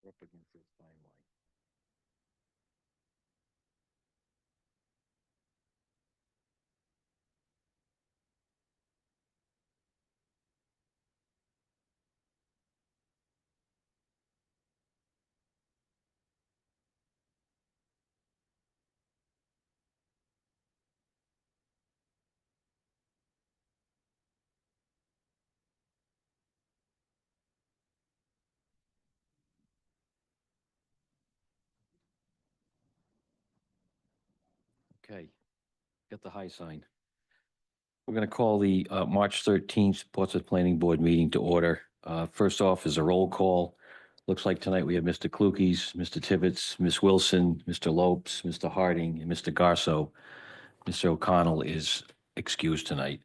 We're up against this timeline. Okay, get the high sign. We're going to call the March 13th Portsmouth Planning Board meeting to order. First off is a roll call. Looks like tonight we have Mr. Kluges, Mr. Tibbetts, Ms. Wilson, Mr. Lopes, Mr. Harding, and Mr. Garso. Mr. O'Connell is excused tonight.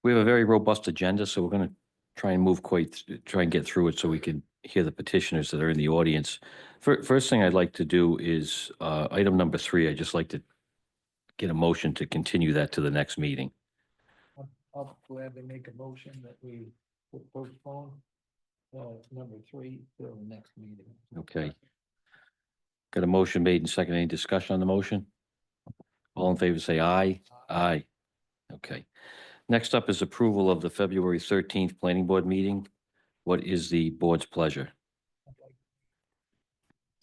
We have a very robust agenda, so we're going to try and get through it so we can hear the petitioners that are in the audience. First thing I'd like to do is item number 3. I'd just like to get a motion to continue that to the next meeting. I'll gladly make a motion that we postpone number 3 till the next meeting. Okay. Got a motion made and seconded. Any discussion on the motion? All in favor, say aye. Aye. Okay. Next up is approval of the February 13th Planning Board meeting. What is the board's pleasure? I'd like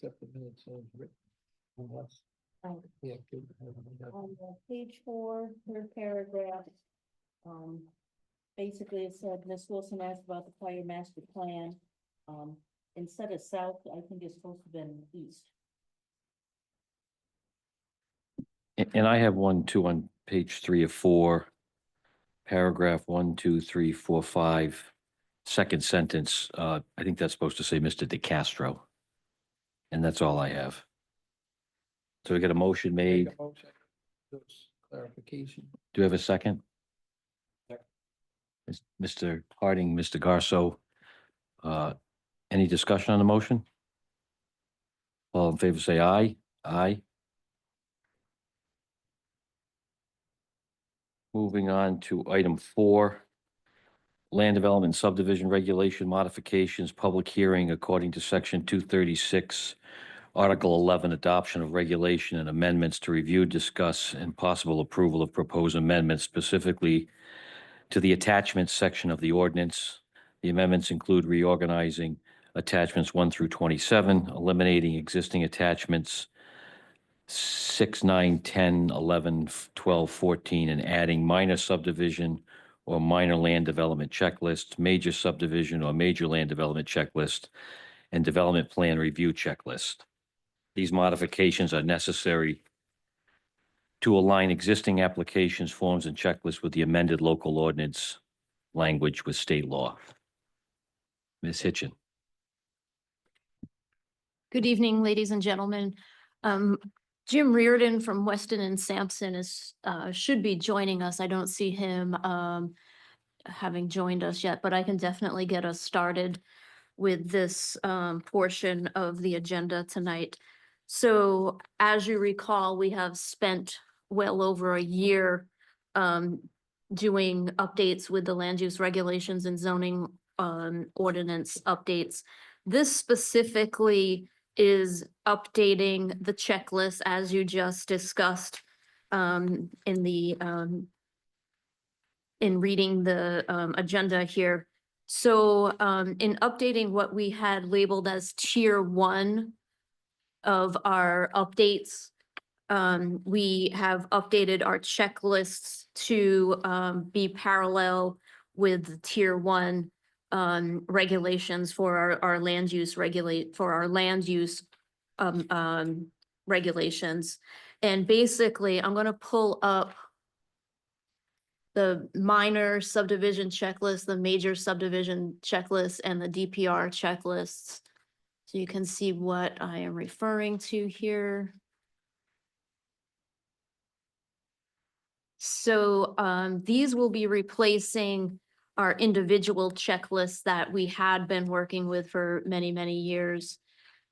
to accept the minutes as written. Unless, yeah, good. On page 4, third paragraph, basically it said, Ms. Wilson asked about the fire master plan. Instead of south, I think it's supposed to have been east. And I have one too on page 3 of 4, paragraph 1, 2, 3, 4, 5, second sentence. I think that's supposed to say Mr. DeCastro. And that's all I have. So we get a motion made. Make a motion. Just clarification. Do you have a second? Second. Mr. Harding, Mr. Garso. Any discussion on the motion? All in favor, say aye. Aye. Moving on to item 4, land development subdivision regulation modifications, public hearing according to section 236, Article 11, adoption of regulation and amendments to review, discuss, and possible approval of proposed amendments specifically to the attachments section of the ordinance. The amendments include reorganizing attachments 1 through 27, eliminating existing attachments 6, 9, 10, 11, 12, 14, and adding minor subdivision or minor land development checklist, major subdivision or major land development checklist, and development plan review checklist. These modifications are necessary to align existing applications, forms, and checklists with the amended local ordinance language with state law. Ms. Hitchin. Good evening, ladies and gentlemen. Jim Reardon from Weston and Sampson should be joining us. I don't see him having joined us yet, but I can definitely get us started with this portion of the agenda tonight. So as you recall, we have spent well over a year doing updates with the land use regulations and zoning ordinance updates. This specifically is updating the checklist as you just discussed in reading the agenda here. So in updating what we had labeled as tier 1 of our updates, we have updated our checklists to be parallel with the tier 1 regulations for our land use regulations. And basically, I'm going to pull up the minor subdivision checklist, the major subdivision checklist, and the DPR checklists. So you can see what I am referring to here. So these will be replacing our individual checklists that we had been working with for many, many years.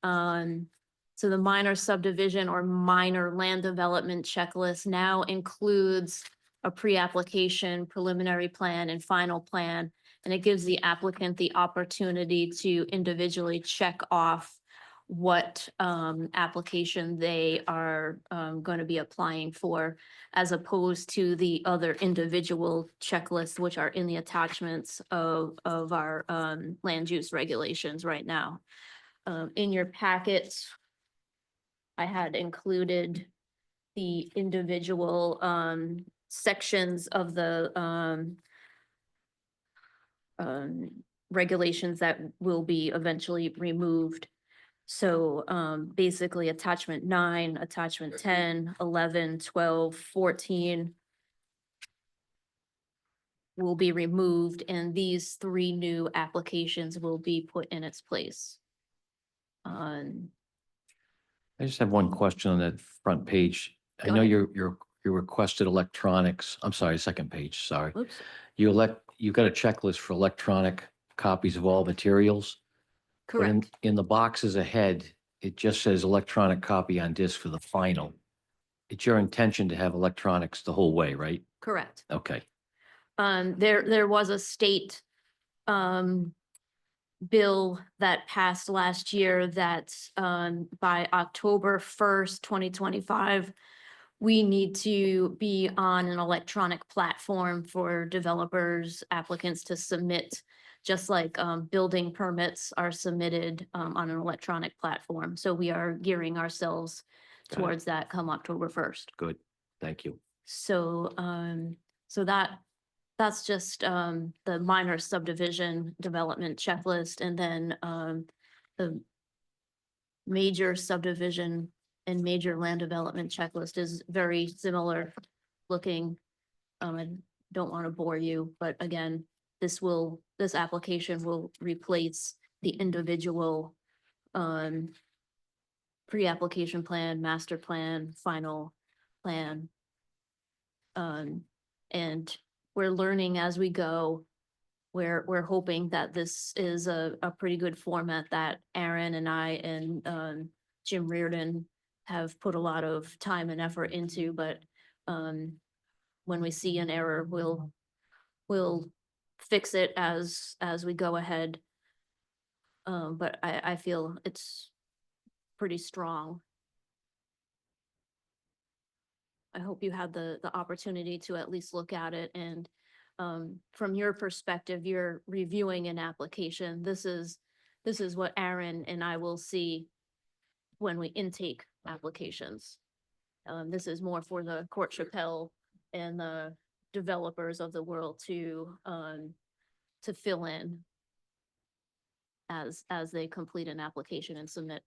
So the minor subdivision or minor land development checklist now includes a pre-application, preliminary plan, and final plan. And it gives the applicant the opportunity to individually check off what application they are going to be applying for, as opposed to the other individual checklists, which are in the attachments of our land use regulations right now. In your packets, I had included the individual sections of the regulations that will be eventually removed. So basically attachment 9, attachment 10, 11, 12, 14 will be removed, and these 3 new applications will be put in its place. I just have one question on that front page. I Go know ahead. you requested electronics. I'm sorry, second page, sorry. Oops, You got a checklist for electronic copies of all materials. But correct, in the boxes ahead, it just says electronic copy on disk for the final. It's your intention to have electronics the whole way, right? correct. Okay, There was a state bill that passed last year that by October 1st, 2025, we need to be on an electronic platform for developers, applicants to submit, just like building permits are submitted on an electronic platform. So we are gearing ourselves Got it. towards that come October 1st. good. Thank you. So, that's just, the minor subdivision development checklist, and then, the major subdivision and major land development checklist is very similar looking. I don't want to bore you, but again, this application will replace the individual, pre-application plan, master plan, final plan. And we're learning as we go. We're hoping that this is a pretty good format that Aaron and I and Jim Reardon have put a lot of time and effort into, but when we see an error, we'll fix it as we go ahead. But I feel it's pretty strong. I hope you had the opportunity to at least look at it, and from your perspective, you're reviewing an application. This is what Aaron and I will see when we intake applications. This is more for the Court Chapelle and the developers of the world to fill in as they complete an application and submit.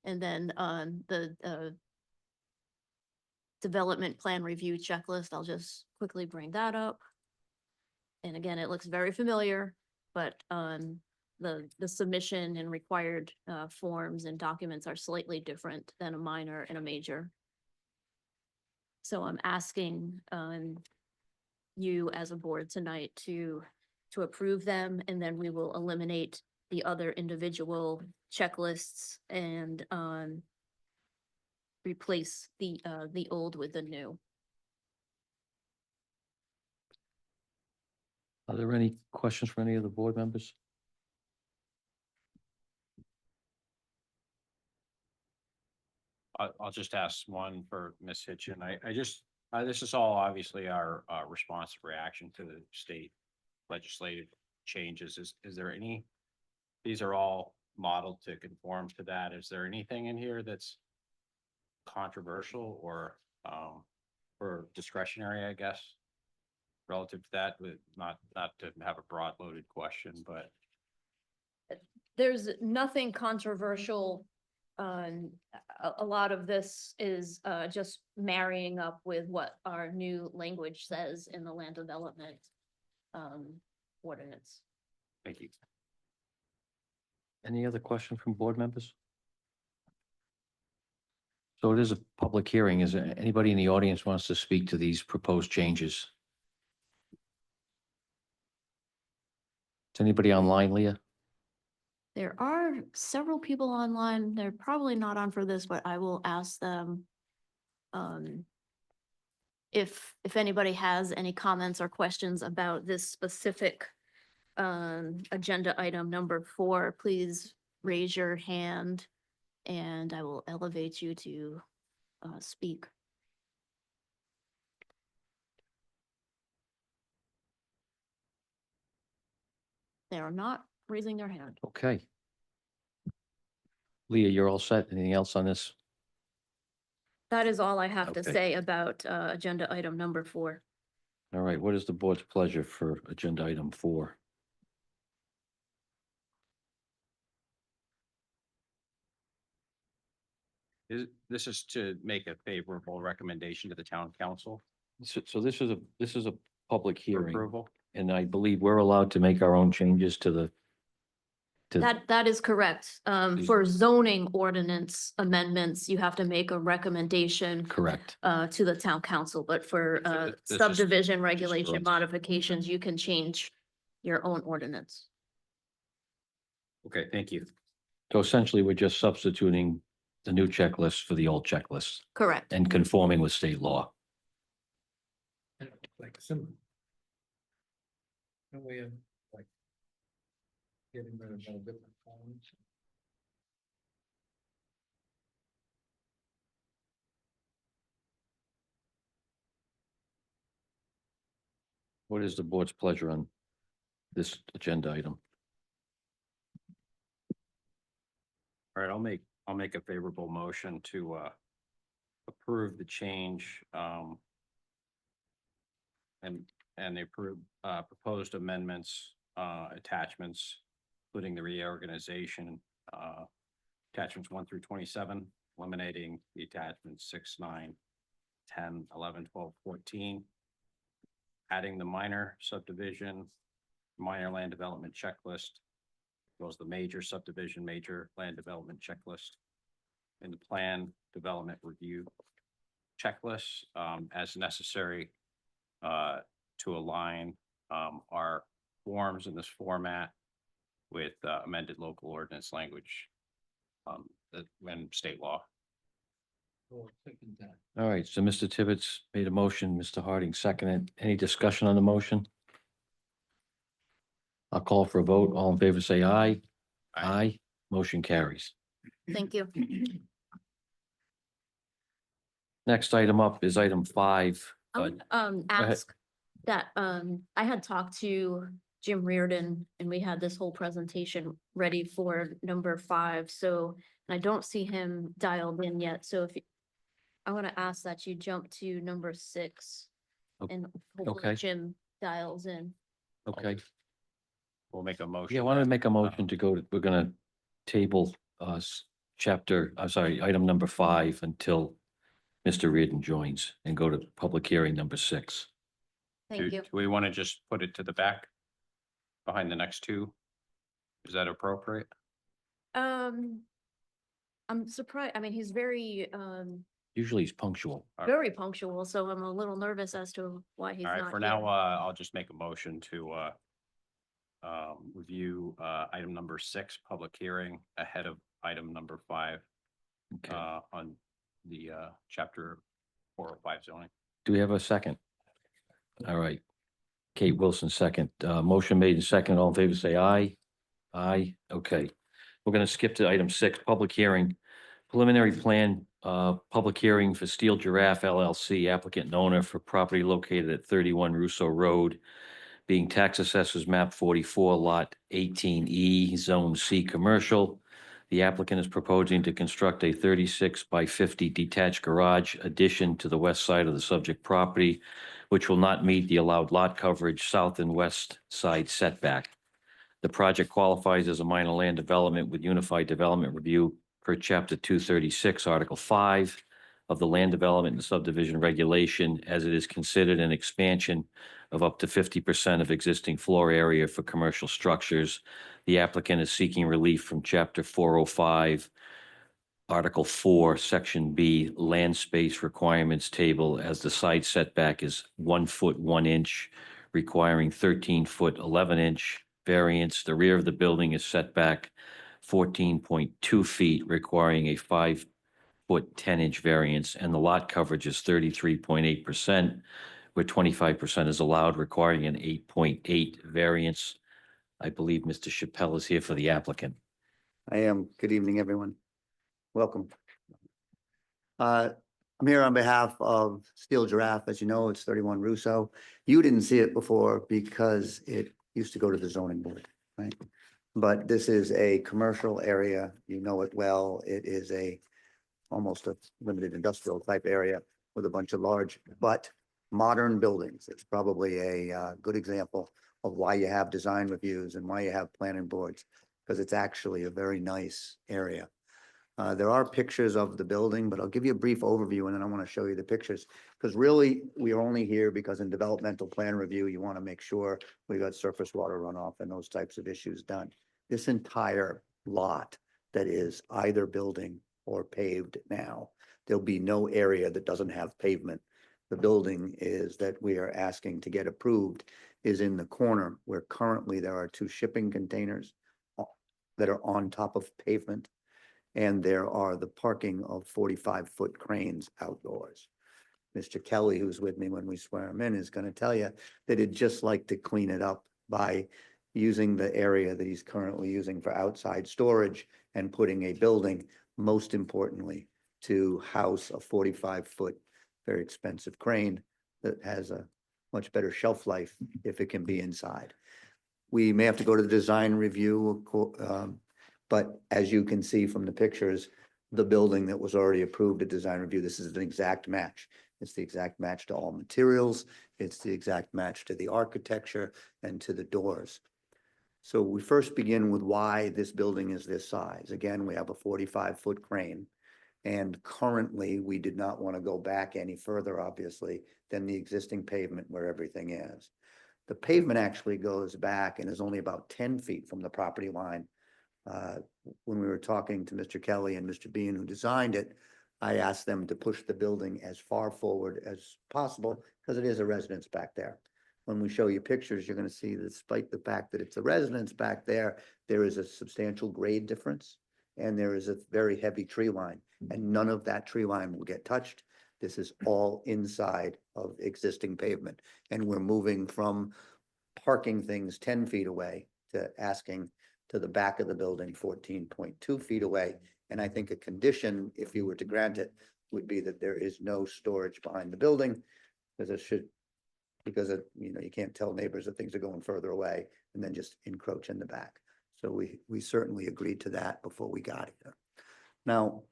And then the development plan review checklist, I'll just quickly bring that up. And again, it looks very familiar, but the submission and required forms and documents are slightly different than a minor and a major. So I'm asking you as a board tonight to approve them, and then we will eliminate the other individual checklists and replace the old with the new. Are there any questions from any of the board members? I'll just ask one for Ms. Hitchin. This is all obviously our responsive reaction to the state legislative changes. Is there any, these are all modeled to conform to that. Is there anything in here that's controversial or discretionary, I guess, relative to that, with not to have a broad loaded question, but There's nothing controversial. A lot of this is just marrying up with what our new language says in the land development ordinance. thank you. Any other question from board members? So it is a public hearing. Is there anybody in the audience wants to speak to these proposed changes? Is anybody online, Leah? There are several people online. They're probably not on for this, but I will ask them if anybody has any comments or questions about this specific agenda item number 4, please raise your hand and I will elevate you to speak. They are not raising their hand. Okay. Leah, you're all set. Anything else on this? That is all I have to Okay. say about agenda item number 4. All right, what is the board's pleasure for agenda item 4? This is to make a favorable recommendation to the town council So this is a public for hearing, approval. and I believe we're allowed to make our own changes to the That is correct. Please. For zoning ordinance amendments, you have to make a recommendation correct. to the town council, but for So this is subdivision us. regulation modifications, you can change your own ordinance. Okay, thank you. So essentially, we're just substituting the new checklist for the old checklist Correct. and conforming with state law. Like simple. No way of like. Getting rid of all different forms. What is the board's pleasure on this agenda item? All right, I'll make a favorable motion to approve the change and the approved proposed amendments, attachments, including the reorganization, attachments 1 through 27, eliminating the attachments 6, 9, 10, 11, 12, 14, adding the minor subdivision, minor land development checklist, as well as the major subdivision, major land development checklist, and the plan development review checklists as necessary to align our forms in this format with amended local ordinance language and state law. Or second that. All right, so Mr. Tibbetts made a motion, Mr. Harding seconded. Any discussion on the motion? I'll call for a vote. All in favor, say aye. Aye. Motion carries. Thank you. Next item up is item 5. I would, ahead. ask that, I had talked to Jim Reardon and we had this whole presentation ready for number 5, so I don't see him dialed in yet, so if I want to ask that you jump to number 6 and hopefully okay. Jim dials in. Okay. We'll make a motion. Yeah, why don't we make a motion to go to, we're gonna table item number 5 until Mr. Reardon joins and go to public hearing number 6. Thank you. Do we want to just put it to the back behind the next two? Is that appropriate? I'm surprised, I mean, he's very, Usually he's punctual. very punctual, so I'm a little nervous as to why he's All not right, for here. now, I'll just make a motion to review item number 6, public hearing ahead of item number 5 Okay. on the chapter 405 zoning. Do we have a second? All right. Kate Wilson, second. Motion made and second. All in favor, say aye. Aye. Okay. We're going to skip to item 6, public hearing. Preliminary plan, public hearing for Steel Giraffe LLC, applicant and owner for property located at 31 Russo Road, being tax assessors map 44, lot 18E, zone C commercial. The applicant is proposing to construct a 36 by 50 detached garage addition to the west side of the subject property, which will not meet the allowed lot coverage south and west side setback. The project qualifies as a minor land development with unified development review per chapter 236, article 5 of the land development and subdivision regulation, as it is considered an expansion of up to 50% of existing floor area for commercial structures. The applicant is seeking relief from chapter 405, article 4, section B, land space requirements table, as the side setback is 1 foot 1 inch, requiring 13 foot 11 inch variance. The rear of the building is set back 14.2 feet, requiring a 5 foot 10 inch variance, and the lot coverage is 33.8%, where 25% is allowed, requiring an 8.8 variance. I believe Mr. Chappelle is here for the applicant. I am. Good evening, everyone. Welcome. I'm here on behalf of Steel Giraffe. As you know, it's 31 Russo. You didn't see it before because it used to go to the zoning board, right? But this is a commercial area. You know it well. It is almost a limited industrial type area with a bunch of large but modern buildings. It's probably a good example of why you have design reviews and why you have planning boards, because it's actually a very nice area. There are pictures of the building, but I'll give you a brief overview and then I want to show you the pictures. Because really, we are only here because in developmental plan review, you want to make sure we got surface water runoff and those types of issues done. This entire lot that is either building or paved now, there'll be no area that doesn't have pavement. The building is that we are asking to get approved is in the corner where currently there are 2 shipping containers that are on top of pavement. And there are the parking of 45-foot cranes outdoors. Mr. Kelly, who's with me when we swear him in, is going to tell you that he'd just like to clean it up by using the area that he's currently using for outside storage and putting a building, most importantly, to house a 45-foot, very expensive crane that has a much better shelf life if it can be inside. We may have to go to the design review, but as you can see from the pictures, the building that was already approved at design review, this is an exact match. It's the exact match to all materials. It's the exact match to the architecture and to the doors. So we first begin with why this building is this size. Again, we have a 45-foot crane. And currently, we did not want to go back any further, obviously, than the existing pavement where everything is. The pavement actually goes back and is only about 10 feet from the property line. When we were talking to Mr. Kelly and Mr. Bean, who designed it, I asked them to push the building as far forward as possible because it is a residence back there. When we show you pictures, you're going to see that despite the fact that it's a residence back there, there is a substantial grade difference and there is a very heavy tree line, and none of that tree line will get touched. This is all inside of existing pavement, and we're moving from parking things 10 feet away to asking to the back of the building 14.2 feet away. And I think a condition, if you were to grant it, would be that there is no storage behind the building, because you can't tell neighbors that things are going further away and then just encroach in the back. So we certainly agreed to that before we got here. Now,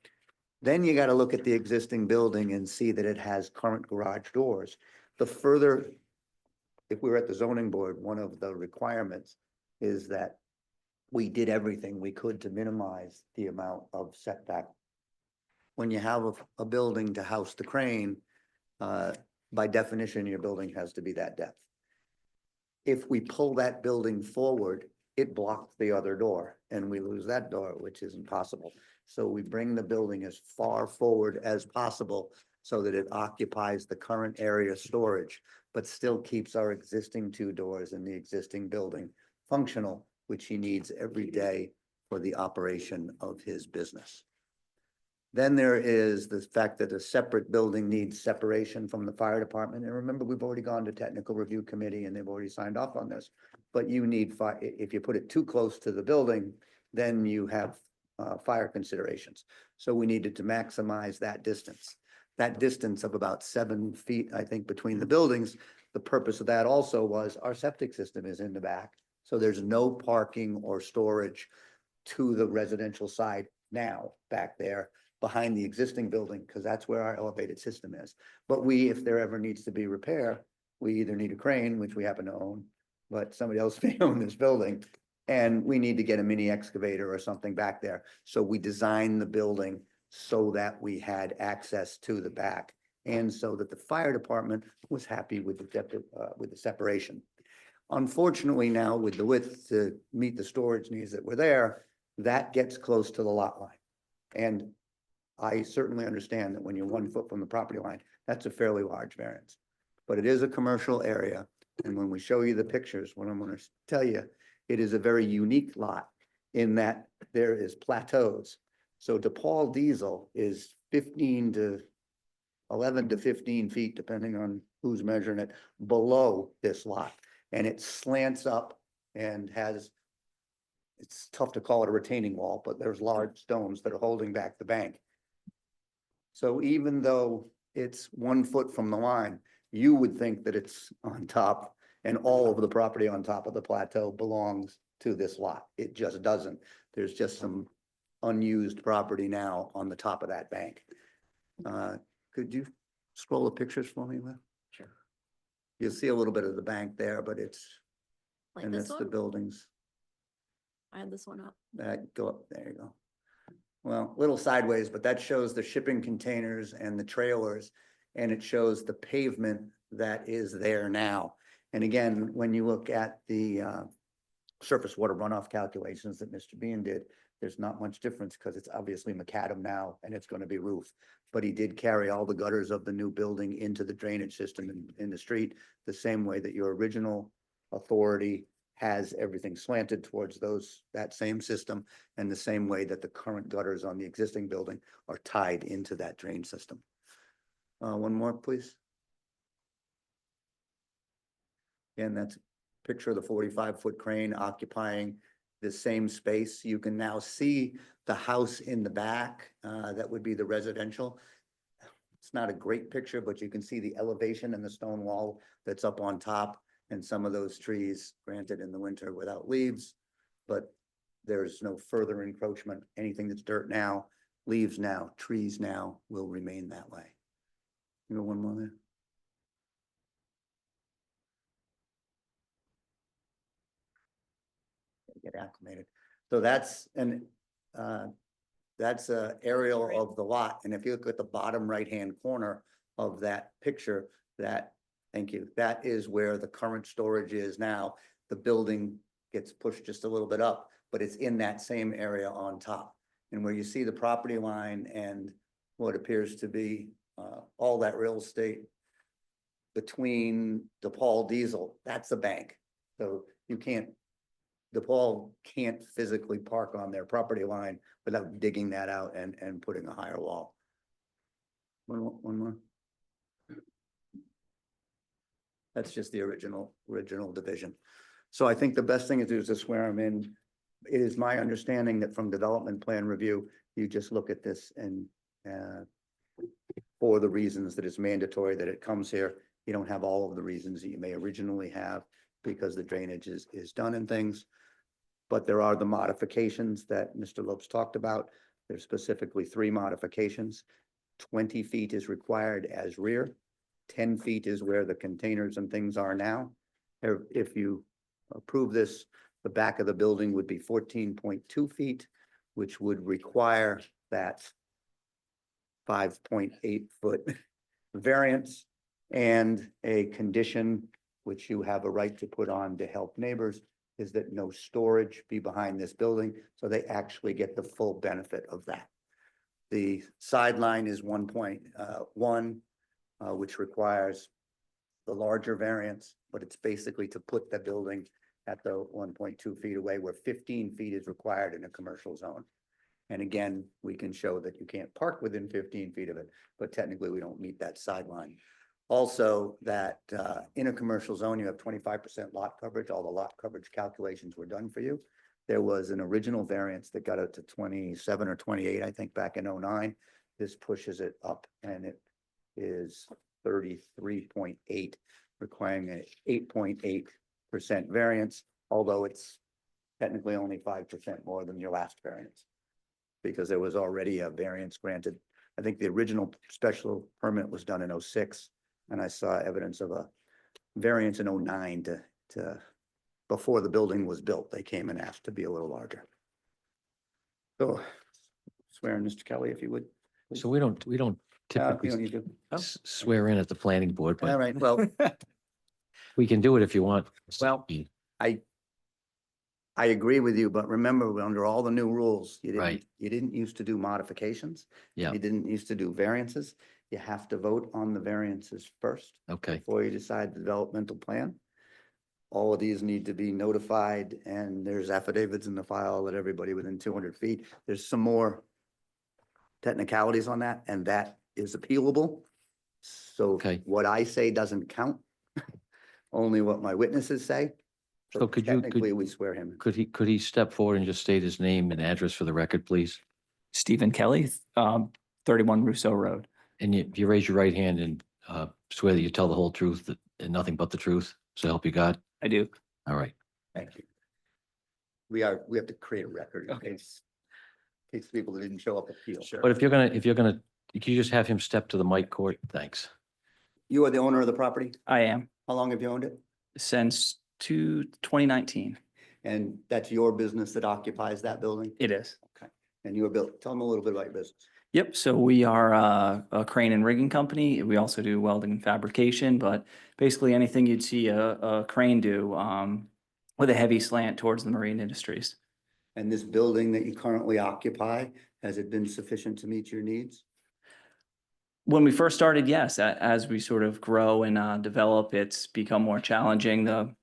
then you got to look at the existing building and see that it has current garage doors. If we were at the zoning board, one of the requirements is that we did everything we could to minimize the amount of setback. When you have a building to house the crane, by definition, your building has to be that depth. If we pull that building forward, it blocks the other door and we lose that door, which is impossible. So we bring the building as far forward as possible so that it occupies the current area storage, but still keeps our existing 2 doors in the existing building functional, which he needs every day for the operation of his business. Then there is the fact that a separate building needs separation from the fire department. And remember, we've already gone to technical review committee and they've already signed off on this. But you need if you put it too close to the building, then you have fire considerations. So we needed to maximize that distance. That distance of about 7 feet, I think, between the buildings. The purpose of that also was our septic system is in the back. So there's no parking or storage to the residential side now back there behind the existing building, because that's where our elevated system is. But if there ever needs to be repair, we either need a crane, which we happen to own, but somebody else may own this building, and we need to get a mini excavator or something back there. So we designed the building so that we had access to the back, and so that the fire department was happy with the separation. Unfortunately, now with the width to meet the storage needs that were there, that gets close to the lot line. And I certainly understand that when you're 1 foot from the property line, that's a fairly large variance. But it is a commercial area. And when we show you the pictures, what I'm going to tell you, it is a very unique lot in that there is plateaus. So DePaul Diesel is 11 to 15 feet, depending on who's measuring it, below this lot. And it slants up and has, it's tough to call it a retaining wall, but there's large stones that are holding back the bank. So even though it's 1 foot from the line, you would think that it's on top, and all of the property on top of the plateau belongs to this lot. It just doesn't. There's just some unused property now on the top of that bank. Could you scroll the pictures for me, Lou? Sure. You'll see a little bit of the bank there, but it's, Like and this that's the one? buildings I had this one up. that go up, there you go. Well, little sideways, but that shows the shipping containers and the trailers, and it shows the pavement that is there now. And again, when you look at the surface water runoff calculations that Mr. Bean did, there's not much difference because it's obviously macadam now and it's going to be roof. But he did carry all the gutters of the new building into the drainage system in the street, the same way that your original authority has everything slanted towards that same system, and the same way that the current gutters on the existing building are tied into that drain system. One more, please. And that's a picture of the 45-foot crane occupying the same space. You can now see the house in the back, that would be the residential. It's not a great picture, but you can see the elevation and the stone wall that's up on top, and some of those trees, granted in the winter without leaves, but there's no further encroachment. Anything that's dirt now, leaves now, trees now will remain that way. You know, one more there. Get acclimated. So that's a aerial of the lot. And if you look at the bottom right-hand corner of that picture, thank you, that is where the current storage is now. The building gets pushed just a little bit up, but it's in that same area on top. And where you see the property line and what appears to be all that real estate between DePaul Diesel, that's the bank. So DePaul can't physically park on their property line without digging that out and putting a higher wall. One more. That's just the original division. So I think the best thing to do is to swear them in. It is my understanding that from development plan review, you just look at this and for the reasons that it's mandatory that it comes here. You don't have all of the reasons that you may originally have because the drainage is done and things. But there are the modifications that Mr. Lopes talked about. There's specifically 3 modifications. 20 feet is required as rear. 10 feet is where the containers and things are now. If you approve this, the back of the building would be 14.2 feet, which would require that 5.8 foot variance, and a condition which you have a right to put on to help neighbors is that no storage be behind this building, so they actually get the full benefit of that. The sideline is 1.1, which requires the larger variance, but it's basically to put the building at the 1.2 feet away, where 15 feet is required in a commercial zone. And again, we can show that you can't park within 15 feet of it, but technically we don't meet that sideline. Also, that in a commercial zone, you have 25% lot coverage. All the lot coverage calculations were done for you. There was an original variance that got it to 27 or 28, I think, back in 09. This pushes it up, and it is 33.8, requiring an 8.8% variance, although it's technically only 5% more than your last variance, because there was already a variance granted. I think the original special permit was done in 06, and I saw evidence of a variance in 09 to before the building was built. They came and asked to be a little larger. So, swearing, Mr. Kelly, if you would. So we don't You typically don't need to. swear in at the planning board, All but right, well, we can do it if you want. Well, I agree with you, but remember, under all the new rules, Right. you didn't used to do modifications. Yeah. You didn't used to do variances. You have to vote on the variances first Okay, before you decide the developmental plan. All of these need to be notified, and there's affidavits in the file that everybody within 200 feet. There's some more technicalities on that, and that is appealable. So Okay. what I say doesn't count. Only what my witnesses say. So could you, Technically, we swear him. in. could he step forward and just state his name and address for the record, please? Stephen Kelly, 31 Rousseau Road. And you raise your right hand and swear that you tell the whole truth and nothing but the truth, so help you God? I do. All right. Thank you. We have to create a record in case people that didn't show up appeal. But if you're gonna, can you just have him step to the mic, Court? Thanks. You are the owner of the property? I am How long have you owned it? since 2019. And that's your business that occupies that building? It is. Okay. And you were built, tell them a little bit about your business. Yep. So we are a crane and rigging company. We also do welding and fabrication, but basically anything you'd see a crane do with a heavy slant towards the marine industries. And this building that you currently occupy, has it been sufficient to meet your needs? When we first started, yes, as we sort of grow and develop, it's become more challenging. The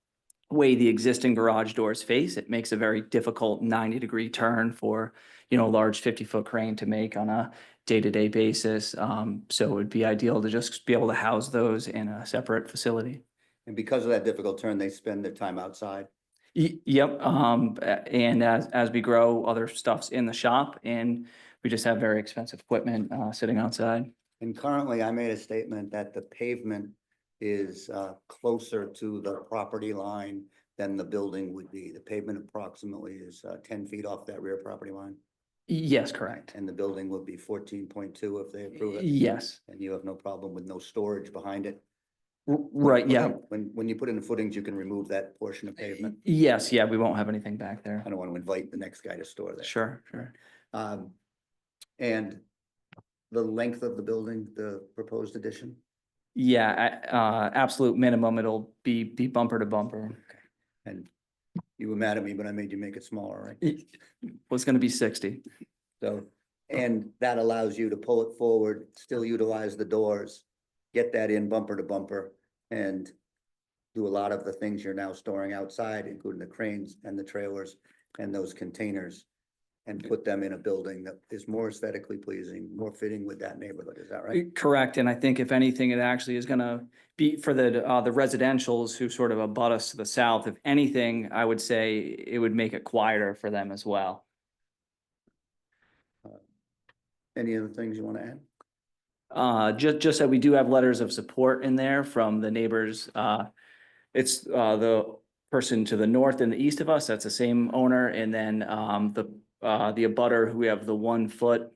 way the existing garage doors face, it makes a very difficult 90-degree turn for, a large 50-foot crane to make on a day-to-day basis. So it would be ideal to just be able to house those in a separate facility. And because of that difficult turn, they spend their time outside? Yep, and as we grow, other stuff's in the shop, and we just have very expensive equipment sitting outside. And currently, I made a statement that the pavement is closer to the property line than the building would be. The pavement approximately is 10 feet off that rear property line. Yes, correct. And the building would be 14.2 if they approve it. Yes, And you have no problem with no storage behind it. right, yeah. When you put in the footings, you can remove that portion of pavement. Yes, yeah, we won't have anything back there. I don't want to invite the next guy to store there. Sure, sure. And the length of the building, the proposed addition? Yeah, absolute minimum, it'll be bumper to bumper. And you were mad at me, but I made you make it smaller, right? It was gonna be 60. So, and that allows you to pull it forward, still utilize the doors, get that in bumper to bumper, and do a lot of the things you're now storing outside, including the cranes and the trailers and those containers, and put them in a building that is more aesthetically pleasing, more fitting with that neighborhood. Is that right? Correct, and I think if anything, it actually is gonna be for the residentials who sort of abut us to the south. If anything, I would say it would make it quieter for them as well. Any other things you want to add? Just that we do have letters of support in there from the neighbors. It's the person to the north and the east of us, that's the same owner, and then the abutter who we have the 1 foot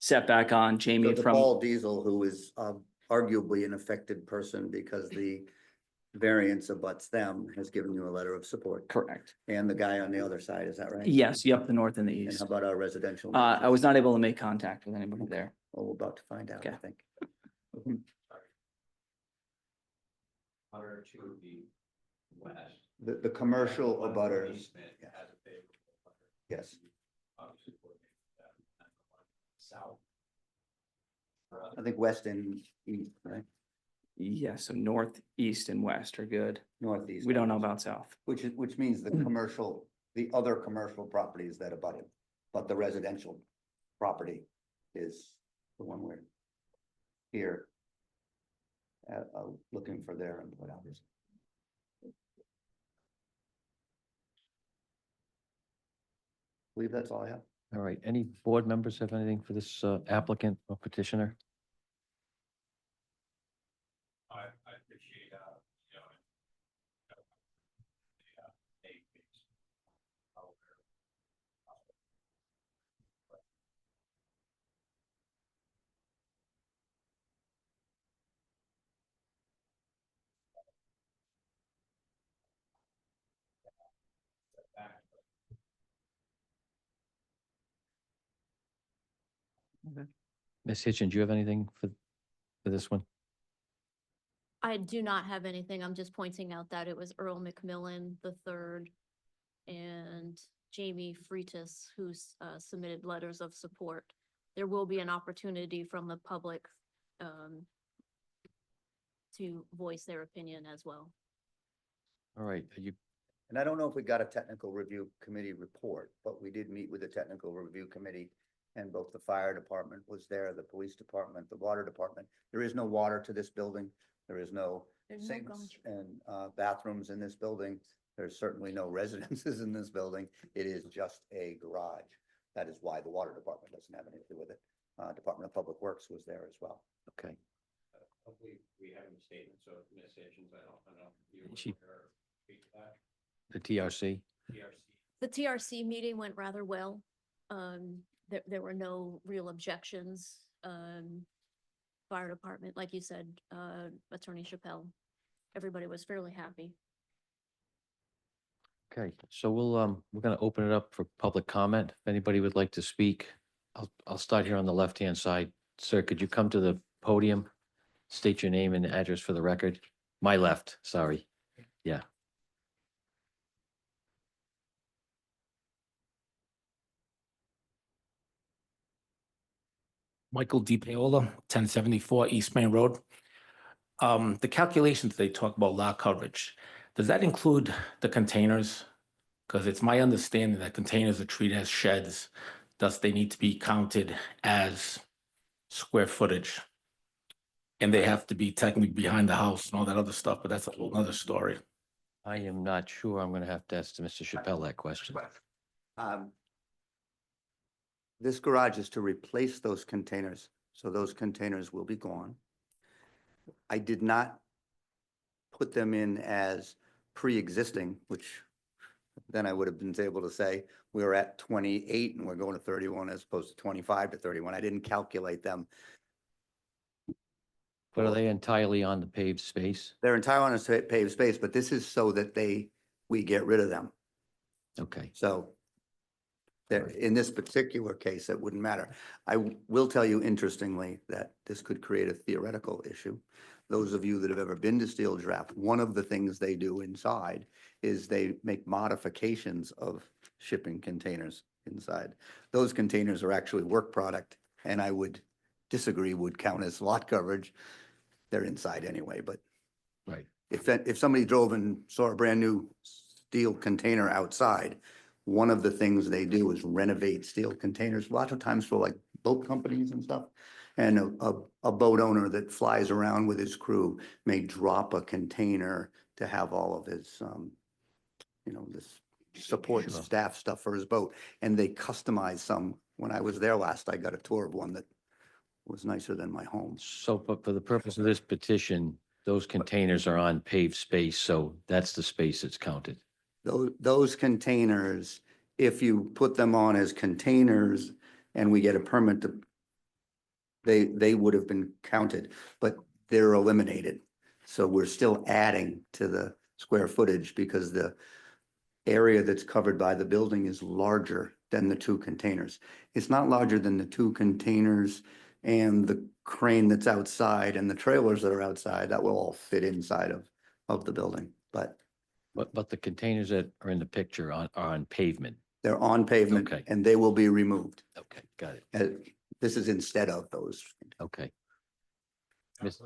setback on, So Jamie the from. Paul Diesel, who is arguably an affected person because the variance abuts them, has given you a letter of support. Correct. And the guy on the other side, is that right? Yes, yep, the north and the And east. how about our residential? I was not able to make contact with anybody there. Well, we're about to find out, I Okay. think. Other to the west. The commercial abutters, Easement yeah. has a favorable butter. yes. Obviously, coordinate that, and then the one south. I think west and east, right? Yeah, so north, east, and west are good. Northeast. We don't know about south. Which means the commercial, the other commercial properties that abut it, but the residential property is the one we're here. Looking for their input, obviously. I believe that's all I have. All right. Any board members have anything for this applicant or petitioner? I appreciate, you know. Ms. Hitchin, do you have anything for this one? I do not have anything. I'm just pointing out that it was Earl McMillan III and Jamie Freitas who submitted letters of support. There will be an opportunity from the public to voice their opinion as well. All right. Are you, And I don't know if we got a technical review committee report, but we did meet with the technical review committee. And both the fire department was there, the police department, the water department. There is no water to this building. There is no There's no sinks garbage. and bathrooms in this building. There's certainly no residences in this building. It is just a garage. That is why the water department doesn't have anything with it. Department of Public Works was there as well. Okay. Hopefully, we have any statements of Ms. Hitchens. I don't know. You She- or speak to that. The TRC? TRC. The TRC meeting went rather well. There were no real objections. Fire department, like you said, Attorney Chappelle, everybody was fairly happy. Okay, so we're gonna open it up for public comment. If anybody would like to speak, I'll start here on the left-hand side. Sir, could you come to the podium? State your name and address for the record. My left, sorry. Yeah. Michael DiPaola, 1074 East Main Road. The calculations, they talk about lot coverage. Does that include the containers? Because it's my understanding that containers are treated as sheds, thus they need to be counted as square footage. And they have to be technically behind the house and all that other stuff, but that's a whole nother story. I am not sure. I'm gonna have to ask Mr. Chappelle that question. This garage is to replace those containers, so those containers will be gone. I did not put them in as pre-existing, which then I would have been able to say, we were at 28 and we're going to 31 as opposed to 25 to 31. I didn't calculate them. But are they entirely on the paved space? They're entirely on a paved space, but this is so that we get rid of them. Okay, So there, in this particular case, it wouldn't matter. I will tell you interestingly that this could create a theoretical issue. Those of you that have ever been to Steel Draft, one of the things they do inside is they make modifications of shipping containers inside. Those containers are actually work product, and I would disagree would count as lot coverage. They're inside anyway, but right. if somebody drove and saw a brand new steel container outside, one of the things they do is renovate steel containers, a lot of times for like boat companies and stuff. And a boat owner that flies around with his crew may drop a container to have all of his, this support Sure. staff stuff for his boat. And they customize some. When I was there last, I got a tour of one that was nicer than my home. So, but for the purpose of this petition, those containers are on paved space, so that's the space that's counted. Those containers, if you put them on as containers and we get a permit to, they would have been counted, but they're eliminated. So we're still adding to the square footage because the area that's covered by the building is larger than the two containers. It's not larger than the two containers and the crane that's outside and the trailers that are outside. That will all fit inside of the building, but But the containers that are in the picture are on pavement. they're on pavement Okay. and they will be removed. Okay, got it. This is instead of those. Okay. Miss-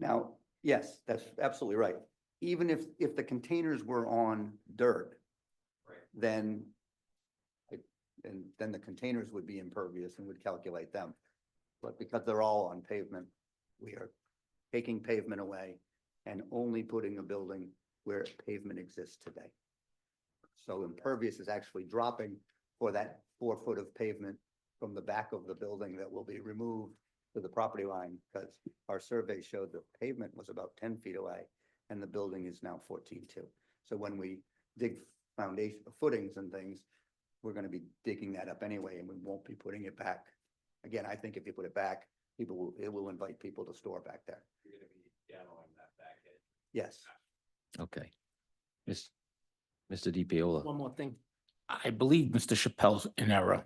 Now, yes, that's absolutely right. Even if the containers were on dirt, then then the containers would be impervious and would calculate them. But because they're all on pavement, we are taking pavement away and only putting a building where pavement exists today. So impervious is actually dropping for that 4 foot of pavement from the back of the building that will be removed to the property line, because our survey showed the pavement was about 10 feet away and the building is now 14.2. So when we dig foundation footings and things, we're going to be digging that up anyway, and we won't be putting it back. Again, I think if you put it back, it will invite people to store back there. You're gonna be demoing that back edge. Yes. Okay. Mr. DiPaola. One more thing. I believe Mr. Chappelle's in error.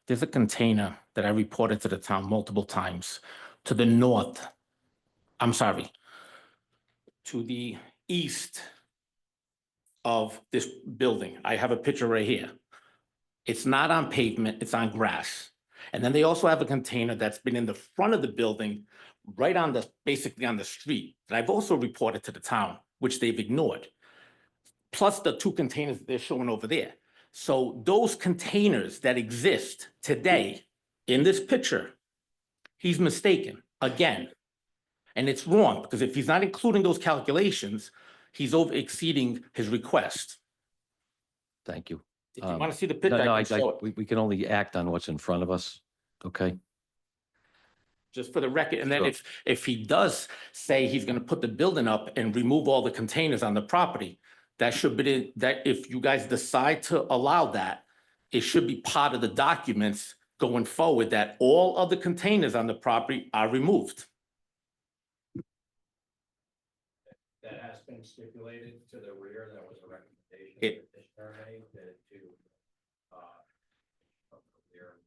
There's a container that I reported to the town multiple times to the north. I'm sorry, to the east of this building. I have a picture right here. It's not on pavement, it's on grass. And then they also have a container that's been in the front of the building, right on basically on the street, that I've also reported to the town, which they've ignored. Plus the 2 containers that they're showing over there. So those containers that exist today in this picture, he's mistaken again. And it's wrong, because if he's not including those calculations, he's over exceeding his request. Thank you. If you want to see the No, picture, no, I can show it. we can only act on what's in front of us, okay? Just for the record, and then Sure. if he does say he's gonna put the building up and remove all the containers on the property, that should be, that if you guys decide to allow that, it should be part of the documents going forward that all of the containers on the property are removed. That has been stipulated to the rear, that was a recommendation It- the petitioner made to, from the rear.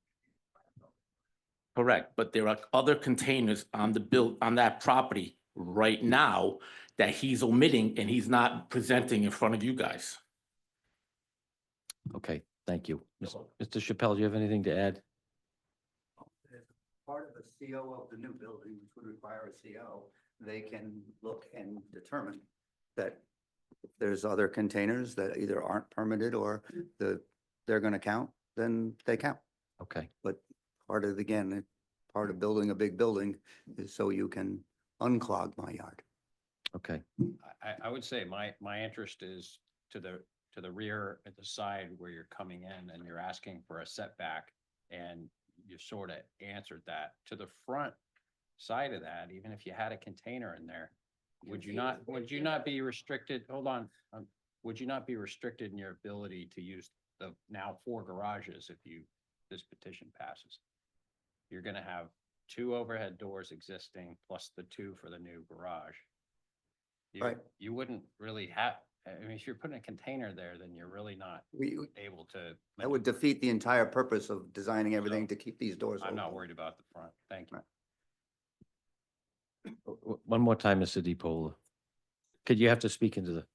Correct, but there are other containers on the on that property right now that he's omitting and he's not presenting in front of you guys. Okay, thank you. Mr. Chappelle, do you have anything to add? As part of the CO of the new building, which would require a CO, they can look and determine that if there's other containers that either aren't permitted or they're gonna count, then they count. Okay, But part of, again, part of building a big building is so you can unclog my yard. okay, I would say my interest is to the rear at the side where you're coming in and you're asking for a setback. And you sort of answered that. To the front side of that, even if you had a container in there, would you not be restricted, hold on, would you not be restricted in your ability to use the now 4 garages if this petition passes? You're gonna have 2 overhead doors existing plus the 2 for the new garage. Right. You wouldn't really have, I mean, if you're putting a container there, then you're really not able to. That would defeat the entire purpose of designing everything to keep these doors I'm open. not worried about the front. Thank you. one more time, Mr. DiPola. Could you have to speak into the,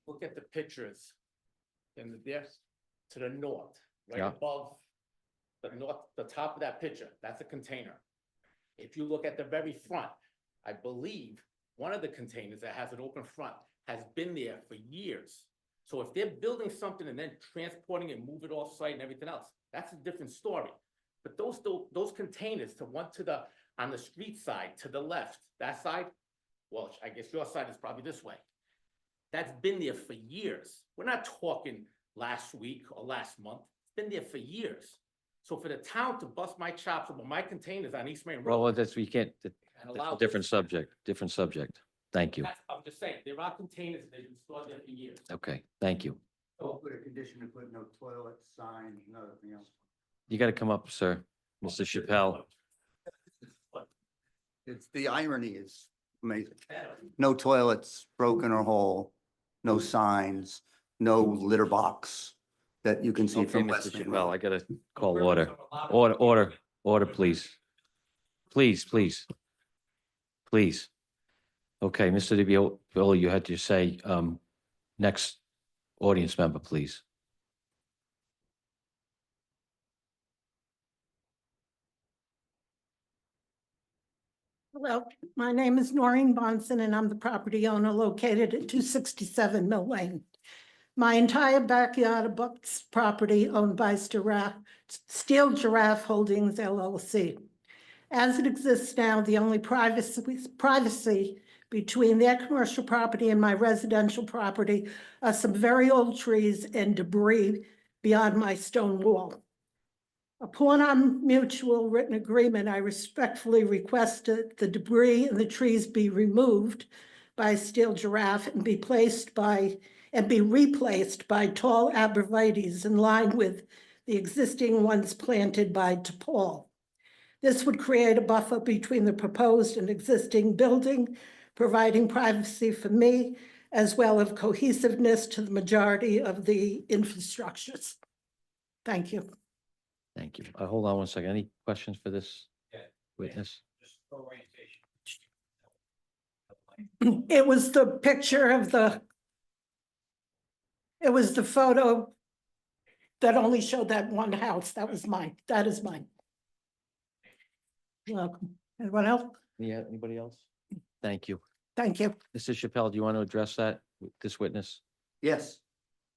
Look at the pictures in this to the north, right Yeah. above the top of that picture, that's a container. If you look at the very front, I believe one of the containers that has an open front has been there for years. So if they're building something and then transporting it, move it off site and everything else, that's a different story. But those containers on the street side, to the left, that side, well, I guess your side is probably this way. That's been there for years. We're not talking last week or last month. It's been there for years. So for the town to bust my chops over my containers on East Main Road. well, that's, we can't, and that's allow a different this- subject. Thank you. I'm just saying, there are containers that have been stored there for years. Okay, thank you. Put a condition to put no toilet, sign, nothing else. You got to come up, sir. Mr. Chappelle. It's, the irony is amazing. No toilets, broken or whole, no signs, no litter box that you can see Okay, from Mr. West Main Chappelle, Road. I got to call order. Order, please. Please. Okay, Mr. DiPola, you had to say, next audience member, please. Hello, my name is Noreen Bonson and I'm the property owner located at 267 Mill Lane. My entire backyard abuts property owned by Steel Giraffe Holdings LLC. As it exists now, the only privacy between their commercial property and my residential property are some very old trees and debris beyond my stone wall. Upon our mutual written agreement, I respectfully requested the debris and the trees be removed by Steel Giraffe and be replaced by tall arborvitaes in line with the existing ones planted by DePaul. This would create a buffer between the proposed and existing building, providing privacy for me, as well as cohesiveness to the majority of the infrastructures. Thank you. Thank you. Hold on one second. Any questions for this witness? Just for orientation. It was the picture of it was the photo that only showed that one house. That was mine. That is mine. You're welcome. Anyone else? Yeah, anybody else? Thank you. Thank you. Mr. Chappelle, do you want to address that, this witness? Yes.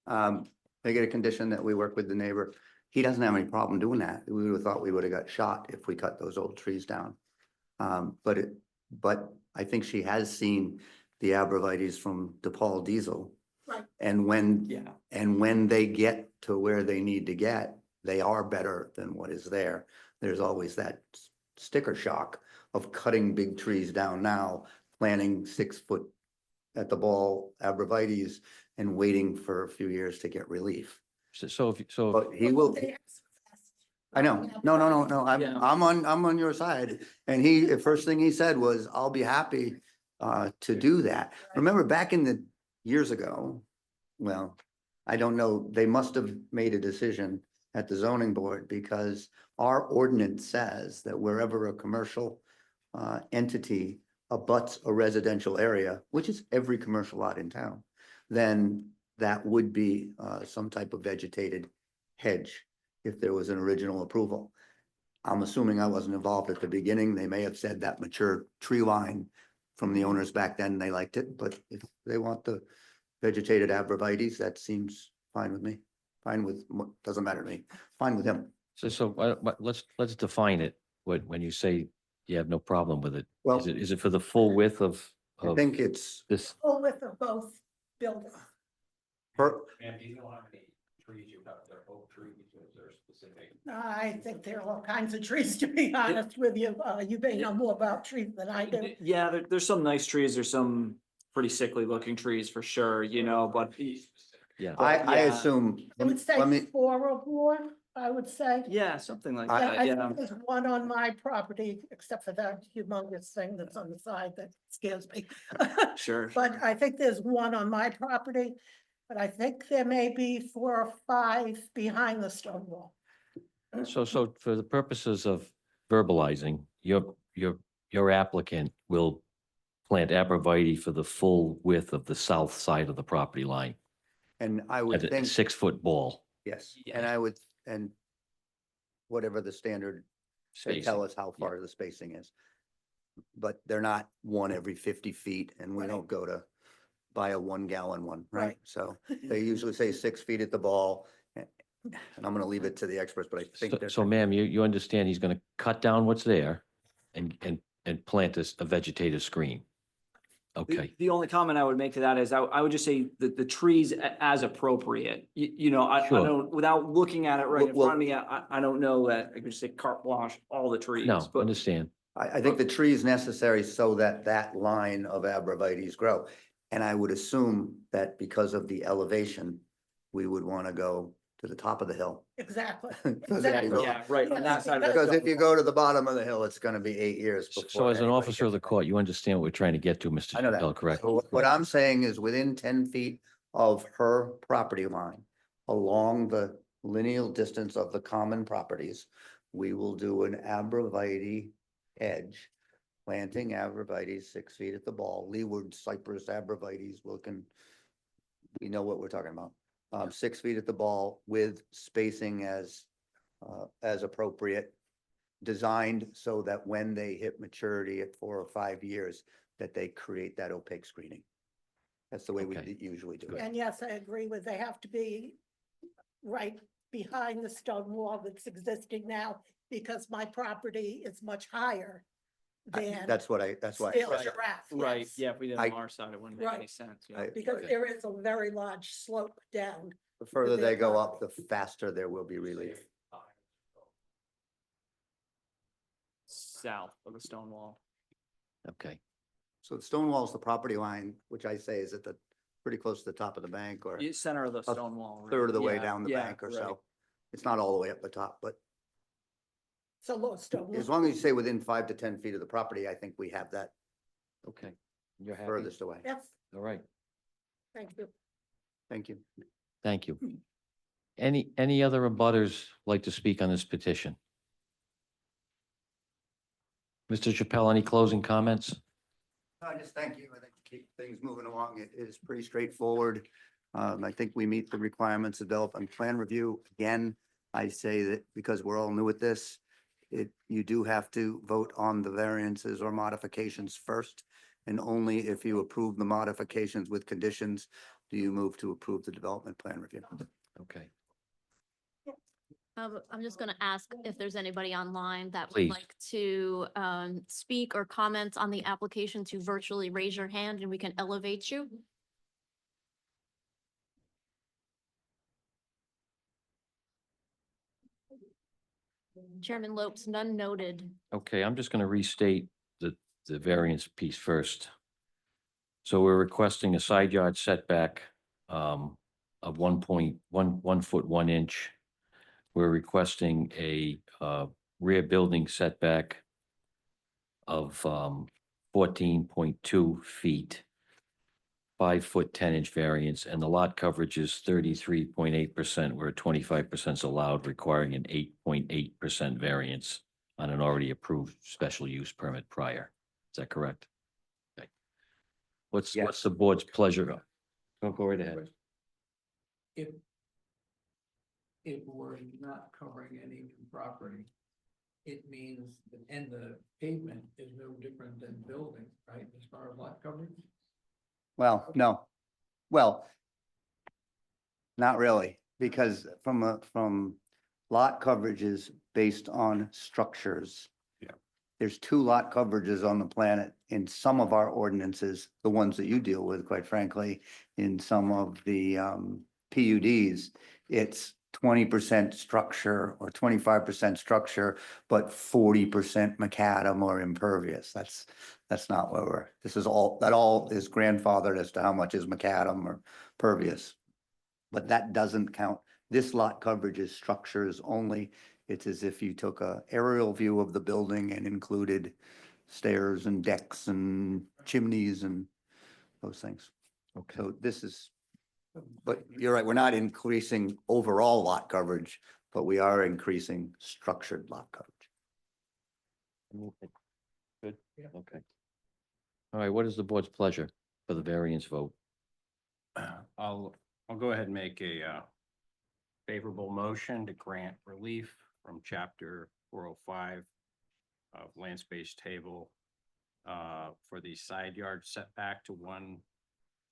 Make it a condition that we work with the neighbor. He doesn't have any problem doing that. We would have thought we would have got shot if we cut those old trees down. But I think she has seen the abrevieties from DePaul Diesel. Right. And when, Yeah. and when they get to where they need to get, they are better than what is there. There's always that sticker shock of cutting big trees down now, planting 6 foot at the ball abrevieties and waiting for a few years to get relief. So But he will, I know, no, Yeah. I'm on your side. And the first thing he said was, I'll be happy to do that. Remember back in the years ago, well, I don't know, they must have made a decision at the zoning board because our ordinance says that wherever a commercial entity abuts a residential area, which is every commercial lot in town, then that would be some type of vegetated hedge if there was an original approval. I'm assuming I wasn't involved at the beginning. They may have said that mature tree line from the owners back then, they liked it, but if they want the vegetated abrevieties, that seems fine with me. Fine with, doesn't matter to me, fine with him. but let's define it. When you say you have no problem with it, Well, is it for the full width of I think it's this? Full width of both buildings. her, And do you know how many trees you got there, oak trees, is there specific? I think there are all kinds of trees, to be honest with you. You may know more about trees than I do. Yeah, there's some nice trees. There's some pretty sickly looking trees for sure, you know, but Yeah. I yeah. assume, I would say let me, 4 or more, I would say. yeah, something like I- that, I yeah. think there's one on my property, except for that humongous thing that's on the side that scares me. Sure. But I think there's one on my property, but I think there may be 4 or 5 behind the stone wall. So for the purposes of verbalizing, your applicant will plant arborvitae for the full width of the south side of the property line and I at would a think, 6 foot ball yes, and I would, and whatever the standard, they spacing. tell us how far the spacing is. But they're not one every 50 feet and we Right. don't go to buy a 1 gallon one, right? Right. So they usually say 6 feet at the ball. And I'm gonna leave it to the experts, but I think they're. So ma'am, you understand he's gonna cut down what's there and plant a vegetative screen. Okay, The only comment I would make to that is I would just say that the trees as appropriate, you know, I Sure. don't, without looking at it right in Well- front of me, I don't know that I could just say carte blanche, all the trees. no, but understand. I think the tree is necessary so that that line of abrevieties grow. And I would assume that because of the elevation, we would want to go to the top of the hill. Exactly. Because if you go- Yeah, right, on that side of it. Because if you go to the bottom of the hill, it's gonna be 8 years before. So as an anybody officer of the gets there. court, you understand what we're trying to get to, Mr. I know Chappelle, that. correct? So what I'm saying is within 10 feet of her property line, along the lineal distance of the common properties, we will do an abrevieties edge, planting abrevieties 6 feet at the ball, leeward cypress abrevieties, we know what we're talking about. 6 feet at the ball with spacing as appropriate, designed so that when they hit maturity at 4 or 5 years, that they create that opaque screening. That's the way we Okay. usually do it. And yes, I agree with, they have to be right behind the stone wall that's existing now, because my property is much higher than. That's why. Steel giraffe, Right, yes. yeah, if we did I- it on our side, it wouldn't make any Right. sense, yeah. I- Because there is a very large slope down. The further their they go up, property. the faster there will be relief. South of the stone wall. Okay, So the stone wall is the property line, which I say is pretty close to the top of the bank or Center of the stone wall. right? third of the way Yeah, down the yeah, bank or right. so. It's not all the way up the top, but So low stone as wall. long as you say within 5 to 10 feet of the property, I think we have that okay. You're happy? furthest away. Yes, All right, thank you. Thank you. thank you. Any other abutters like to speak on this petition? Mr. Chappelle, any closing comments? I just thank you. I think to keep things moving along, it is pretty straightforward. I think we meet the requirements of development plan review. Again, I say that because we're all new at this, you do have to vote on the variances or modifications first. And only if you approve the modifications with conditions Do you move to approve the development plan review? Okay. I'm just gonna ask if there's anybody online that would Please. like to speak or comment on the application to virtually raise your hand and we can elevate you. Chairman Lopes, none noted. Okay, I'm just going to restate the variance piece first. So we're requesting a side yard setback of 1 foot 1 inch. We're requesting a rear building setback of 14.2 feet, 5 foot 10 inch variance, and the lot coverage is 33.8%, where 25% is allowed, requiring an 8.8% variance on an already approved special use permit prior. Is that correct? Okay. What's the board's pleasure? Go right ahead. If we're not covering any new property, it means, and the pavement is no different than building, right, as far as lot coverage? Well, no. Well, not really, because from lot coverages based on structures. Yeah. There's 2 lot coverages on the planet in some of our ordinances, the ones that you deal with, quite frankly, in some of the PUDs. It's 20% structure or 25% structure, but 40% macadam or impervious. That's not what that all is grandfathered as to how much is macadam or pervious. But that doesn't count. This lot coverage is structures only. It's as if you took a aerial view of the building and included stairs and decks and chimneys and those things. Okay. So this is, but you're right, we're not increasing overall lot coverage, but we are increasing structured lot coverage. Good. Yeah. Okay. All right, what is the board's pleasure for the variance vote? I'll go ahead and make a favorable motion to grant relief from chapter 405 of land space table for the side yard setback to 1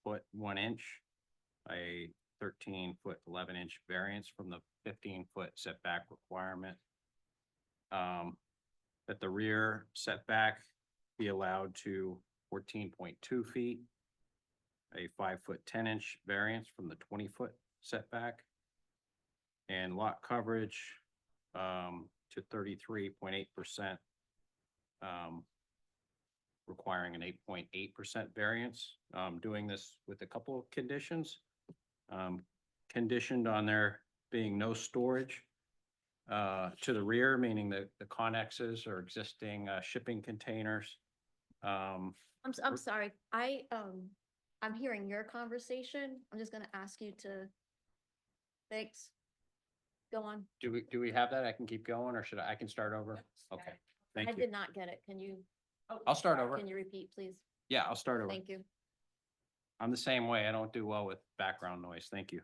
foot 1 inch, a 13 foot 11 inch variance from the 15 foot setback requirement. That the rear setback be allowed to 14.2 feet, a 5 foot 10 inch variance from the 20 foot setback, and lot coverage to 33.8%, requiring an 8.8% variance. Doing this with a couple of conditions. Conditioned on there being no storage to the rear, meaning that the connexes or existing shipping containers. I'm sorry, I'm hearing your conversation. I'm just gonna ask you to. Thanks. Go on. Do we have that? I can keep going, or should I can start over? Okay, I thank you. did not get it. Can you? I'll start over. Can you repeat, please? Yeah, I'll start over. Thank you. I'm the same way. I don't do well with background noise. Thank you.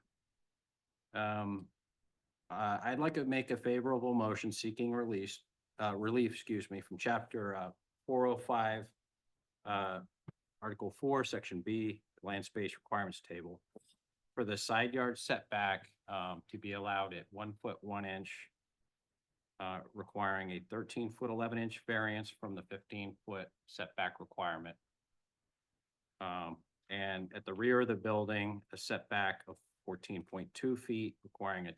I'd like to make a favorable motion seeking relief, excuse me, from chapter 405, Article 4, Section B, Land Space Requirements Table, for the side yard setback to be allowed at 1 foot 1 inch, requiring a 13 foot 11 inch variance from the 15 foot setback requirement. And at the rear of the building, a setback of 14.2 feet, requiring a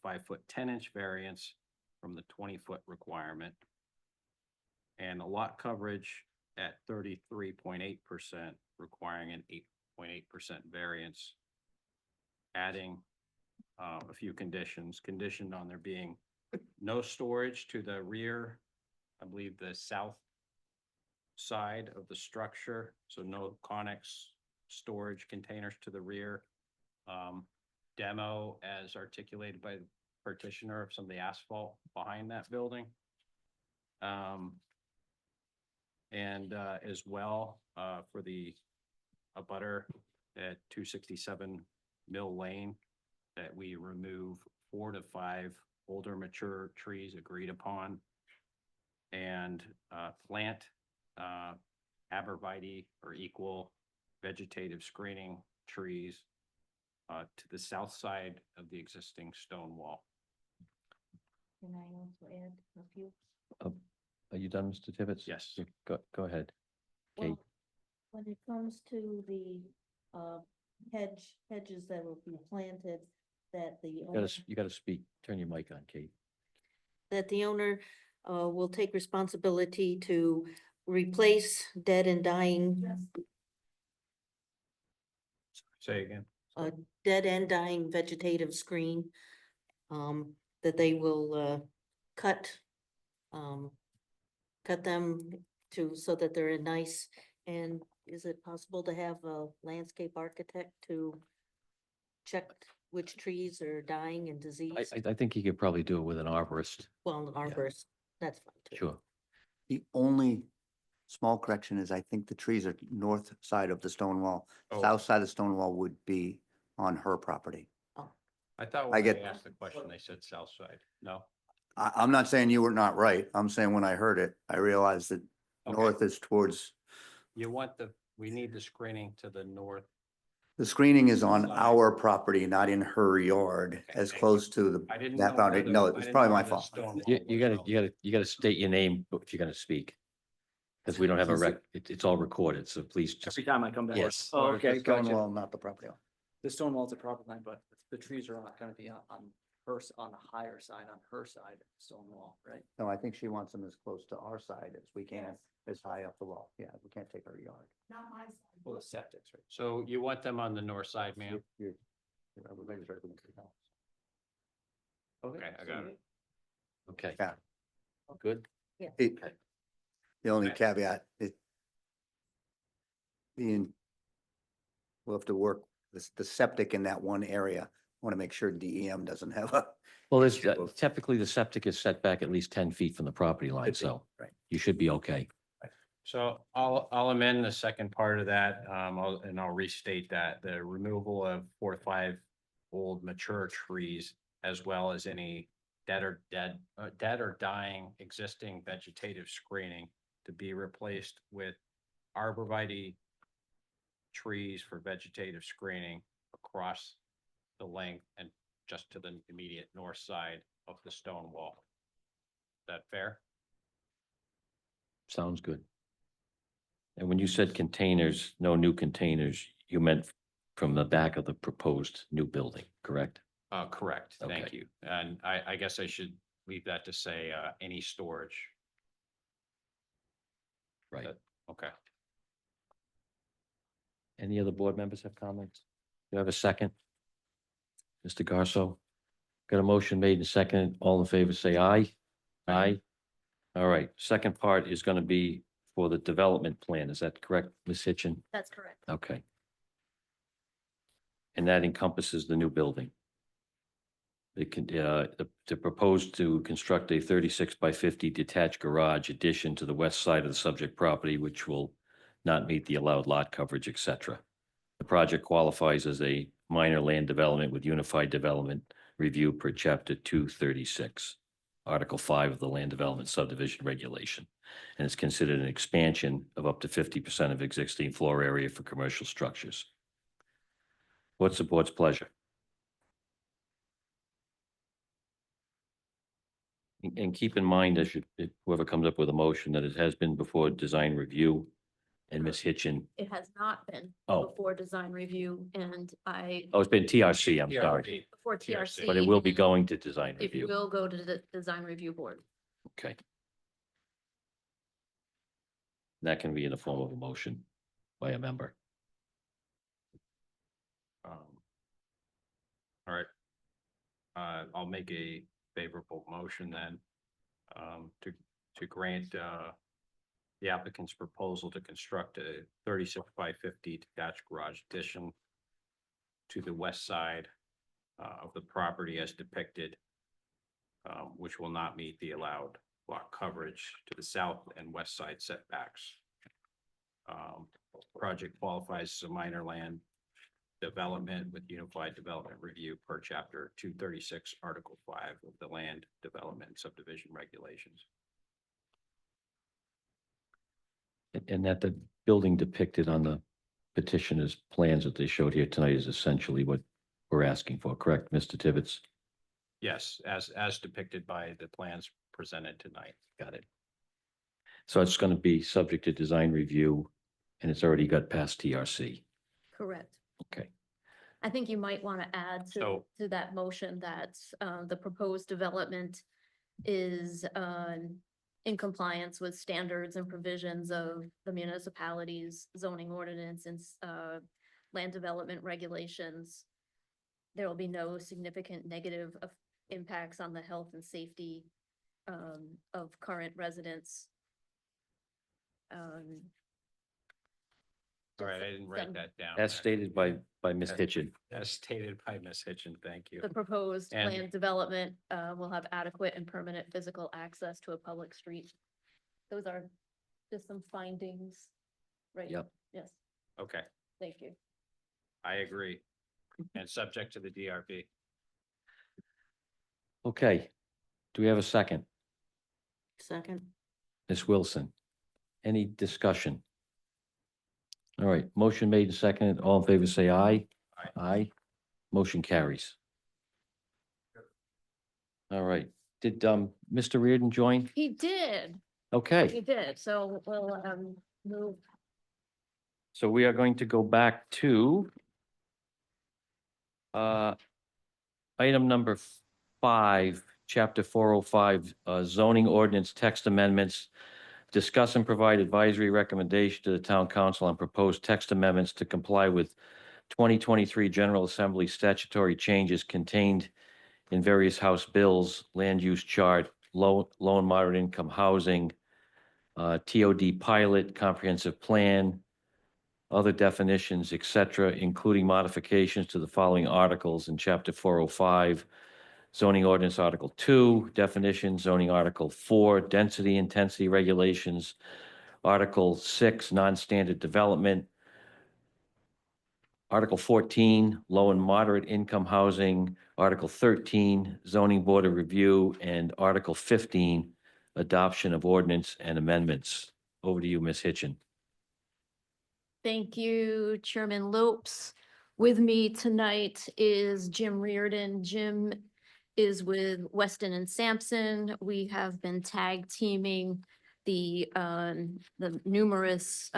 5 foot 10 inch variance from the 20 foot requirement. And a lot coverage at 33.8%, requiring an 8.8% variance. Adding a few conditions, conditioned on there being no storage to the rear, I believe the south side of the structure, so no Connex storage containers to the rear. Demo as articulated by the petitioner of some of the asphalt behind that building. And as well, for the abutter at 267 Mill Lane, that we remove 4 to 5 older mature trees agreed upon, and plant arborvitae or equal vegetative screening trees to the south side of the existing stone wall. Can I also add a few? Are you done, Mr. Tibbetts? Yes. You Go ahead. Kate. Well, when it comes to the hedges that will be planted, that the owner, You gotta speak, turn your mic on, Kate. will take responsibility to replace dead and dying, Say again. dead and dying vegetative screen. That they will cut, cut them so that they're in nice, and is it possible to have a landscape architect to check which trees are dying and disease? I think you could probably do it with an arborist. Well, an arborist, that's fine too. Sure. The only small correction is I think the trees are north side of the stone wall. Oh. South side of the stone wall would be on her property. I thought I when I get- asked the question, they said south side. No? I'm not saying you were not right. I'm saying when I heard it, I realized that Okay. north is towards, You want we need the screening to the north. the screening is on Side. our property, not in her yard, Okay, as thank you. close to the, I didn't that know boundary. where the- No, I it's didn't probably know my where the fault. stone wall You gotta state your name if you're gonna speak. Because we don't have it's all recorded, so please just, Every time I come back. Yes. Oh, The okay, stone gotcha. wall, not the property owner. The stone wall's a property line, but the trees are not gonna be on on the higher side, on her side of the stone wall, right? No, I think she wants them as close to our side as we can, as high up the wall. Yeah, we can't take her yard. Not my side. Well, the septic's right. So you want them on the north side, ma'am? Everybody's right against the house. Okay, I got it. okay. Yeah. Good? It- The only Okay. caveat, we'll have to work the septic in that one area. Want to make sure DEM doesn't have a. Well, there's issue of- typically the septic is set back at least 10 feet from the property line, Could be, so right. you should be okay. So I'll amend the second part of that, I'll restate that, the removal of 4 to 5 old mature trees, as well as any dead or dying existing vegetative screening to be replaced with arborvitae trees for vegetative screening across the length and just to the immediate north side of the stone wall. Is that fair? Sounds good. And when you said containers, no new containers, you meant from the back of the proposed new building, correct? Correct, thank Okay. you. And I guess I should leave that to say, any storage. Right. Okay. Any other board members have comments? You have a second? Mr. Garso? Got a motion made and seconded. All in favor, say aye. Aye. All right, second part is gonna be for the development plan. Is that correct, Ms. Hitchin? That's correct. Okay. And that encompasses the new building. It can, to propose to construct a 36 by 50 detached garage addition to the west side of the subject property, which will not meet the allowed lot coverage, et cetera. The project qualifies as a minor land development with unified development review per chapter 236, Article 5 of the Land Development Subdivision Regulation, and is considered an expansion of up to 50% of existing floor area for commercial structures. What's the board's pleasure? And keep in mind, whoever comes up with a motion, that it has been before design review, and Ms. Hitchin, It has not been Oh. before design review, and oh, it's been TRC, I'm sorry, before TRC. TRC. but it will be and going to design It review. will go to the design review board. Okay. That can be in the form of a motion by a member. All right. I'll make a favorable motion then, to grant, the applicant's proposal to construct a 36 by 50 detached garage addition to the west side, of the property as depicted, which will not meet the allowed lot coverage to the south and west side setbacks. Project qualifies as a minor land development with unified development review per chapter 236, Article 5 of the Land Development Subdivision Regulations. And that the building depicted on the petitioner's plans that they showed here tonight is essentially what we're asking for, correct, Mr. Tibbetts? Yes, as depicted by the plans presented tonight. Got it. So it's going to be subject to design review, and it's already got past TRC. Correct. Okay. I think you might want to add So- to that motion that the proposed development is in compliance with standards and provisions of the municipality's zoning ordinance and land development regulations. There will be no significant negative impacts on the health and safety of current residents. All right, I didn't write Done. that down. As stated by Ms. Hitchin. As stated by Ms. Hitchin, thank you. The proposed And- land development will have adequate and permanent physical access to a public street. Those are just some findings, right? Yep. Yes, Okay, thank you. I agree. And subject to the DRB. Okay. Do we have a second? Second. Ms. Wilson, any discussion? All right, motion made and seconded. All in favor, say aye. Aye. Aye. Motion carries. All right, did Mr. Reardon join? He did, Okay, he did, so we'll move. so we are going to go back to item number 5, chapter 405, zoning ordinance text amendments. Discuss and provide advisory recommendation to the town council on proposed text amendments to comply with 2023 General Assembly statutory changes contained in various House bills, land use chart, low and moderate income housing, TOD pilot, comprehensive plan, other definitions, et cetera, including modifications to the following articles in chapter 405, zoning ordinance article 2, definitions, zoning article 4, density intensity regulations, article 6, non-standard development, article 14, low and moderate income housing, article 13, zoning board of review, and article 15, adoption of ordinance and amendments. Over to you, Ms. Hitchin. Thank you, Chairman Lopes. With me tonight is Jim Reardon. Jim is with Weston and Sampson. We have been tag teaming the numerous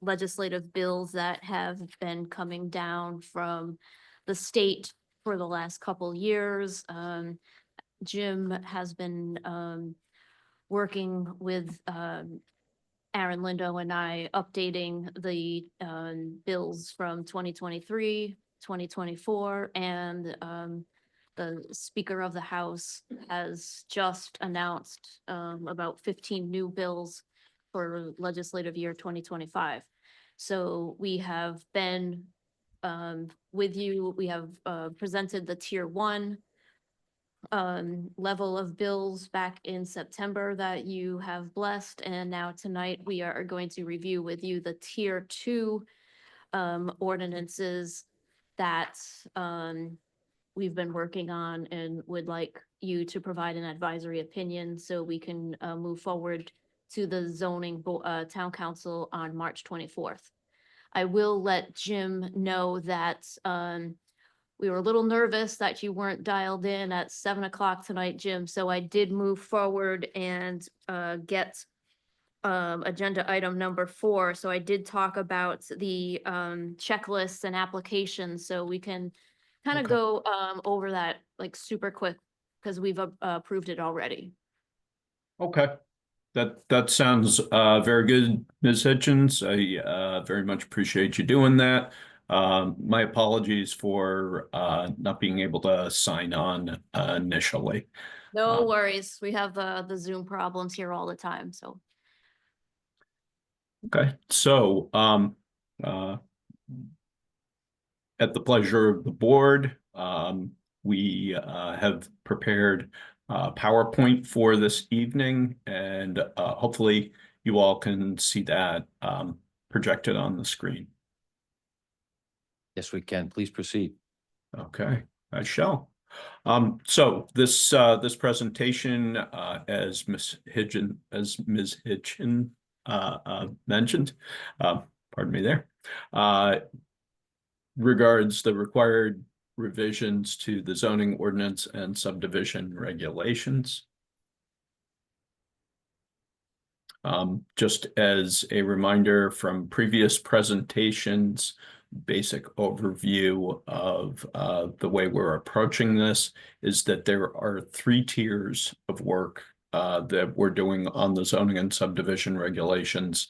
legislative bills that have been coming down from the state for the last couple years. Jim has been working with Aaron Lindo and I updating the bills from 2023, 2024, and the Speaker of the House has just announced about 15 new bills for legislative year 2025. So we have been with you, we have presented the tier 1 level of bills back in September that you have blessed, and now tonight we are going to review with you the tier 2 ordinances that we've been working on and would like you to provide an advisory opinion so we can move forward to the zoning town council on March 24th. I will let Jim know that we were a little nervous that you weren't dialed in at 7 o'clock tonight, Jim, so I did move forward and get agenda item number 4. So I did talk about the checklists and applications, so we can kind of Okay. go over that like super quick because we've approved it already. Okay, that sounds very good, Ms. Hitchens. I very much appreciate you doing that. My apologies for not being able to sign on initially. No worries. We have the Zoom problems here all the time, so. Okay, so at the pleasure of the board, we have prepared PowerPoint for this evening, and hopefully you all can see that projected on the screen. Yes, we can. Please proceed. Okay, I shall. So this presentation, as Ms. Hitchin mentioned, pardon me there, regards the required revisions to the zoning ordinance and subdivision regulations. Just as a reminder from previous presentations, basic overview of the way we're approaching this is that there are 3 tiers of work that we're doing on the zoning and subdivision regulations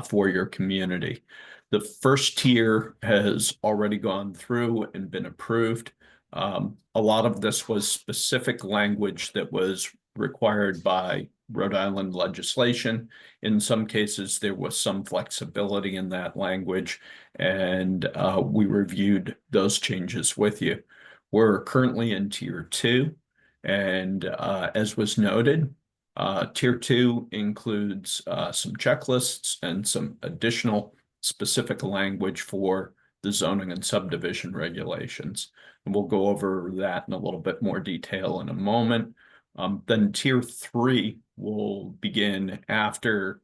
for your community. The first tier has already gone through and been approved. A lot of this was specific language that was required by Rhode Island legislation. In some cases, there was some flexibility in that language, and we reviewed those changes with you. We're currently in Tier 2, and as was noted, Tier 2 includes some checklists and some additional specific language for the zoning and subdivision regulations. And we'll go over that in a little bit more detail in a moment. Then Tier 3 will begin after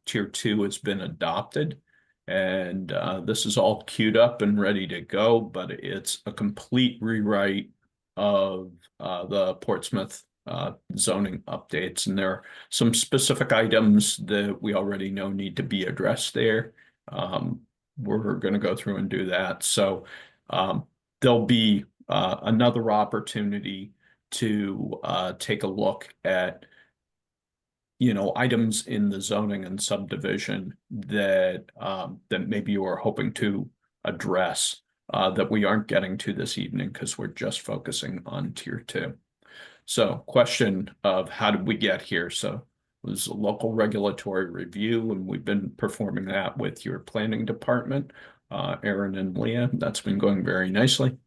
Tier 2 has been adopted. And this is all queued up and ready to go, but it's a complete rewrite of the Portsmouth zoning updates. And there are some specific items that we already know need to be addressed there. We're going to go through and do that. So there'll be another opportunity to take a look at, you know, items in the zoning and subdivision that that maybe you are hoping to address that we aren't getting to this evening because we're just focusing on Tier 2. So question of how did we get here? So it was a local regulatory review, and we've been performing that with your planning department, Aaron and Leah. That's been going very nicely.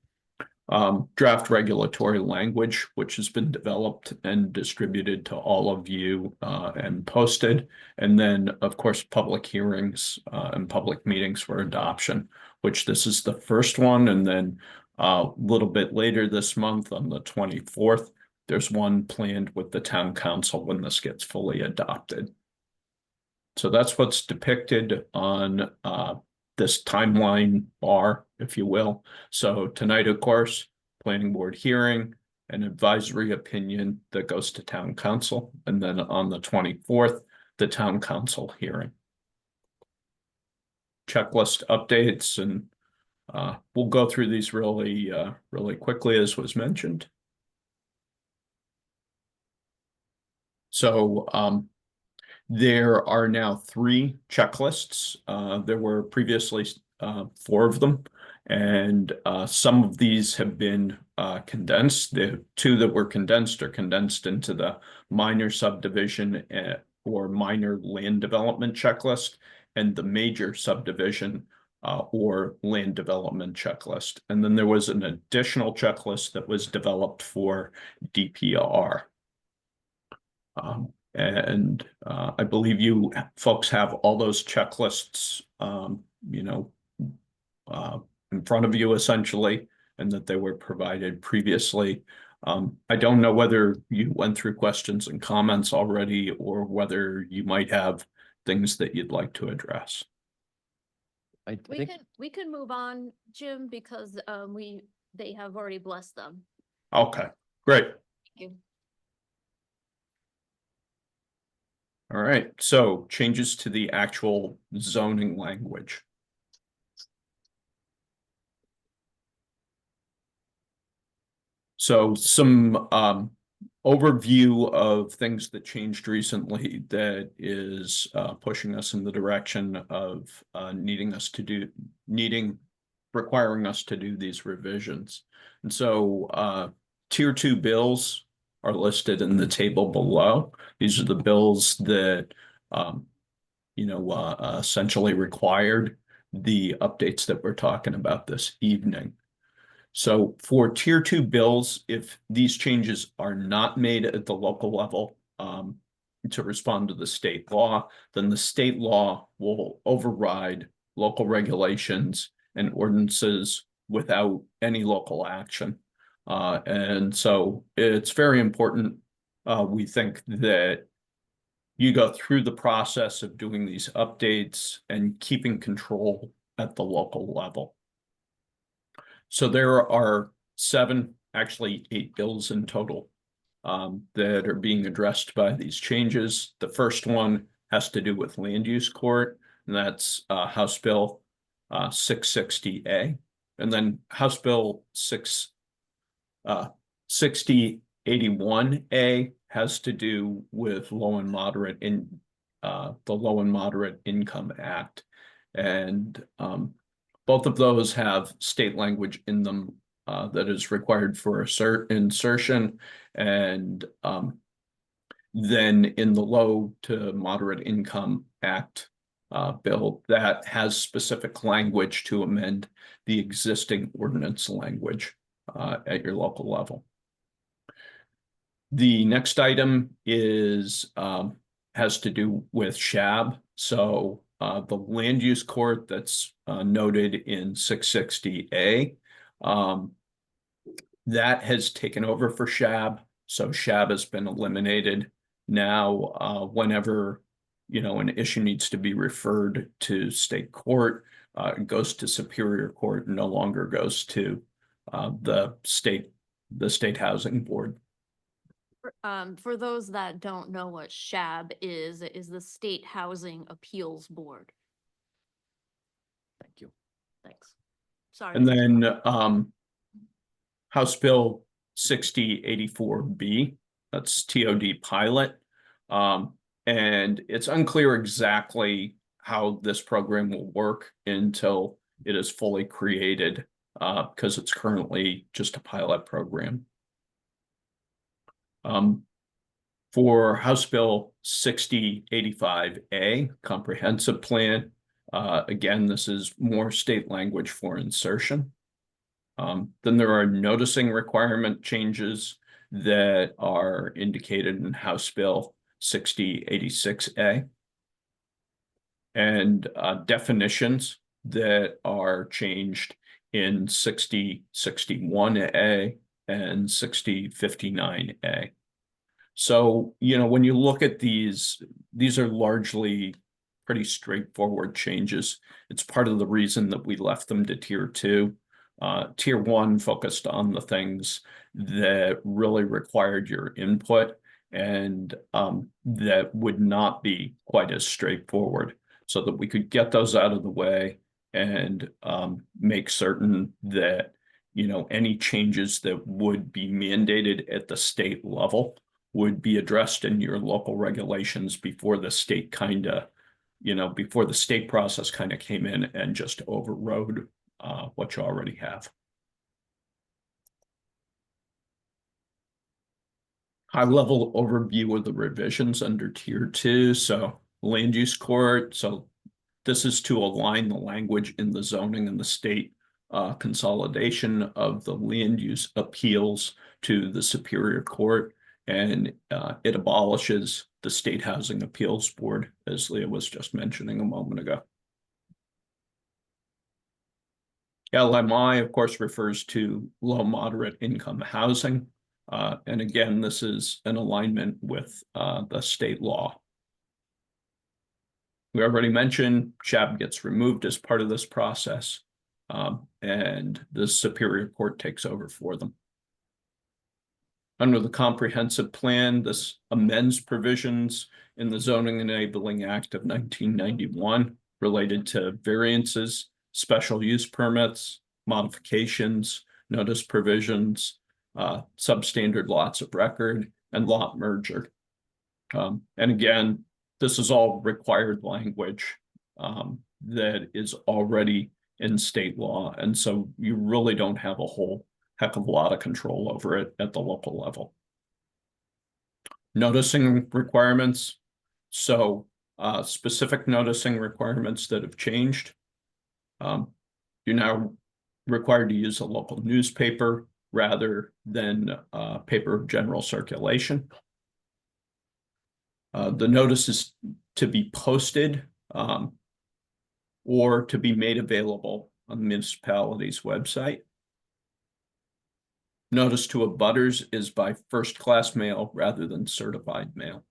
Draft regulatory language, which has been developed and distributed to all of you and posted. And then, of course, public hearings and public meetings for adoption, which this is the first one. And then a little bit later this month on the 24th, there's one planned with the town council when this gets fully adopted. So that's what's depicted on this timeline bar, if you will. So tonight, of course, planning board hearing, an advisory opinion that goes to town council. And then on the 24th, the town council hearing. Checklist updates, and we'll go through these really quickly, as was mentioned. So there are now 3 checklists. There were previously 4 of them, and some of these have been condensed. The 2 that were condensed are condensed into the minor subdivision or minor land development checklist, and the major subdivision or land development checklist. And then there was an additional checklist that was developed for DPR. And I believe you folks have all those checklists, you know, in front of you essentially, and that they were provided previously. I don't know whether you went through questions and comments already, or whether you might have things that you'd like to address. I We think, can move on, Jim, because they have already blessed them. Okay, great. Thank you. All right, so changes to the actual zoning language. So some overview of things that changed recently that is pushing us in the direction of requiring us to do these revisions. And so Tier 2 bills are listed in the table below. These are the bills that you know, essentially required the updates that we're talking about this evening. So for Tier 2 bills, if these changes are not made at the local level to respond to the state law, then the state law will override local regulations and ordinances without any local action. And so it's very important, we think, that you go through the process of doing these updates and keeping control at the local level. So there are 7, actually 8 bills in total that are being addressed by these changes. The first one has to do with land use court, and that's House Bill 660A. And then House Bill 6081A has to do with low and moderate in the Low and Moderate Income Act. And both of those have state language in them that is required for insertion. And then in the Low to Moderate Income Act bill, that has specific language to amend the existing ordinance language at your local level. The next item is has to do with SHAB. So the land use court that's noted in 660A, that has taken over for SHAB. So SHAB has been eliminated. Now, whenever an issue needs to be referred to state court, it goes to Superior Court and no longer goes to the state housing board. For those that don't know what SHAB is the State Housing Appeals Board. Thank you. Thanks. Sorry. And then House Bill 6084B, that's TOD pilot. And it's unclear exactly how this program will work until it is fully created, because it's currently just a pilot program. For House Bill 6085A, comprehensive plan, again, this is more state language for insertion. Then there are noticing requirement changes that are indicated in House Bill 6086A. And definitions that are changed in 6061A and 6059A. So, when you look at these are largely pretty straightforward changes. It's part of the reason that we left them to Tier 2. Tier 1 focused on the things that really required your input and that would not be quite as straightforward, so that we could get those out of the way and make certain that any changes that would be mandated at the state level would be addressed in your local regulations before the state before the state process came in and just overrode what you already have. High-level overview of the revisions under Tier 2. So land use court. So this is to align the language in the zoning and the state consolidation of the land use appeals to the Superior Court. And it abolishes the State Housing Appeals Board, as Leah was just mentioning a moment ago. LMI, of course, refers to low moderate income housing. And again, this is an alignment with the state law. We already mentioned SHAB gets removed as part of this process, and the Superior Court takes over for them. Under the comprehensive plan, this amends provisions in the Zoning Enabling Act of 1991 related to variances, special use permits, modifications, notice provisions, substandard lots of record, and lot merger. And again, this is all required language that is already in state law. And so you really don't have a whole heck of a lot of control over it at the local level. Noticing requirements. So specific noticing requirements that have changed. You're now required to use a local newspaper rather than paper of general circulation. The notice is to be posted or to be made available on the municipality's website. Notice to abutters is by first-class mail rather than certified mail.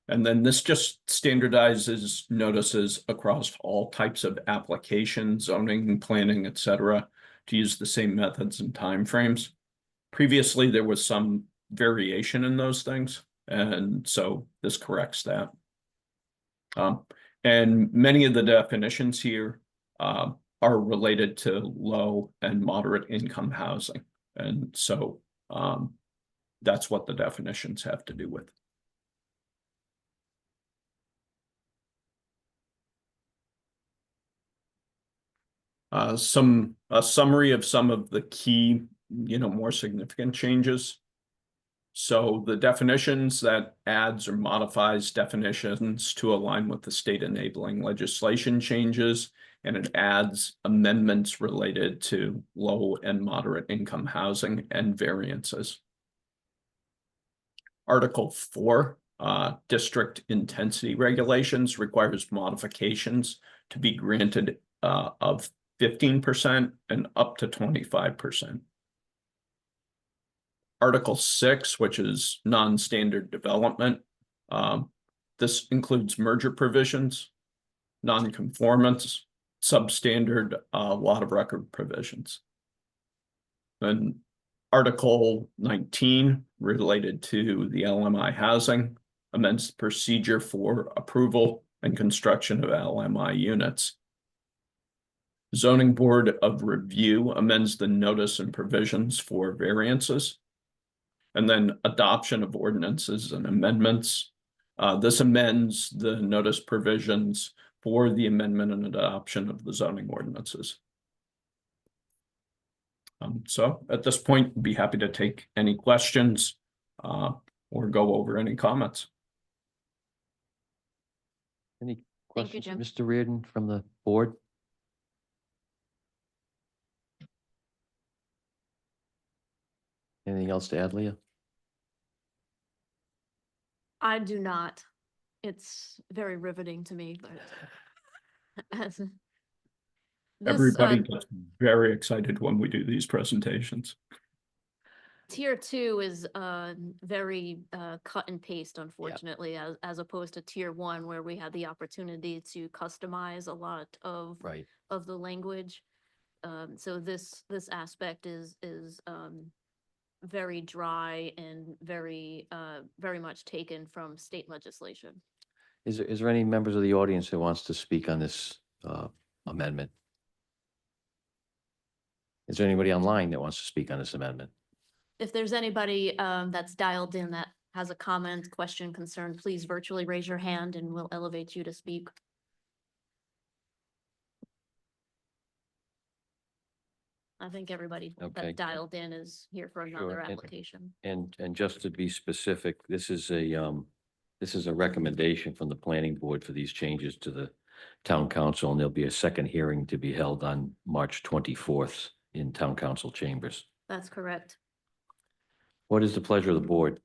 And then this just standardizes notices across all types of applications, zoning, planning, et cetera, to use the same methods and timeframes. Previously, there was some variation in those things, and so this corrects that. And many of the definitions here are related to low and moderate income housing. And so that's what the definitions have to do with. A summary of some of the key, more significant changes. So the definitions that adds or modifies definitions to align with the state enabling legislation changes, and it adds amendments related to low and moderate income housing and variances. Article 4, district intensity regulations, requires modifications to be granted of 15% and up to 25%. Article 6, which is non-standard development. This includes merger provisions, non-conformance, substandard lot of record provisions. Then Article 19, related to the LMI housing, amends the procedure for approval and construction of LMI units. Zoning Board of Review amends the notice and provisions for variances. And then adoption of ordinances and amendments. This amends the notice provisions for the amendment and adoption of the zoning ordinances. So at this point, I'd be happy to take any questions or go over any comments. Any Thank you, questions, Jim. Mr. Reardon, from the board? Anything else to add, Leah? I do not. It's very riveting to me, but as this, Everybody gets very excited when we do these presentations. tier 2 is very cut and paste, unfortunately, as opposed to tier 1, where we had the opportunity to customize a lot of Right. the language. So this aspect is very dry and very much taken from state legislation. Is there any members of the audience that wants to speak on this amendment? Is there anybody online that wants to speak on this amendment? If there's anybody that's dialed in that has a comment, question, concern, please virtually raise your hand and we'll elevate you to speak. I think everybody Okay. that dialed in is here for another Sure, and- application. And just to be specific, this is a recommendation from the planning board for these changes to the town council, and there'll be a second hearing to be held on March 24th in town council chambers. That's correct. What is the pleasure of the board?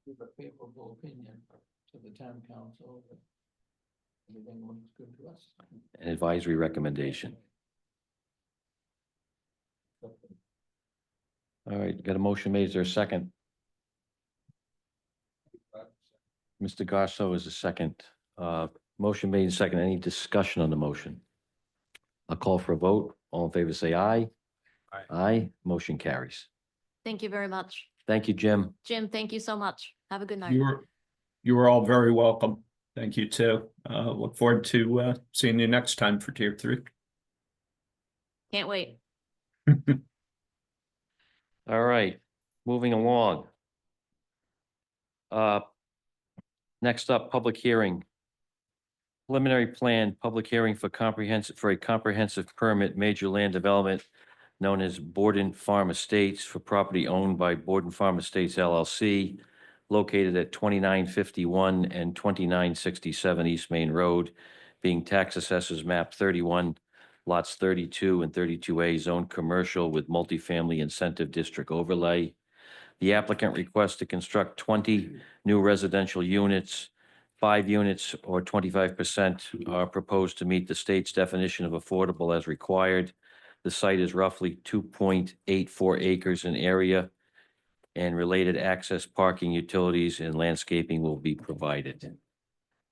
Give a favorable opinion to the town council. Everything looks good to us. An advisory recommendation. All right, got a motion made. Is there a second? Mr. Garso is a second. Motion made and second. Any discussion on the motion? I'll call for a vote. All in favor, say aye. Aye. Aye, motion carries. Thank you very much. Thank you, Jim. Jim, thank you so much. Have a good night. You are all very welcome. Thank you too. Look forward to seeing you next time for tier 3. Can't wait. All right, moving along. Next up, public hearing. Preliminary plan, public hearing for a comprehensive permit, major land development known as Borden Farm Estates for property owned by Borden Farm Estates LLC, located at 2951 and 2967 East Main Road, being tax assessors map 31, lots 32 and 32A, zone commercial with multifamily incentive district overlay. The applicant requests to construct 20 new residential units. 5 units or 25% are proposed to meet the state's definition of affordable as required. The site is roughly 2.84 acres in area, and related access, parking, utilities, and landscaping will be provided.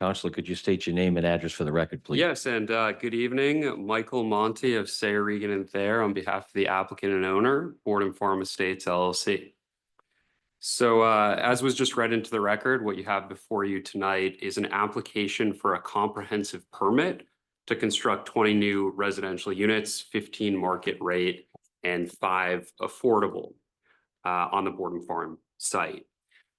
Counselor, could you state your name and address for the record, please? Yes, and good evening. Michael Monty of Sayer, Regan and Thayer on behalf of the applicant and owner, Boardham Farm Estates LLC. So as was just read into the record, what you have before you tonight is an application for a comprehensive permit to construct 20 new residential units, 15 market rate, and 5 affordable on the Boardham Farm site.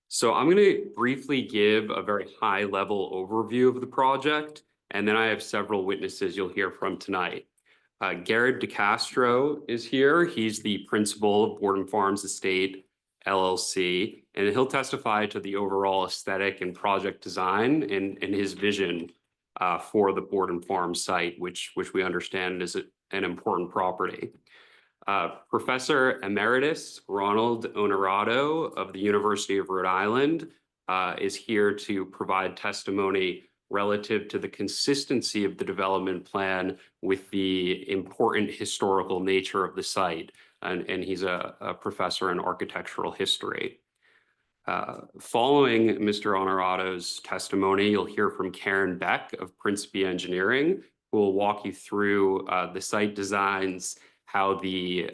So I'm going to briefly give a very high-level overview of the project, and then I have several witnesses you'll hear from tonight. Garrett DeCastro is here. He's the principal of Boardham Farms Estate LLC, and he'll testify to the overall aesthetic and project design and his vision for the Boardham Farms site, which we understand is an important property. Professor Emeritus Ronald Onorato of the University of Rhode Island is here to provide testimony relative to the consistency of the development plan with the important historical nature of the site. And he's a professor in architectural history. Following Mr. Onorato's testimony, you'll hear from Karen Beck of Principe Engineering, who will walk you through the site designs, how the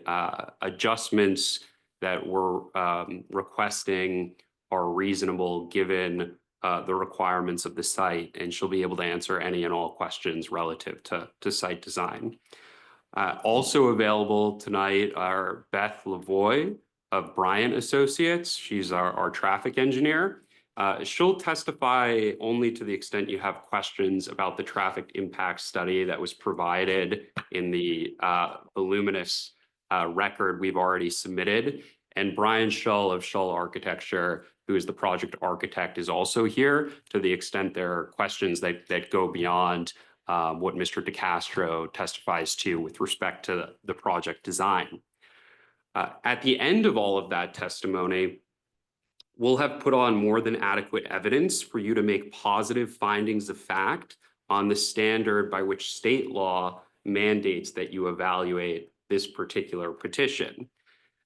adjustments that we're requesting are reasonable given the requirements of the site, and she'll be able to answer any and all questions relative to site design. Also available tonight are Beth Lavoie of Bryant Associates. She's our traffic engineer. She'll testify only to the extent you have questions about the traffic impact study that was provided in the voluminous record we've already submitted. And Brian Shull of Shull Architecture, who is the project architect, is also here to the extent there are questions that go beyond what Mr. DeCastro testifies to with respect to the project design. At the end of all of that testimony, we'll have put on more than adequate evidence for you to make positive findings of fact on the standard by which state law mandates that you evaluate this particular petition.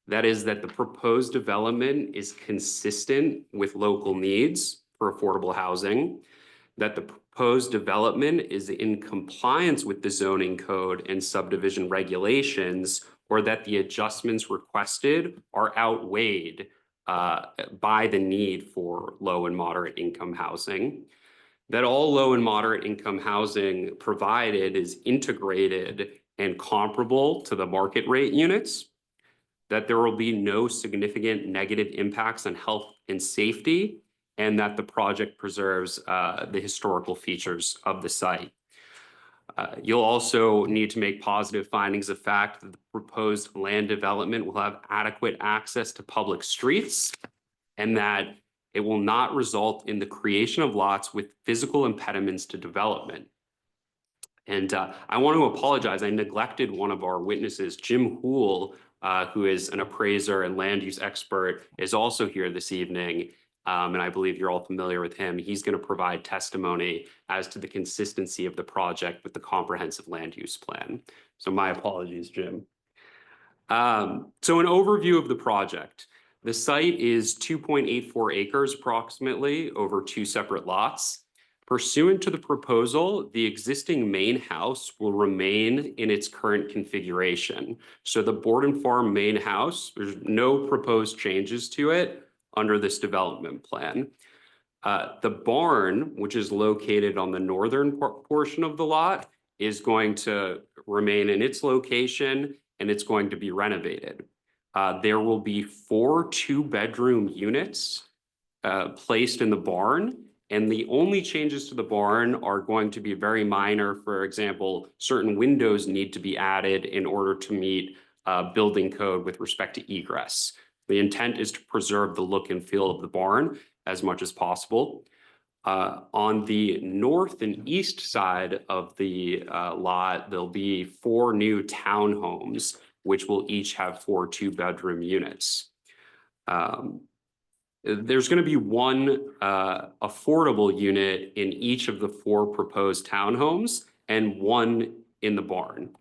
That is that the proposed development is consistent with local needs for affordable housing, that the proposed development is in compliance with the zoning code and subdivision regulations, or that the adjustments requested are outweighed by the need for low and moderate income housing, that all low and moderate income housing provided is integrated and comparable to the market rate units, that there will be no significant negative impacts on health and safety, and that the project preserves the historical features of the site. You'll also need to make positive findings of fact that the proposed land development will have adequate access to public streets, and that it will not result in the creation of lots with physical impediments to development. And I want to apologize. I neglected one of our witnesses, Jim Houle, who is an appraiser and land use expert, is also here this evening. And I believe you're all familiar with him. He's going to provide testimony as to the consistency of the project with the comprehensive land use plan. So my apologies, Jim. So an overview of the project. The site is 2.84 acres approximately over 2 separate lots. Pursuant to the proposal, the existing main house will remain in its current configuration. So the Boardham Farm main house, there's no proposed changes to it under this development plan. The barn, which is located on the northern portion of the lot, is going to remain in its location, and it's going to be renovated. There will be 4 2-bedroom units placed in the barn, and the only changes to the barn are going to be very minor. For example, certain windows need to be added in order to meet building code with respect to egress. The intent is to preserve the look and feel of the barn as much as possible. On the north and east side of the lot, there'll be 4 new townhomes, which will each have 4 2-bedroom units. There's going to be 1 affordable unit in each of the 4 proposed townhomes and 1 in the barn.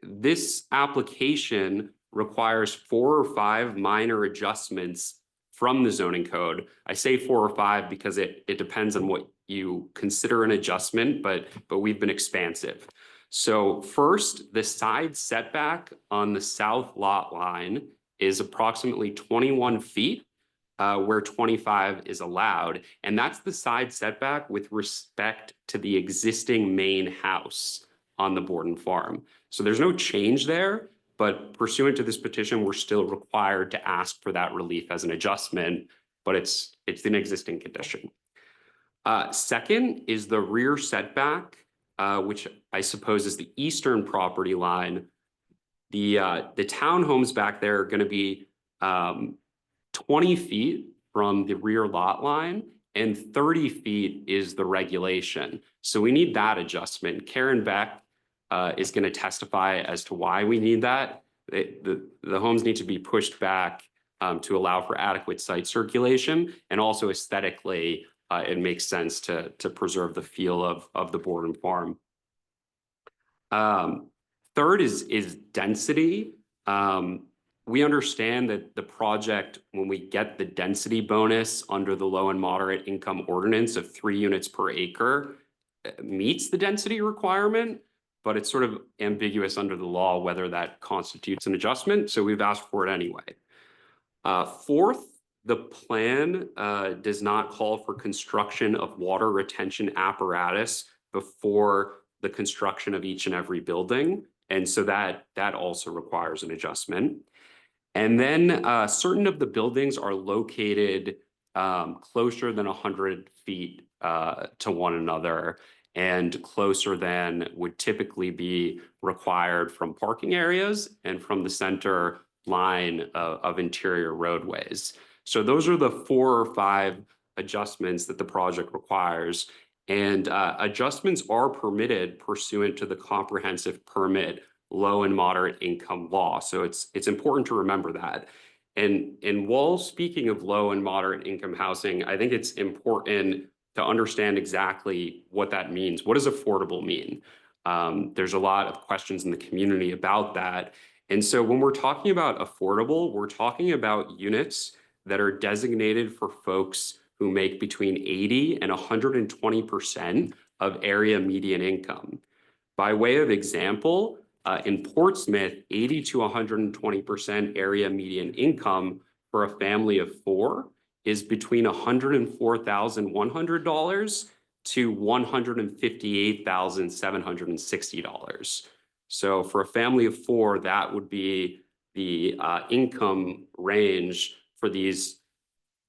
this application requires 4 or 5 minor adjustments from the zoning code. I say 4 or 5 because it depends on what you consider an adjustment, but we've been expansive. So first, the side setback on the south lot line is approximately 21 feet, where 25 is allowed. And that's the side setback with respect to the existing main house on the Borden farm. So there's no change there, but pursuant to this petition, we're still required to ask for that relief as an adjustment, but it's an existing condition. Second is the rear setback, which I suppose is the eastern property line. The townhomes back there are going to be 20 feet from the rear lot line, and 30 feet is the regulation. So we need that adjustment. Karen Beck is going to testify as to why we need that. The homes need to be pushed back to allow for adequate site circulation, and also aesthetically, it makes sense to preserve the feel of the Borden farm. Third is density. We understand that the project, when we get the density bonus under the low and moderate income ordinance of 3 units per acre, meets the density requirement, but it's sort of ambiguous under the law whether that constitutes an adjustment. So we've asked for it anyway. Fourth, the plan does not call for construction of water retention apparatus before the construction of each and every building. And so that also requires an adjustment. And then certain of the buildings are located closer than 100 feet to one another, and closer than would typically be required from parking areas and from the center line of interior roadways. So those are the 4 or 5 adjustments that the project requires. And adjustments are permitted pursuant to the comprehensive permit low and moderate income law. So it's important to remember that. And while speaking of low and moderate income housing, I think it's important to understand exactly what that means. What does affordable mean? There's a lot of questions in the community about that. And so when we're talking about affordable, we're talking about units that are designated for folks who make between 80 and 120% of area median income. By way of example, in Portsmouth, 80 to 120% area median income for a family of 4 is between $104,100 to $158,760. So for a family of 4, that would be the income range for these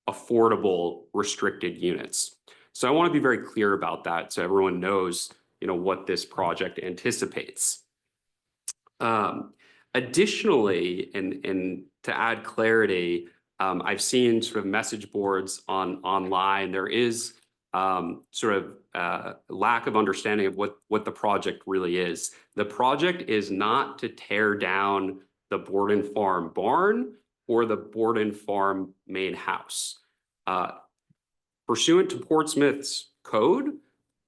affordable restricted units. So I want to be very clear about that so everyone knows, what this project anticipates. Additionally, and to add clarity, I've seen sort of message boards online. There is sort of lack of understanding of what the project really is. The project is not to tear down the Borden Farm barn or the Borden Farm main house. Pursuant to Portsmouth's code,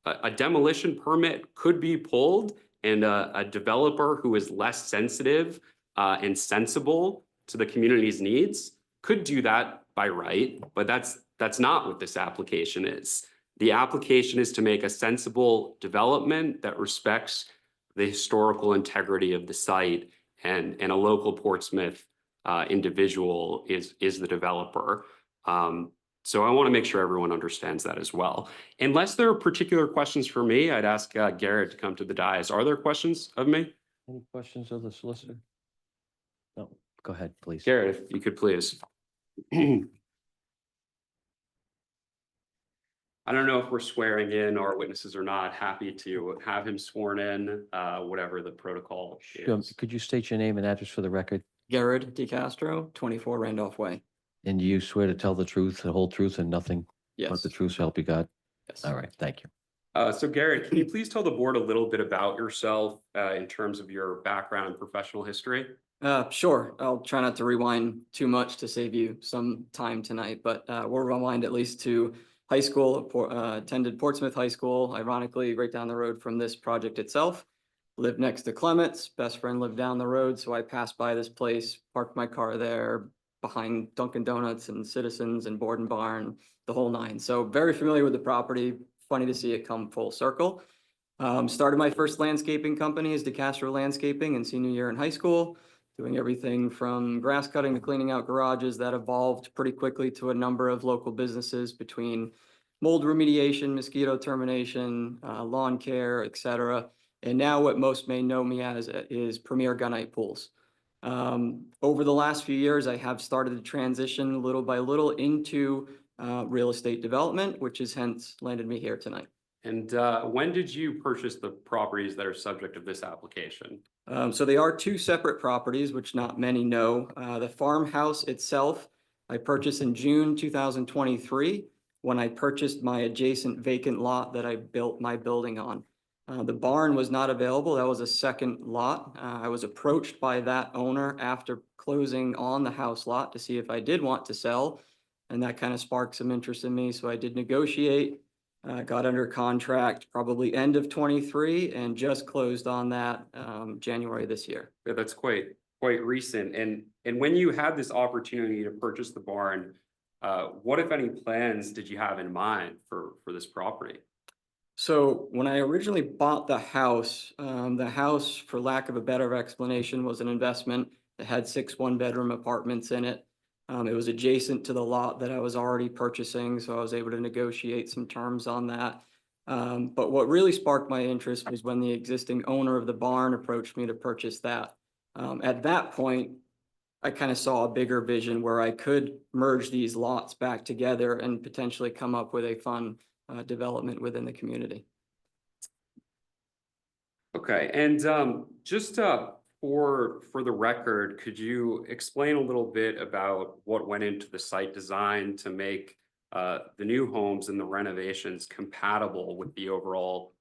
a demolition permit could be pulled, and a developer who is less sensitive and sensible to the community's needs could do that by right, but that's not what this application is. The application is to make a sensible development that respects the historical integrity of the site, and a local Portsmouth individual is the developer. So I want to make sure everyone understands that as well. Unless there are particular questions for me, I'd ask Garrett to come to the dais. Are there questions of me? Any questions of the solicitor? No, go ahead, please. Garrett, if you could please. I don't know if we're swearing in our witnesses or not. Happy to have him sworn in, whatever the protocol is. Could you state your name and address for the record? Garrett DeCastro, 24 Randolph Way. And you swear to tell the truth, the whole truth, and nothing but Yes. the truth, so help you God? Yes. All right, thank you. So Garrett, can you please tell the board a little bit about yourself in terms of your background and professional history? Sure. I'll try not to rewind too much to save you some time tonight, but we'll rewind at least to high school. Attended Portsmouth High School, ironically, right down the road from this project itself. lived next to Clements, best friend lived down the road, so I passed by this place, parked my car there behind Dunkin' Donuts and Citizens and Board and Barn, the whole nine. So very familiar with the property, funny to see it come full circle. Started my first landscaping company as DeCastro Landscaping in senior year in high school, doing everything from grass cutting to cleaning out garages. That evolved pretty quickly to a number of local businesses between mold remediation, mosquito termination, lawn care, et cetera. And now what most may know me as is Premier Gunite Pools. Over the last few years, I have started to transition little by little into real estate development, which has hence landed me here tonight. And when did you purchase the properties that are subject of this application? So they are two separate properties, which not many know. The farmhouse itself, I purchased in June 2023 when I purchased my adjacent vacant lot that I built my building on. The barn was not available. That was a second lot. I was approached by that owner after closing on the house lot to see if I did want to sell. And that kind of sparked some interest in me. So I did negotiate, got under contract probably end of 23 and just closed on that January this year. Yeah, that's quite recent. And when you had this opportunity to purchase the barn, what, if any, plans did you have in mind for this property? So when I originally bought the house, for lack of a better explanation, was an investment that had 6 one-bedroom apartments in it. It was adjacent to the lot that I was already purchasing, so I was able to negotiate some terms on that. But what really sparked my interest was when the existing owner of the barn approached me to purchase that. At that point, I kind of saw a bigger vision where I could merge these lots back together and potentially come up with a fun development within the community. Okay, and just for the record, could you explain a little bit about what went into the site design to make the new homes and the renovations compatible with the overall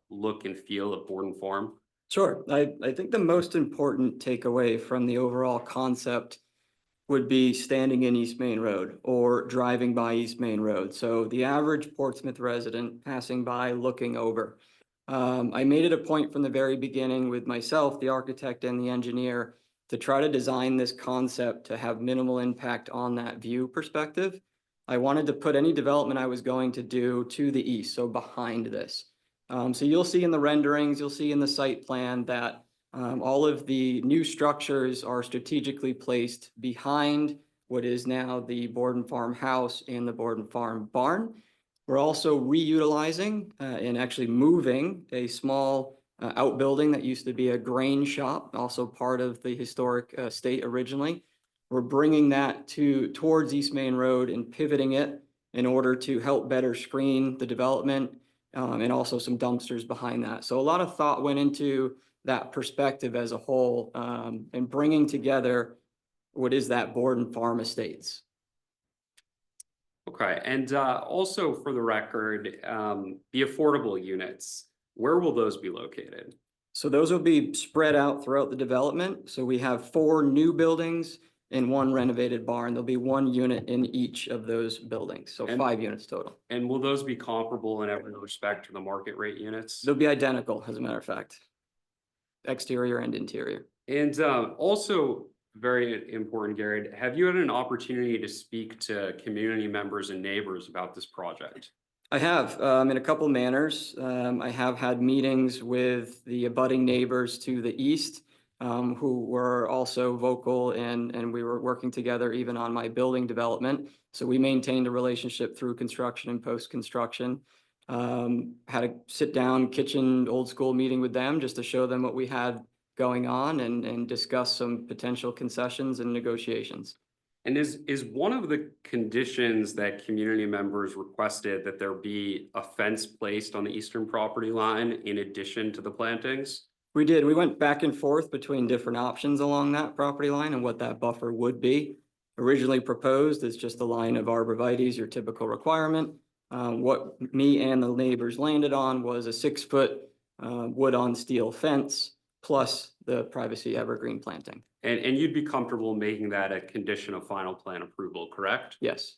look and feel of Borden Farm? Sure. I think the most important takeaway from the overall concept would be standing in East Main Road or driving by East Main Road. So the average Portsmouth resident passing by, looking over. I made it a point from the very beginning with myself, the architect and the engineer, to try to design this concept to have minimal impact on that view perspective. I wanted to put any development I was going to do to the east, so behind this. So you'll see in the renderings, you'll see in the site plan that all of the new structures are strategically placed behind what is now the Borden Farm house and the Borden Farm barn. We're also reutilizing and actually moving a small outbuilding that used to be a grain shop, also part of the historic estate originally. We're bringing that towards East Main Road and pivoting it in order to help better screen the development and also some dumpsters behind that. So a lot of thought went into that perspective as a whole and bringing together what is that Borden Farm Estates. Okay, and also for the record, the affordable units, where will those be located? So those will be spread out throughout the development. So we have 4 new buildings and 1 renovated barn. There'll be 1 unit in each of those buildings, so 5 units total. And will those be comparable in every respect to the market rate units? They'll be identical, as a matter of fact, exterior and interior. And also very important, Gary, have you had an opportunity to speak to community members and neighbors about this project? I have, in a couple manners. I have had meetings with the abutting neighbors to the east, who were also vocal and we were working together even on my building development. So we maintained a relationship through construction and post-construction. Had a sit down kitchen old school meeting with them just to show them what we had going on and discuss some potential concessions and negotiations. And is one of the conditions that community members requested that there be a fence placed on the eastern property line in addition to the plantings? We did. We went back and forth between different options along that property line and what that buffer would be. Originally proposed is just a line of arborvitae, your typical requirement. What me and the neighbors landed on was a 6-foot wood on steel fence plus the privacy evergreen planting. And you'd be comfortable making that a condition of final plan approval, correct? Yes.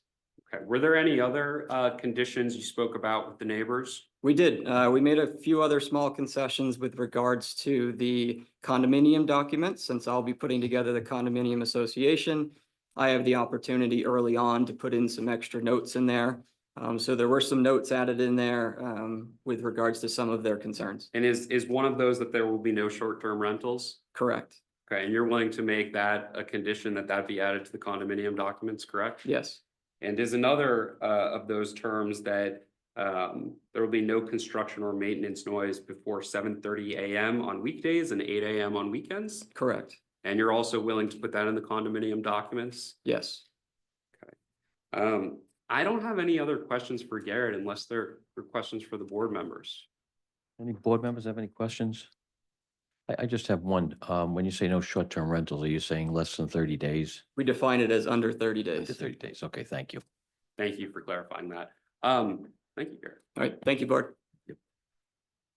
Okay, were there any other conditions you spoke about with the neighbors? We did. We made a few other small concessions with regards to the condominium documents. Since I'll be putting together the condominium association, I have the opportunity early on to put in some extra notes in there. So there were some notes added in there with regards to some of their concerns. And is one of those that there will be no short-term rentals? Correct. Okay, and you're willing to make that a condition that that be added to the condominium documents, correct? Yes. And is another of those terms that there will be no construction or maintenance noise before 7:30 a.m. on weekdays and 8 a.m. on weekends? Correct. And you're also willing to put that in the condominium documents? Yes. I don't have any other questions for Garrett unless there are questions for the board members. Any board members have any questions? I just have one. When you say no short-term rentals, are you saying less than 30 days? We define it as under 30 Up to days. 30 days. Okay, thank you. Thank you for clarifying that. Thank you, Garrett. All right. Thank you, board.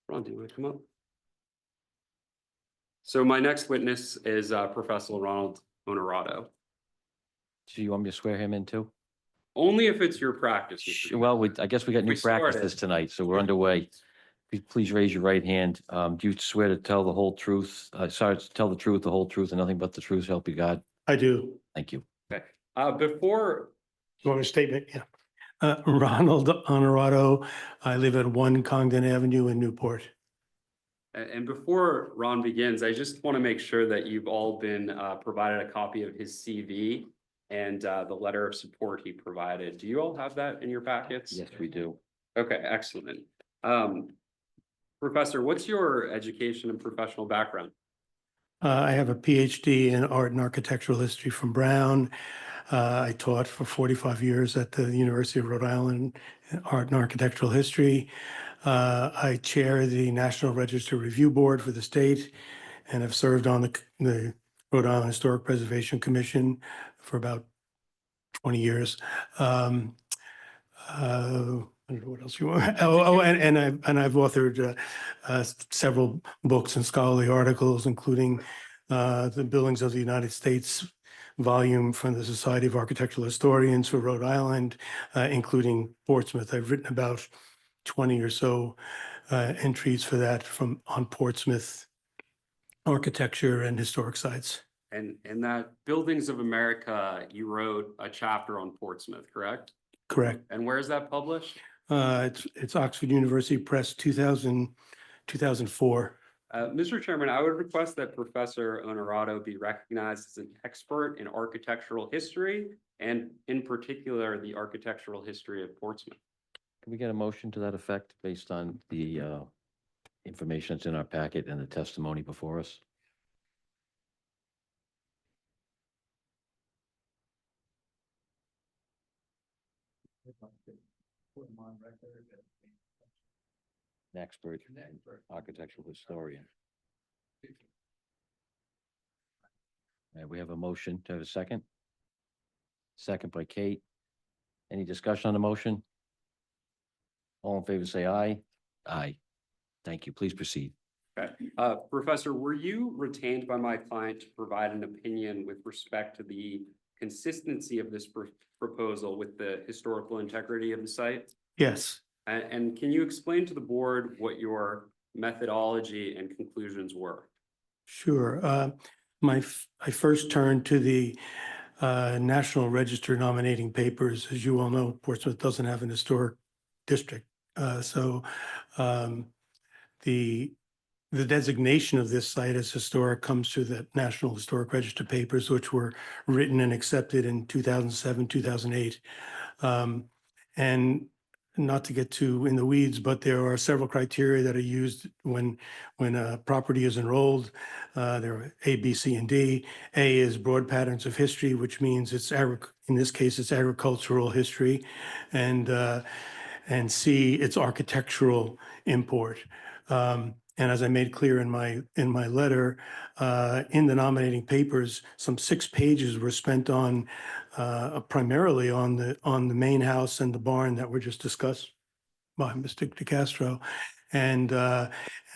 Ron, do you want to come up? So my next witness is Professor Ronald Honorato. So you want me to swear him in too? Only if it's your practice. Mr. Well, I guess we got new We started. practices tonight, so we're underway. Please raise your right hand. Do you swear to tell the whole truth? Sorry, to tell the truth, the whole truth, and nothing but the truth, so help you God? I do. Thank you. Okay. Before, You want a statement? Yeah. Ronald Honorato. I live at 1 Congdon Avenue in Newport. and before Ron begins, I just want to make sure that you've all been provided a copy of his CV and the letter of support he provided. Do you all have that in your packets? Yes, we do. Okay, excellent. Professor, what's your education and professional background? I have a PhD in art and architectural history from Brown. I taught for 45 years at the University of Rhode Island in art and architectural history. I chair the National Register Review Board for the state and have served on the Rhode Island Historic Preservation Commission for about 20 years. I don't know what else you want. And I've authored several books and scholarly articles, including the Buildings of the United States volume from the Society of Architectural Historians for Rhode Island, including Portsmouth. I've written about 20 or so entries for that on Portsmouth architecture and historic sites. And that Buildings of America, you wrote a chapter on Portsmouth, correct? Correct. And where is that published? It's Oxford University Press, 2004. Mr. Chairman, I would request that Professor Honorato be recognized as an expert in architectural history and in particular, the architectural history of Portsmouth. Can we get a motion to that effect based on the information that's in our packet and the testimony before us? Put them on record as An expert, an expert. architectural historian. We have a motion. To have a second? Second by Kate. Any discussion on the motion? All in favor, say aye. Aye. Thank you. Please proceed. Okay. Professor, were you retained by my client to provide an opinion with respect to the consistency of this proposal with the historical integrity of the site? Yes. And can you explain to the board what your methodology and conclusions were? Sure. I first turned to the National Register nominating papers. As you all know, Portsmouth doesn't have an historic district. So the designation of this site as historic comes through the National Historic Register papers, which were written and accepted in 2007, 2008. And not to get too in the weeds, but there are several criteria that are used when a property is enrolled. There are A, B, C, and D. A is broad patterns of history, which means in this case, it's agricultural history. And C, it's architectural import. And as I made clear in my letter, in the nominating papers, some 6 pages were spent on primarily on the main house and the barn that were just discussed by Mr. DeCastro, and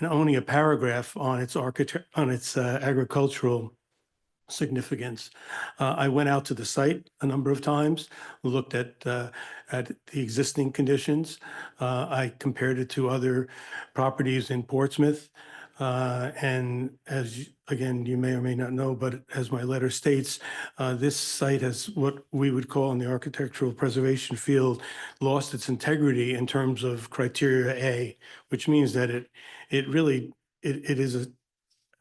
only a paragraph on its agricultural significance. I went out to the site a number of times, looked at the existing conditions. I compared it to other properties in Portsmouth. And again, you may or may not know, but as my letter states, this site has what we would call in the architectural preservation field, lost its integrity in terms of criteria A, which means that it really, it is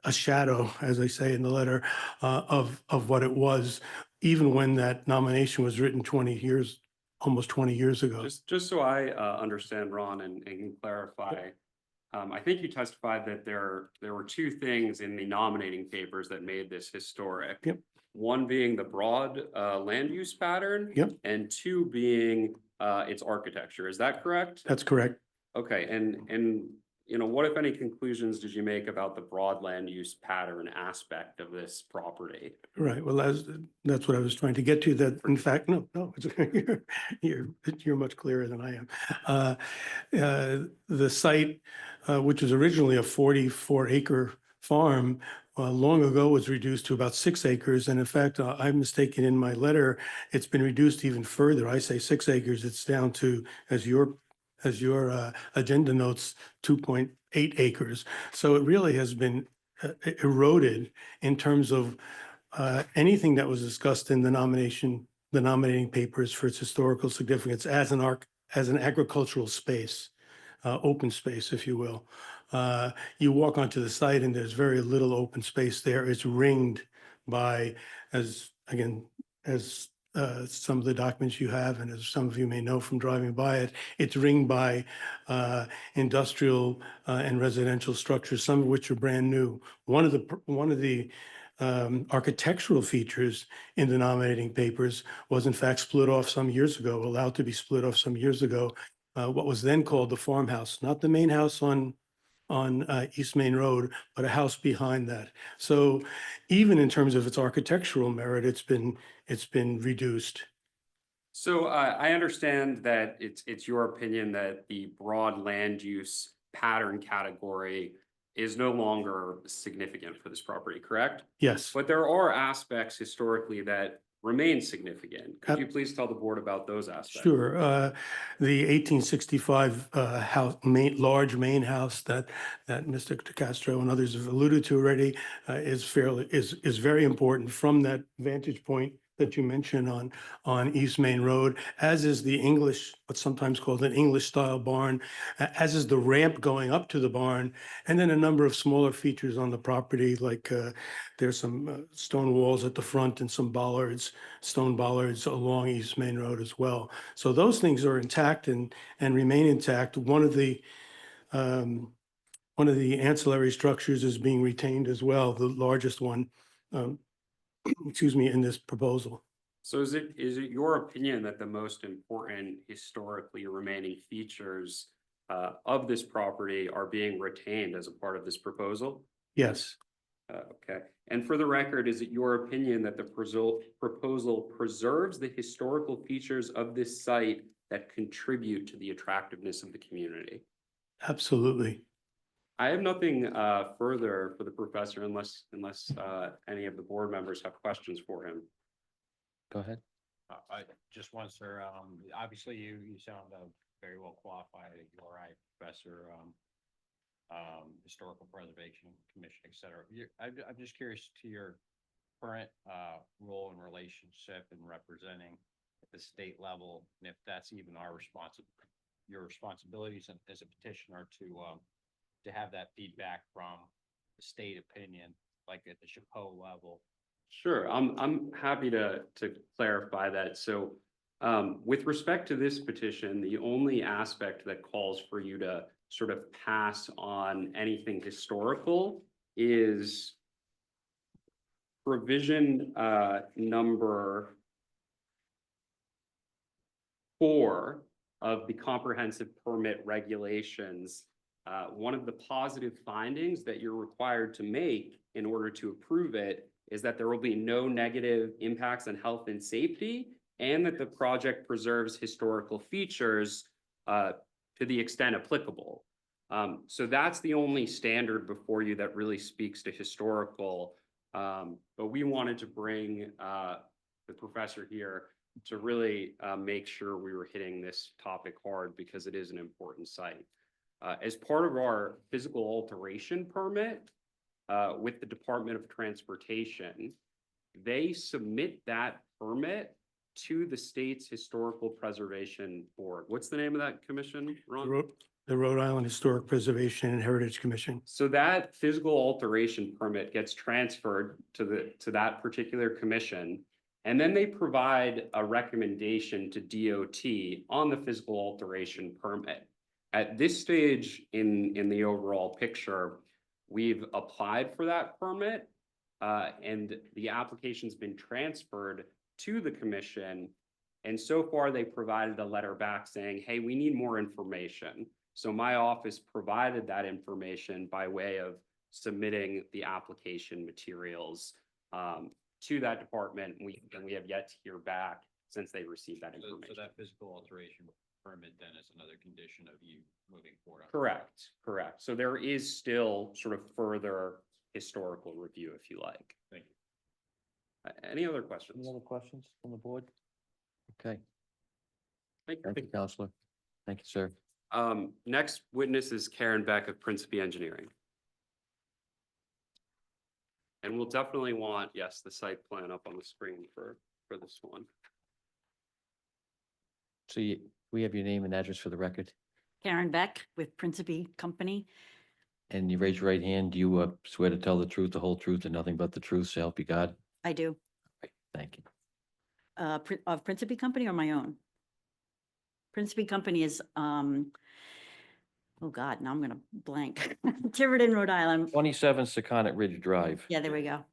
a shadow, as I say in the letter, of what it was, even when that nomination was written 20 years, almost 20 years ago. Just so I understand, Ron, and can clarify, I think you testified that there were two things in the nominating papers that made this historic. Yep. One being the broad land use pattern. Yep. And two being its architecture. Is that correct? That's correct. Okay, and you know, what if any conclusions did you make about the broad land use pattern aspect of this property? Right. Well, that's what I was trying to get to. That in fact, no, you're much clearer than I am. The site, which was originally a 44-acre farm, long ago was reduced to about 6 acres. And in fact, I'm mistaken in my letter, it's been reduced even further. I say 6 acres. It's down to, as your agenda notes, 2.8 acres. So it really has been eroded in terms of anything that was discussed in the nominating papers for its historical significance as an agricultural space, open space, if you will. You walk onto the site and there's very little open space there. It's ringed by, as some of the documents you have, and as some of you may know from driving by it, it's ringed by industrial and residential structures, some of which are brand new. One of the architectural features in the nominating papers was in fact split off some years ago, allowed to be split off some years ago, what was then called the farmhouse, not the main house on East Main Road, but a house behind that. So even in terms of its architectural merit, it's been reduced. So I understand that it's your opinion that the broad land use pattern category is no longer significant for this property, correct? Yes. But there are aspects historically that remain significant. Could you please tell the board about those aspects? Sure. The 1865 large main house that Mr. DeCastro and others have alluded to already is very important from that vantage point that you mentioned on East Main Road, as is the English, what's sometimes called an English style barn, as is the ramp going up to the barn, and then a number of smaller features on the property, like there's some stone walls at the front and some stone bollards along East Main Road as well. So those things are intact and remain intact. One of the ancillary structures is being retained as well, the largest one, excuse me, in this proposal. So is it your opinion that the most important historically remaining features of this property are being retained as a part of this proposal? Yes. Okay. And for the record, is it your opinion that the proposal preserves the historical features of this site that contribute to the attractiveness of the community? Absolutely. I have nothing further for the professor unless any of the board members have questions for him. Go ahead. I just want, sir, obviously you sound very well qualified at URI, professor, historical preservation commission, et cetera. I'm just curious to your current role and relationship in representing at the state level, and if that's even your responsibilities as a petitioner to have that feedback from the state opinion, like at the Chapeau level. Sure, I'm happy to clarify that. So with respect to this petition, the only aspect that calls for you to sort of pass on anything historical is provision number 4 of the comprehensive permit regulations. One of the positive findings that you're required to make in order to approve it is that there will be no negative impacts on health and safety, and that the project preserves historical features to the extent applicable. So that's the only standard before you that really speaks to historical. But we wanted to bring the professor here to really make sure we were hitting this topic hard because it is an important site. As part of our physical alteration permit with the Department of Transportation, they submit that permit to the state's Historical Preservation Board. What's the name of that commission, Ron? The Rhode Island Historic Preservation and Heritage Commission. So that physical alteration permit gets transferred to that particular commission. And then they provide a recommendation to DOT on the physical alteration permit. At this stage in the overall picture, we've applied for that permit and the application's been transferred to the commission. And so far they provided a letter back saying, hey, we need more information. So my office provided that information by way of submitting the application materials to that department. And we have yet to hear back since they received that information. So that physical alteration permit then is another condition of you moving forward. Correct, correct. So there is still sort of further historical review, if you like. Thank you. Any other questions? Any other questions from the board? Okay, Thank thank you, Counselor. Thank you, sir. Next witness is Karen Beck of Principi Engineering. And we'll definitely want, yes, the site plan up on the screen for this one. So we have your name and address for the record, Karen Beck with Principi Company. and you raise your right hand. Do you swear to tell the truth, the whole truth, and nothing but the truth, so help you God? I do. Right, thank you. Of Principi Company or my own? Principi Company is, oh God, now I'm gonna blank. Tiverton, Rhode Island. 27 Secundit Ridge Drive. Yeah, there we go.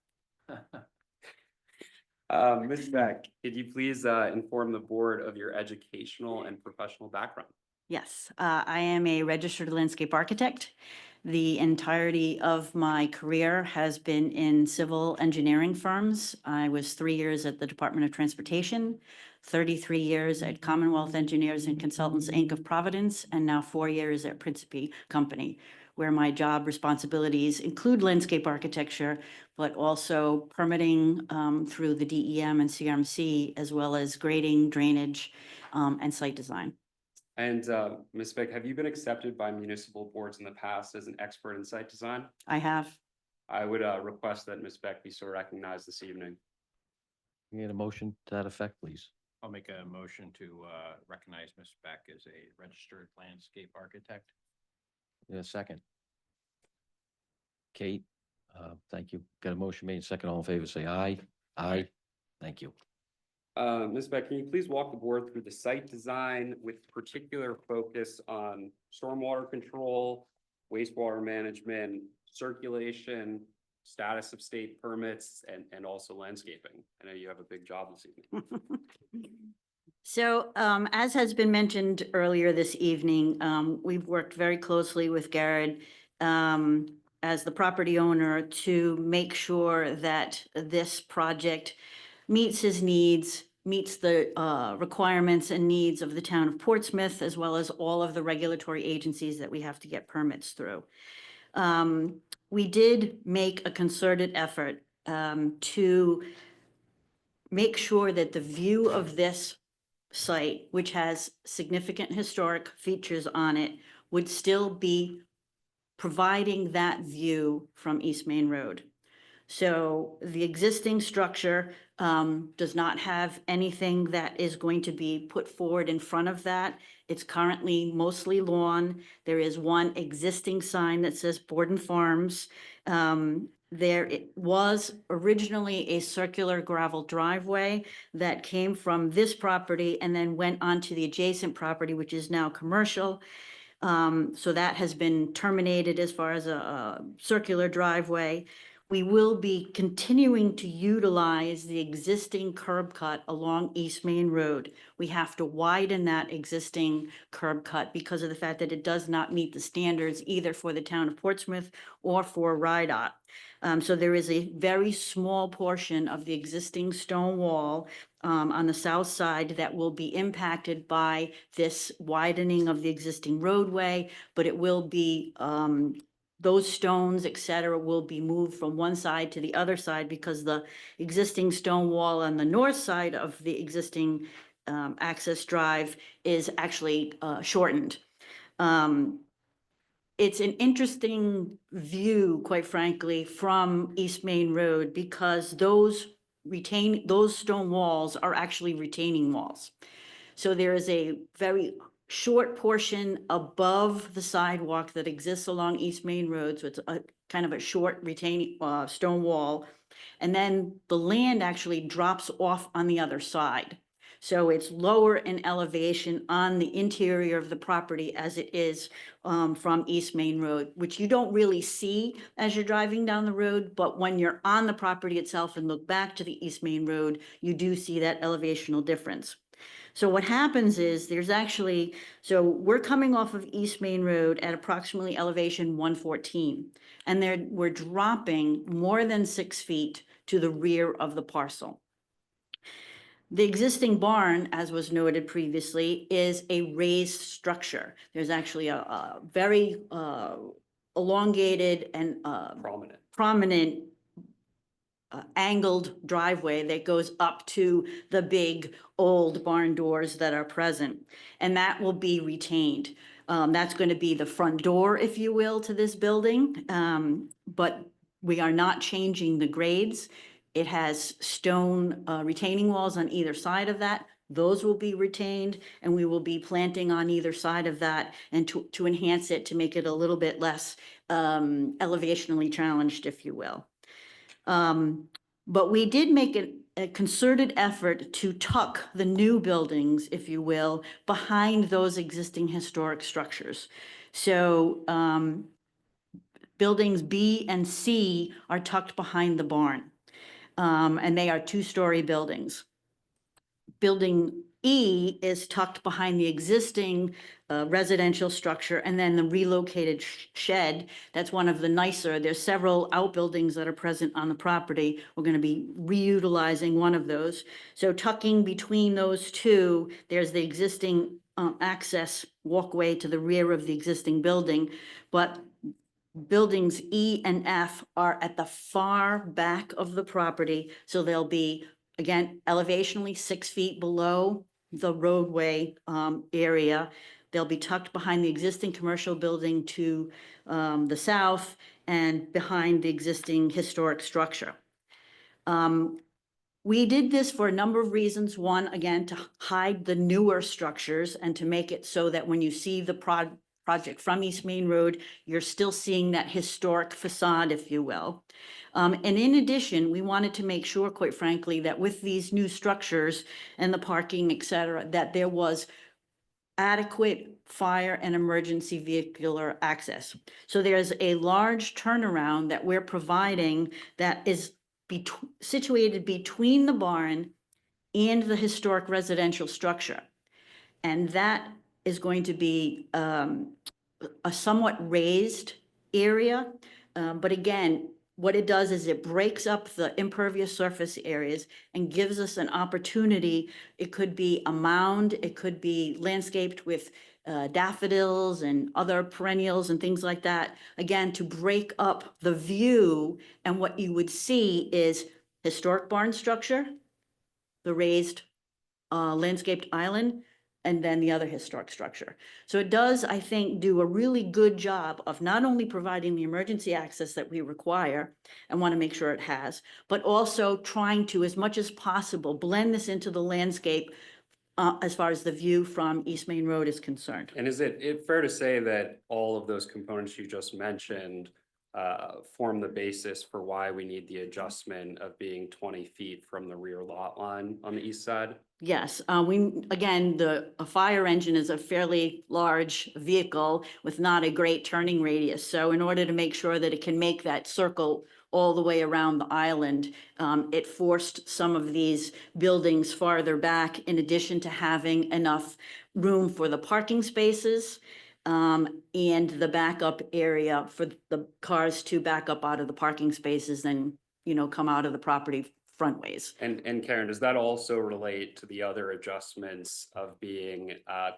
Ms. Beck, could you please inform the board of your educational and professional background? Yes, I am a registered landscape architect. The entirety of my career has been in civil engineering firms. I was 3 years at the Department of Transportation, 33 years at Commonwealth Engineers and Consultants, Inc. of Providence, and now 4 years at Principi Company, where my job responsibilities include landscape architecture, but also permitting through the DEM and CRMC, as well as grading, drainage, and site design. And Ms. Beck, have you been accepted by municipal boards in the past as an expert in site design? I have. I would request that Ms. Beck be so recognized this evening. You need a motion to that effect, please? I'll make a motion to recognize Ms. Beck as a registered landscape architect. In a second. Kate, thank you. Got a motion made, second, all in favor, say aye. Aye. Thank you. Ms. Beck, can you please walk the board through the site design with particular focus on stormwater control, wastewater management, circulation, status of state permits, and also landscaping? I know you have a big job this evening. So, as has been mentioned earlier this evening, we've worked very closely with Garrett as the property owner to make sure that this project meets his needs, meets the requirements and needs of the town of Portsmouth, as well as all of the regulatory agencies that we have to get permits through. We did make a concerted effort to make sure that the view of this site, which has significant historic features on it, would still be providing that view from East Main Road. So the existing structure does not have anything that is going to be put forward in front of that. It's currently mostly lawn. There is one existing sign that says Borden Farms. There it was originally a circular gravel driveway that came from this property and then went onto the adjacent property, which is now commercial. So that has been terminated as far as a circular driveway. We will be continuing to utilize the existing curb cut along East Main Road. We have to widen that existing curb cut because of the fact that it does not meet the standards either for the town of Portsmouth or for RIDOT. So there is a very small portion of the existing stone wall on the south side that will be impacted by this widening of the existing roadway, but it will be those stones, et cetera, will be moved from one side to the other side because the existing stone wall on the north side of the existing access drive is actually shortened. It's an interesting view, quite frankly, from East Main Road because those stone walls are actually retaining walls. So there is a very short portion above the sidewalk that exists along East Main Road. So it's a kind of a short retaining stone wall. And then the land actually drops off on the other side. So it's lower in elevation on the interior of the property as it is from East Main Road, which you don't really see as you're driving down the road. But when you're on the property itself and look back to the East Main Road, you do see that elevational difference. So what happens is there's actually, so we're coming off of East Main Road at approximately elevation 114. And we're dropping more than 6 feet to the rear of the parcel. The existing barn, as was noted previously, is a raised structure. There's actually a very elongated and prominent angled driveway that goes up to the big old barn doors that are present, and that will be retained. That's going to be the front door, if you will, to this building, but we are not changing the grades. It has stone retaining walls on either side of that. Those will be retained, and we will be planting on either side of that and to enhance it, to make it a little bit less elevationally challenged, if you will. But we did make a concerted effort to tuck the new buildings, if you will, behind those existing historic structures. So buildings B and C are tucked behind the barn, and they are 2-story buildings. Building E is tucked behind the existing residential structure, and then the relocated shed, that's one of the nicer, there's several outbuildings that are present on the property. We're going to be reutilizing one of those. So tucking between those two, there's the existing access walkway to the rear of the existing building, but buildings E and F are at the far back of the property, so they'll be, again, elevationally 6 feet below the roadway area. They'll be tucked behind the existing commercial building to the south and behind the existing historic structure. We did this for a number of reasons. One, again, to hide the newer structures and to make it so that when you see the project from East Main Road, you're still seeing that historic facade, if you will. And in addition, we wanted to make sure, quite frankly, that with these new structures and the parking, et cetera, that there was adequate fire and emergency vehicular access. So there's a large turnaround that we're providing that is situated between the barn and the historic residential structure. And that is going to be a somewhat raised area. But again, what it does is it breaks up the impervious surface areas and gives us an opportunity. It could be a mound, it could be landscaped with daffodils and other perennials and things like that. Again, to break up the view, and what you would see is historic barn structure, the raised landscaped island, and then the other historic structure. So it does, I think, do a really good job of not only providing the emergency access that we require and want to make sure it has, but also trying to, as much as possible, blend this into the landscape as far as the view from East Main Road is concerned. And is it fair to say that all of those components you just mentioned form the basis for why we need the adjustment of being 20 feet from the rear lot line on the east side? Yes, again, a fire engine is a fairly large vehicle with not a great turning radius. So in order to make sure that it can make that circle all the way around the island, it forced some of these buildings farther back, in addition to having enough room for the parking spaces and the backup area for the cars to back up out of the parking spaces and, come out of the property frontways. And Karen, does that also relate to the other adjustments of being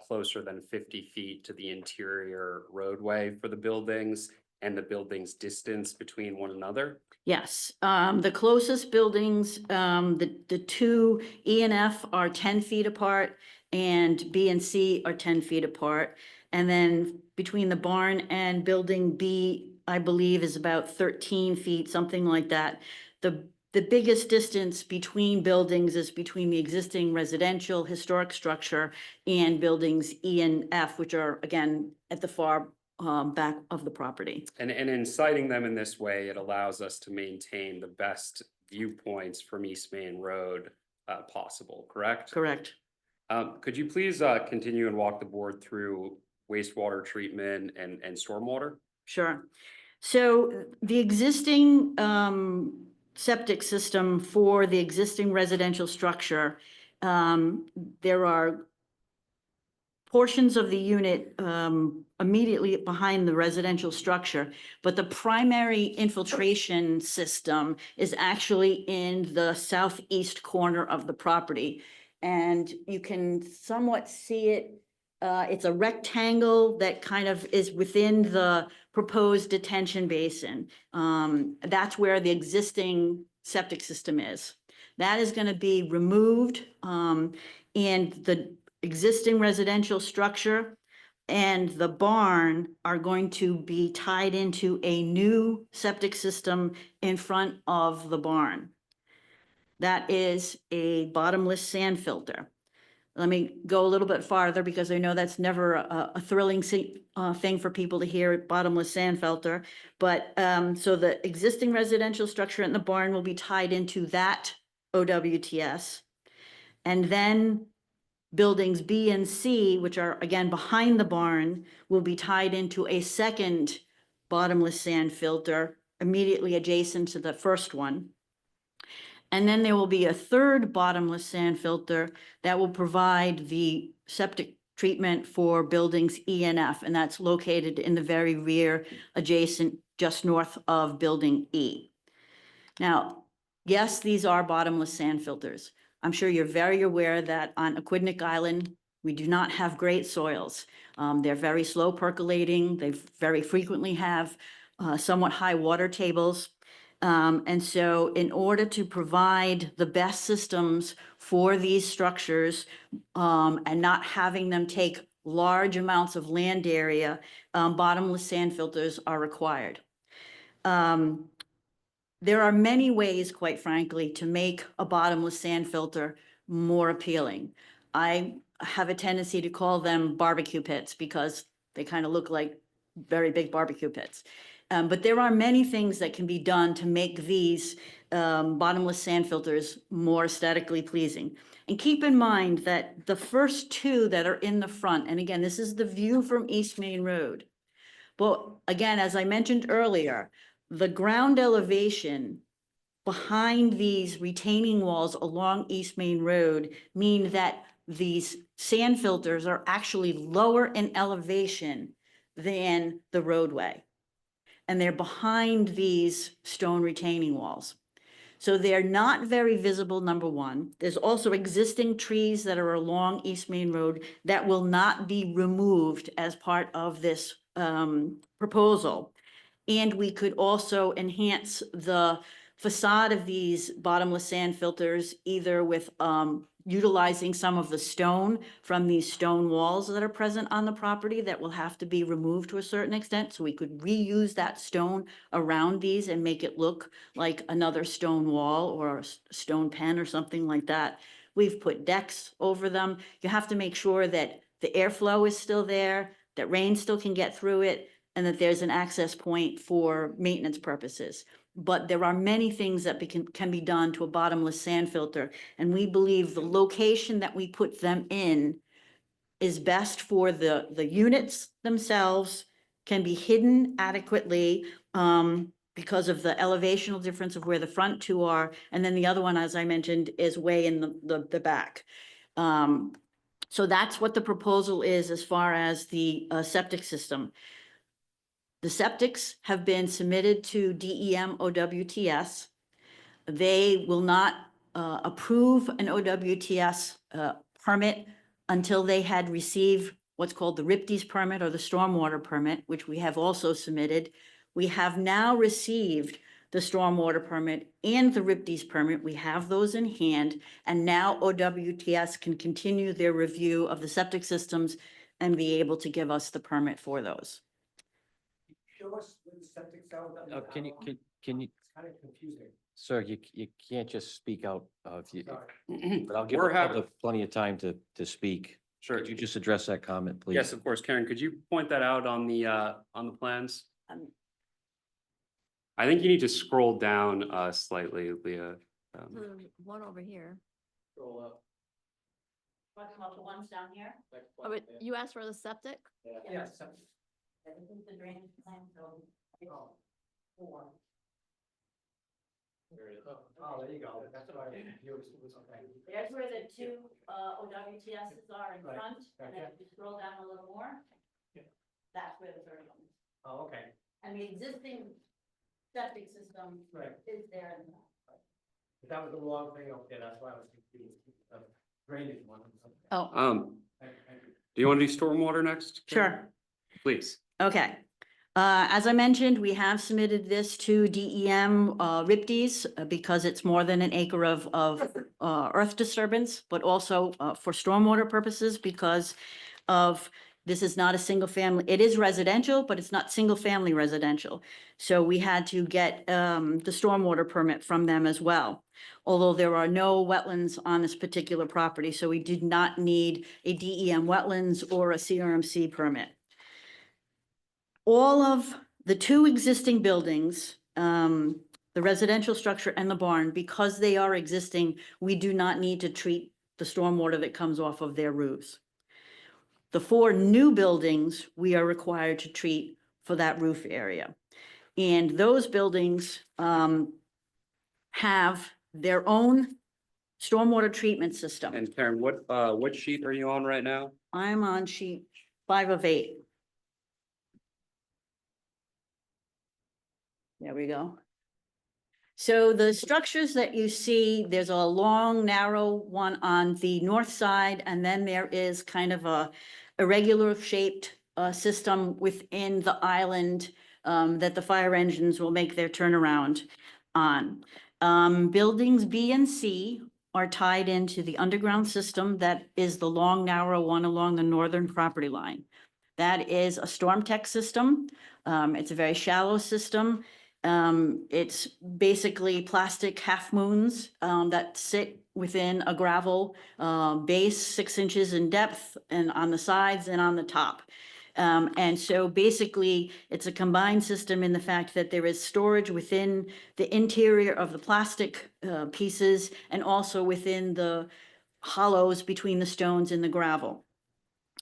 closer than 50 feet to the interior roadway for the buildings and the building's distance between one another? Yes, the closest buildings, the two E and F are 10 feet apart and B and C are 10 feet apart. And then between the barn and building B, I believe is about 13 feet, something like that. The biggest distance between buildings is between the existing residential historic structure and buildings E and F, which are again at the far back of the property. And in citing them in this way, it allows us to maintain the best viewpoints from East Main Road possible, correct? Correct. Could you please continue and walk the board through wastewater treatment and stormwater? Sure. So the existing septic system for the existing residential structure, there are portions of the unit immediately behind the residential structure, but the primary infiltration system is actually in the southeast corner of the property. And you can somewhat see it. It's a rectangle that kind of is within the proposed detention basin. That's where the existing septic system is. That is going to be removed, and the existing residential structure and the barn are going to be tied into a new septic system in front of the barn. That is a bottomless sand filter. Let me go a little bit farther because I know that's never a thrilling thing for people to hear, bottomless sand filter. But so the existing residential structure in the barn will be tied into that OWTS. And then buildings B and C, which are again behind the barn, will be tied into a second bottomless sand filter immediately adjacent to the first one. And then there will be a third bottomless sand filter that will provide the septic treatment for buildings E and F, and that's located in the very rear adjacent just north of building E. Now, yes, these are bottomless sand filters. I'm sure you're very aware that on Aquidneck Island, we do not have great soils. They're very slow percolating. They very frequently have somewhat high water tables. And so in order to provide the best systems for these structures and not having them take large amounts of land area, bottomless sand filters are required. There are many ways, quite frankly, to make a bottomless sand filter more appealing. I have a tendency to call them barbecue pits because they kind of look like very big barbecue pits. But there are many things that can be done to make these bottomless sand filters more aesthetically pleasing. And keep in mind that the first two that are in the front, and again, this is the view from East Main Road. But again, as I mentioned earlier, the ground elevation behind these retaining walls along East Main Road mean that these sand filters are actually lower in elevation than the roadway. And they're behind these stone retaining walls. So they're not very visible, number one. There's also existing trees that are along East Main Road that will not be removed as part of this proposal. And we could also enhance the facade of these bottomless sand filters either with utilizing some of the stone from these stone walls that are present on the property that will have to be removed to a certain extent. So we could reuse that stone around these and make it look like another stone wall or a stone pen or something like that. We've put decks over them. You have to make sure that the airflow is still there, that rain still can get through it, and that there's an access point for maintenance purposes. But there are many things that can be done to a bottomless sand filter. And we believe the location that we put them in is best for the units themselves, can be hidden adequately because of the elevational difference of where the front two are. And then the other one, as I mentioned, is way in the back. So that's what the proposal is as far as the septic system. The septics have been submitted to DEM OWTS. They will not approve an OWTS permit until they had received what's called the RIPDES permit or the stormwater permit, which we have also submitted. We have now received the stormwater permit and the RIPD's permit. We have those in hand. And now OWTS can continue their review of the septic systems and be able to give us the permit for those. Show us where the septic cell. Can you, It's kind of confusing. sir, you can't just speak out, if you, Sorry. but I'll give We're the happy- public plenty of time to speak. Sure. Could you just address that comment, please? Yes, of course. Karen, could you point that out on the plans? Um, I think you need to scroll down slightly, Leah. One over here. Roll up. Talking about the ones down here? Oh, but you asked for the septic? Yes. septic. This is the drainage plan, so. Oh. Oh, there you go. That's why it was okay. There's where the two OWTSs are in Right, front, and then gotcha. if you scroll down a little more. Yeah. That's where the third one is. Oh, okay. And the existing septic system Right. is there in the back. But that was the wrong thing. Okay, that's why I was confused. Drainage one. Oh, Thank you. Do you want to do stormwater next? sure. Please. Okay. As I mentioned, we have submitted this to DEM, RIPD's, because it's more than an acre of earth disturbance, but also, for stormwater purposes because of, this is not a single family, it is residential, but it's not single family residential. So we had to get, the stormwater permit from them as well. Although there are no wetlands on this particular property, so we did not need a DEM wetlands or a CRMC permit. All of the two existing buildings, the residential structure and the barn, because they are existing, we do not need to treat the stormwater that comes off of their roofs. The 4 new buildings, we are required to treat for that roof area. And those buildings have their own stormwater treatment system. And Karen, what sheet are you on right now? I'm on sheet 5 of 8. There we go. So the structures that you see, there's a long, narrow one on the north side, and then there is kind of a irregular shaped system within the island that the fire engines will make their turnaround on. Buildings B and C are tied into the underground system that is the long, narrow one along the northern property line. That is a storm tech system. It's a very shallow system. It's basically plastic half moons that sit within a gravel base 6 inches in depth and on the sides and on the top. And so basically it's a combined system in the fact that there is storage within the interior of the plastic pieces and also within the hollows between the stones and the gravel.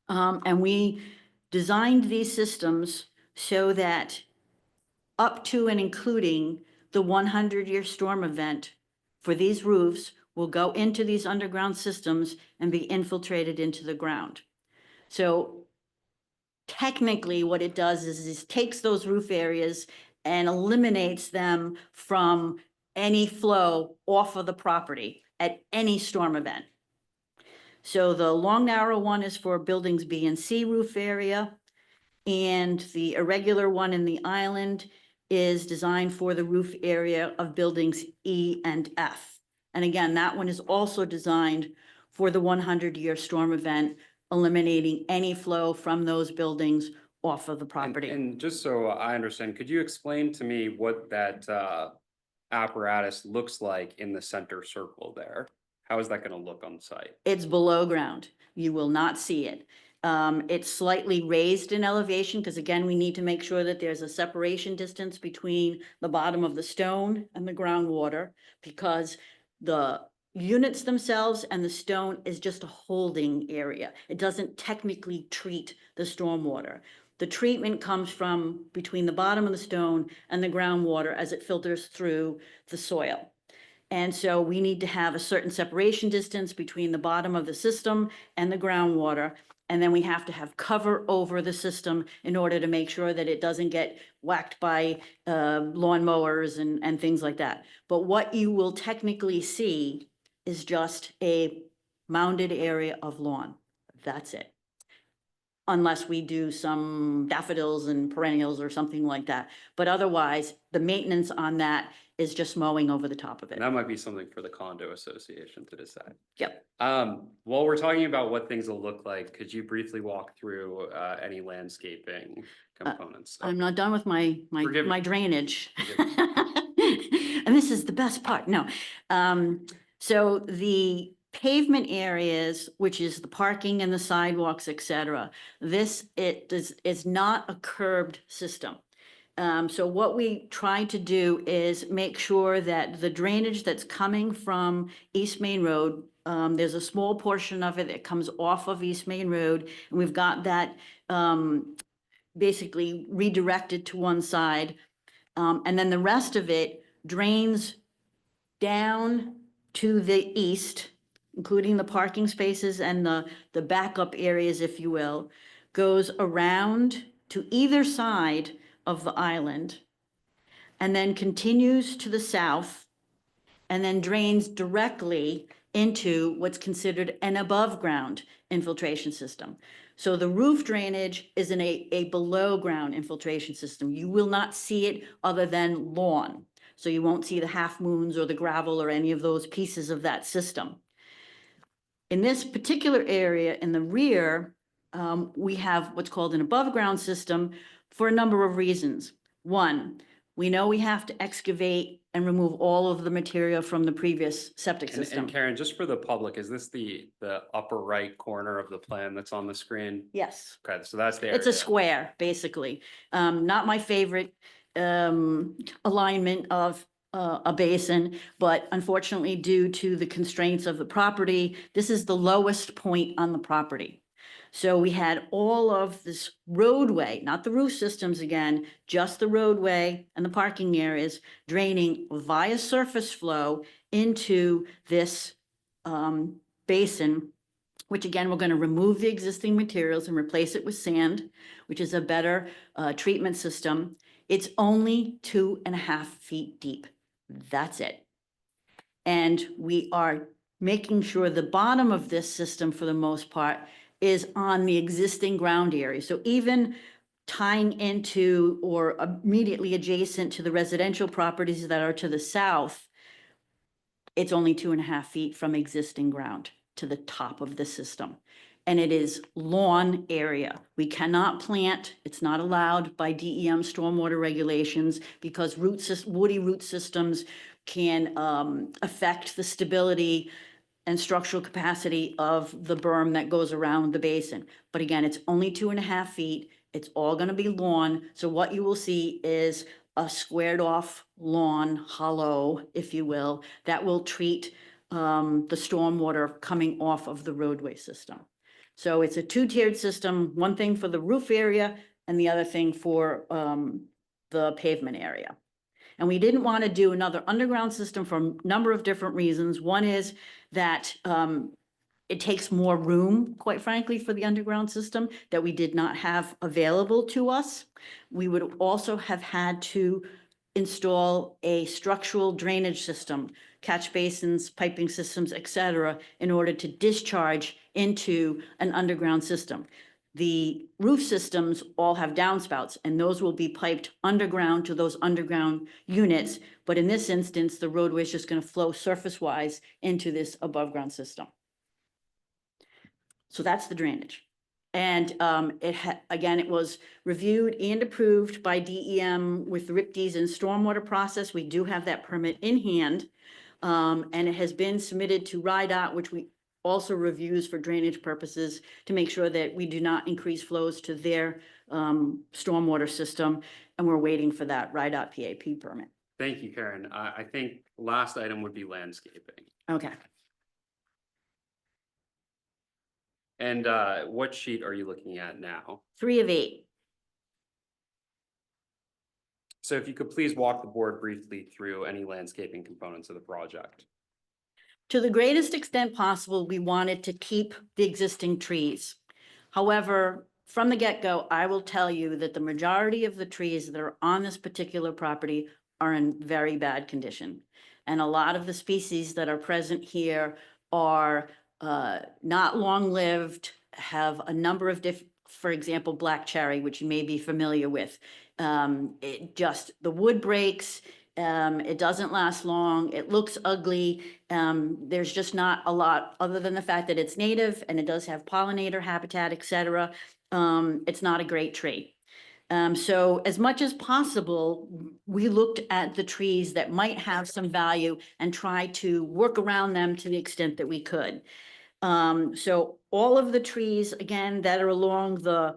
And we designed these systems so that up to and including the 100-year storm event for these roofs will go into these underground systems and be infiltrated into the ground. So technically what it does is takes those roof areas and eliminates them from any flow off of the property at any storm event. So the long narrow one is for buildings B and C roof area, and the irregular one in the island is designed for the roof area of buildings E and F. And again, that one is also designed for the 100-year storm event, eliminating any flow from those buildings off of the property. And just so I understand, could you explain to me what that apparatus looks like in the center circle there? How is that going to look on site? It's below ground. You will not see it. It's slightly raised in elevation because again, we need to make sure that there's a separation distance between the bottom of the stone and the groundwater because the units themselves and the stone is just a holding area. It doesn't technically treat the stormwater. The treatment comes from between the bottom of the stone and the groundwater as it filters through the soil. And so we need to have a certain separation distance between the bottom of the system and the groundwater. And then we have to have cover over the system in order to make sure that it doesn't get whacked by lawn mowers and things like that. But what you will technically see is just a mounded area of lawn. That's it. unless we do some daffodils and perennials or something like that. But otherwise, the maintenance on that is just mowing over the top of it. And that might be something for the condo association to decide. Yep. While we're talking about what things will look like, could you briefly walk through any landscaping components? I'm not done with my Forgive me. drainage. Forgive And this is the best part, no. So the pavement areas, which is the parking and the sidewalks, et cetera, is not a curbed system. So what we try to do is make sure that the drainage that's coming from East Main Road, there's a small portion of it that comes off of East Main Road, and we've got that basically redirected to one side. And then the rest of it drains down to the east, including the parking spaces and the backup areas, if you will, goes around to either side of the island, and then continues to the south, and then drains directly into what's considered an above-ground infiltration system. So the roof drainage is in a below-ground infiltration system. You will not see it other than lawn. So you won't see the half moons or the gravel or any of those pieces of that system. In this particular area in the rear, we have what's called an above-ground system for a number of reasons. One, we know we have to excavate and remove all of the material from the previous septic system. And Karen, just for the public, is this the upper right corner of the plan that's on the screen? Yes. Okay, so that's the It's a area. square, basically. Not my favorite alignment of a basin, but unfortunately, due to the constraints of the property, this is the lowest point on the property. So we had all of this roadway, not the roof systems again, just the roadway and the parking areas draining via surface flow into this basin, which again, we're going to remove the existing materials and replace it with sand, which is a better treatment system. It's only 2.5 feet deep. That's it. And we are making sure the bottom of this system, for the most part, is on the existing ground area. So even tying into or immediately adjacent to the residential properties that are to the south, it's only 2.5 feet from existing ground to the top of the system. And it is lawn area. We cannot plant, it's not allowed by DEM stormwater regulations because woody root systems can affect the stability and structural capacity of the berm that goes around the basin. But again, it's only 2.5 feet. It's all gonna be lawn. So what you will see is a squared off lawn, hollow, if you will, that will treat the stormwater coming off of the roadway system. So it's a two-tiered system, one thing for the roof area and the other thing for the pavement area. And we didn't want to do another underground system for a number of different reasons. One is that it takes more room, quite frankly, for the underground system that we did not have available to us. We would also have had to install a structural drainage system, catch basins, piping systems, et cetera, in order to discharge into an underground system. The roof systems all have downspouts, and those will be piped underground to those underground units. But in this instance, the roadway is just going to flow surface-wise into this above-ground system. So that's the drainage. And again, it was reviewed and approved by DEM with the RIPDs and stormwater process. We do have that permit in hand. And it has been submitted to RIDOT, which we also reviews for drainage purposes to make sure that we do not increase flows to their stormwater system. And we're waiting for that RIDOT PAP permit. Thank you, Karen. I think last item would be landscaping. Okay. And what sheet are you looking at now? 3 of 8. So if you could please walk the board briefly through any landscaping components of the project. To the greatest extent possible, we wanted to keep the existing trees. However, from the get-go, I will tell you that the majority of the trees that are on this particular property are in very bad condition. And a lot of the species that are present here are not long-lived, have a number of for example, black cherry, which you may be familiar with. The wood breaks, it doesn't last long, it looks ugly. There's just not a lot, other than the fact that it's native and it does have pollinator habitat, et cetera. It's not a great tree. So as much as possible, we looked at the trees that might have some value and try to work around them to the extent that we could. So all of the trees, again, that are along the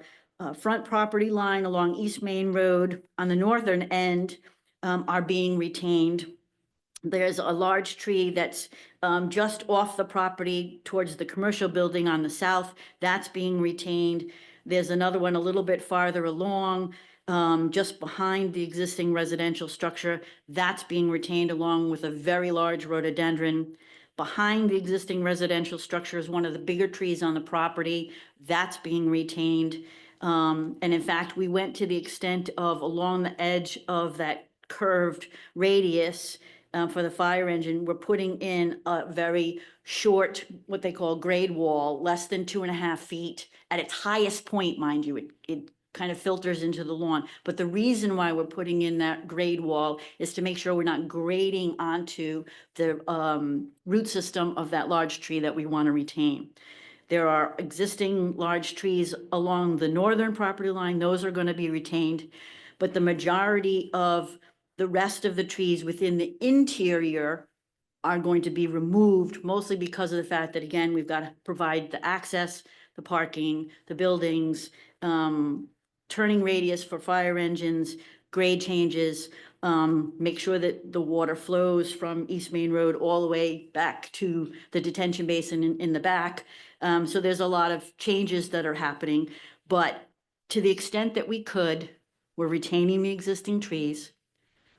front property line along East Main Road on the northern end are being retained. There's a large tree that's just off the property towards the commercial building on the south. That's being retained. There's another one a little bit farther along, just behind the existing residential structure. That's being retained along with a very large rhododendron. Behind the existing residential structure is one of the bigger trees on the property. That's being retained. And in fact, we went to the extent of along the edge of that curved radius for the fire engine, we're putting in a very short, what they call grade wall, less than 2.5 feet. At its highest point, mind you, it kind of filters into the lawn. But the reason why we're putting in that grade wall is to make sure we're not grading onto the root system of that large tree that we want to retain. There are existing large trees along the northern property line. Those are going to be retained. But the majority of the rest of the trees within the interior are going to be removed, mostly because of the fact that, again, we've got to provide the access, the parking, the buildings, turning radius for fire engines, grade changes, make sure that the water flows from East Main Road all the way back to the detention basin in the back. So there's a lot of changes that are happening, but to the extent that we could, we're retaining the existing trees.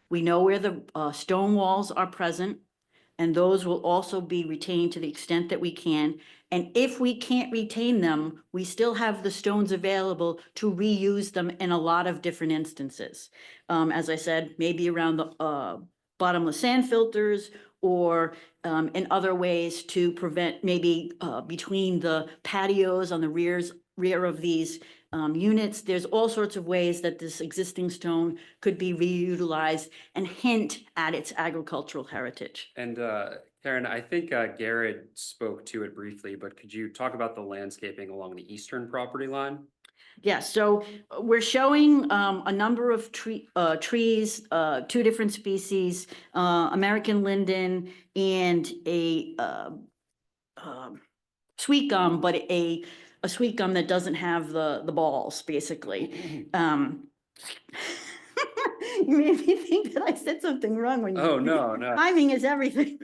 We know where the stone walls are present, and those will also be retained to the extent that we can. And if we can't retain them, we still have the stones available to reuse them in a lot of different instances. As I said, maybe around the bottomless sand filters, or in other ways to prevent, maybe between the patios on the rear of these units. There's all sorts of ways that this existing stone could be reutilized and hint at its agricultural heritage. And Karen, I think Garrett spoke to it briefly, but could you talk about the landscaping along the eastern property line? Yes, so we're showing a number of trees, 2 different species, American linden and a sweet gum, but a sweet gum that doesn't have the balls, basically. You made me think that I said something wrong when you. Oh, no. Timing is everything.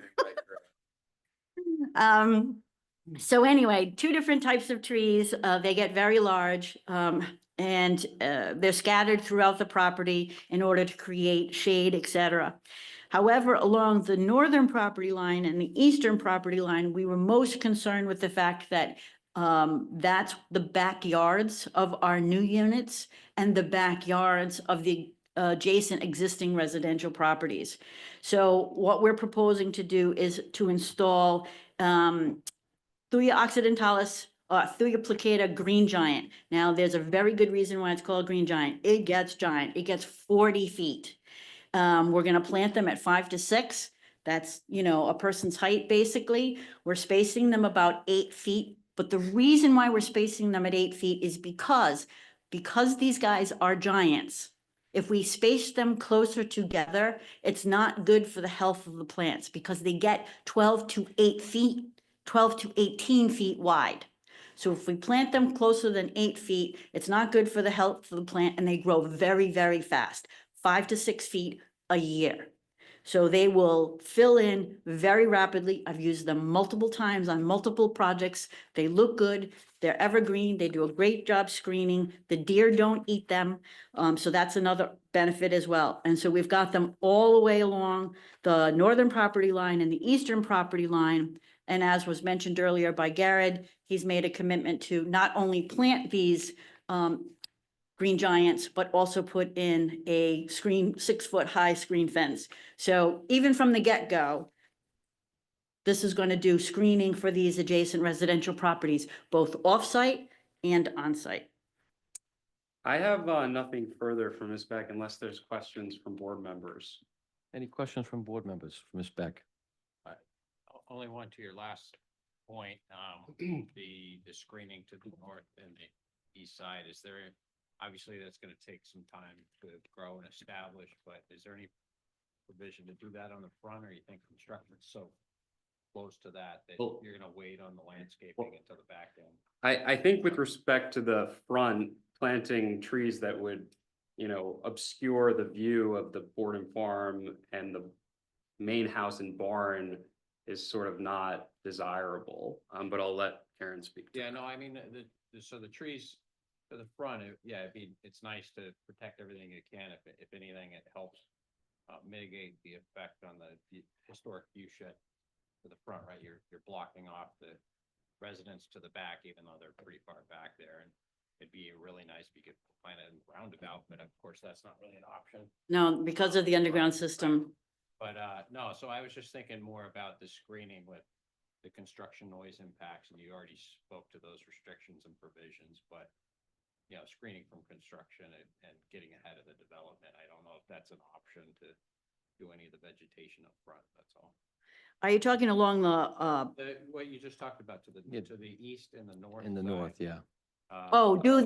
So anyway, 2 different types of trees. They get very large, and they're scattered throughout the property in order to create shade, et cetera. However, along the northern property line and the eastern property line, we were most concerned with the fact that that's the backyards of our new units and the backyards of the adjacent existing residential properties. So what we're proposing to do is to install Thuya occidentalis, Thuya plicata green giant. Now, there's a very good reason why it's called green giant. It gets giant. It gets 40 feet. We're going to plant them at 5 to 6. That's, a person's height, basically. We're spacing them about 8 feet. But the reason why we're spacing them at 8 feet is because these guys are giants. If we space them closer together, it's not good for the health of the plants because they get 12 to 18 feet wide. So if we plant them closer than 8 feet, it's not good for the health of the plant, and they grow very, very fast, 5 to 6 feet a year. So they will fill in very rapidly. I've used them multiple times on multiple projects. They look good. They're evergreen. They do a great job screening. The deer don't eat them. So that's another benefit as well. And so we've got them all the way along the northern property line and the eastern property line. And as was mentioned earlier by Garrett, he's made a commitment to not only plant these green giants, but also put in a 6-foot high screen fence. So even from the get-go, this is going to do screening for these adjacent residential properties, both off-site and on-site. I have nothing further from Ms. Beck unless there's questions from board members. Any questions from board members for Ms. Beck? Only one to your last point, the screening to the north and the east side, is there, obviously that's gonna take some time to grow and establish, but is there any provision to do that on the front, or you think construction's so close to that that Well- you're gonna wait on the landscaping until the back end? I think with respect to the front, planting trees that would, obscure the view of the Borden Farm and the main house and barn is sort of not desirable, but I'll let Karen speak. to Yeah, that. no, I mean, so the trees to the front, it's nice to protect everything you can. If anything, it helps mitigate the effect on the historic view shed to the front, right? You're blocking off the residents to the back, even though they're pretty far back there. And it'd be really nice if you could plant it in roundabout, but of course, that's not really an option. No, because of the underground system. But no, so I was just thinking more about the screening with the construction noise impacts, and you already spoke to those restrictions and provisions, but screening from construction and getting ahead of the development. I don't know if that's an option to do any of the vegetation up front, that's all. Are you talking along What you just talked about to Yeah. the east and the north. In the side, north, yeah.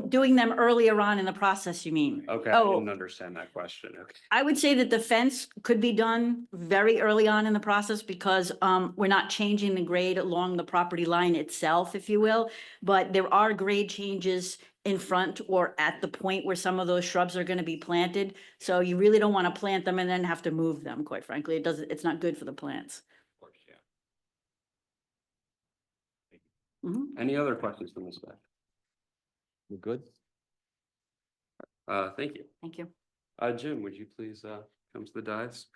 doing them earlier on in the process, you mean? Okay, I Oh. didn't understand that question. Okay. I would say that the fence could be done very early on in the process because we're not changing the grade along the property line itself, if you will. But there are grade changes in front or at the point where some of those shrubs are going to be planted. So you really don't want to plant them and then have to move them, quite frankly. It's not good for the plants. Of course, yeah. Mhm. Any other questions from Ms. Beck? We're good? Thank you. Thank you. Jim, would you please come to the dais?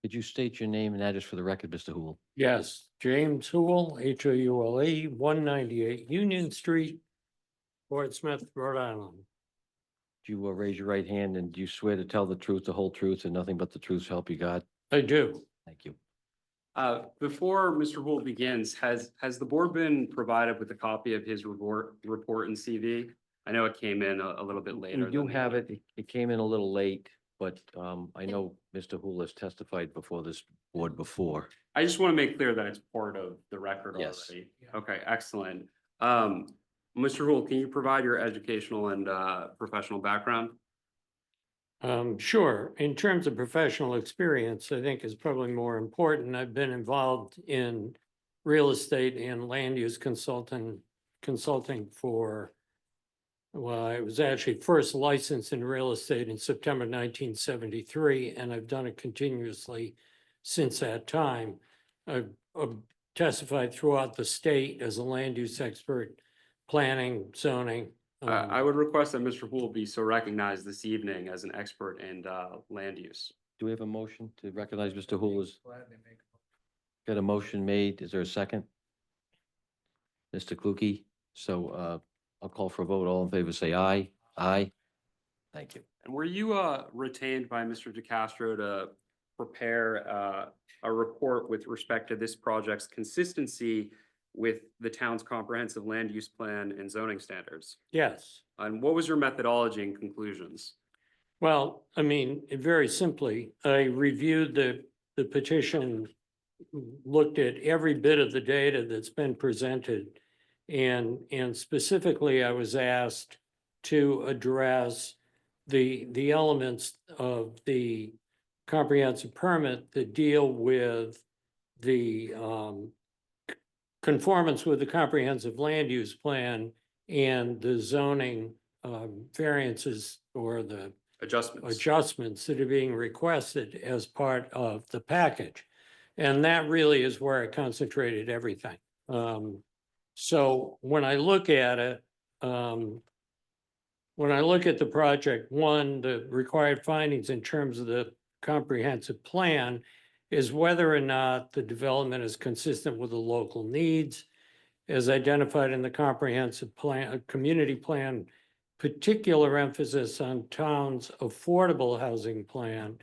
Could you state your name and address for the record, Mr. Hool? Yes, James Houle, Houle, 198 Union Street, Portsmouth, Rhode Island. Do you raise your right hand and do you swear to tell the truth, the whole truth, and nothing but the truth, so help you God? I do. Thank you. Before Mr. Houle begins, has the board been provided with a copy of his report and CV? I know it came in a little bit later. We do than the have other- it. It came in a little late, but I know Mr. Hool has testified before this board before. I just want to make clear that it's part of the record Yes. already. Okay, excellent. Mr. Houle, can you provide your educational and professional background? Sure. In terms of professional experience, I think is probably more important. I've been involved in real estate and land use consulting for, well, I was actually first licensed in real estate in September 1973, and I've done it continuously since that time. I've testified throughout the state as a land use expert, planning, zoning. I would request that Mr. Houle be so recognized this evening as an expert in land use. Do we have a motion to recognize Mr. Hool as, Gladly make. got a motion made? Is there a second? Mr. Kluge, so I'll call for a vote. All in favor, say aye. Aye. Thank you. And were you retained by Mr. DeCastro to prepare a report with respect to this project's consistency with the town's comprehensive land use plan and zoning standards? Yes. And what was your methodology and conclusions? Well, I mean, very simply, I reviewed the petition, looked at every bit of the data that's been presented. And specifically, I was asked to address the elements of the comprehensive permit that deal with the conformance with the comprehensive land use plan and the zoning variances or the adjustments that are being requested as part of the package. And that really is where I concentrated everything. So when I look at it, when I look at the project, one, the required findings in terms of the comprehensive plan is whether or not the development is consistent with the local needs as identified in the comprehensive plan, community plan, particular emphasis on town's affordable housing plan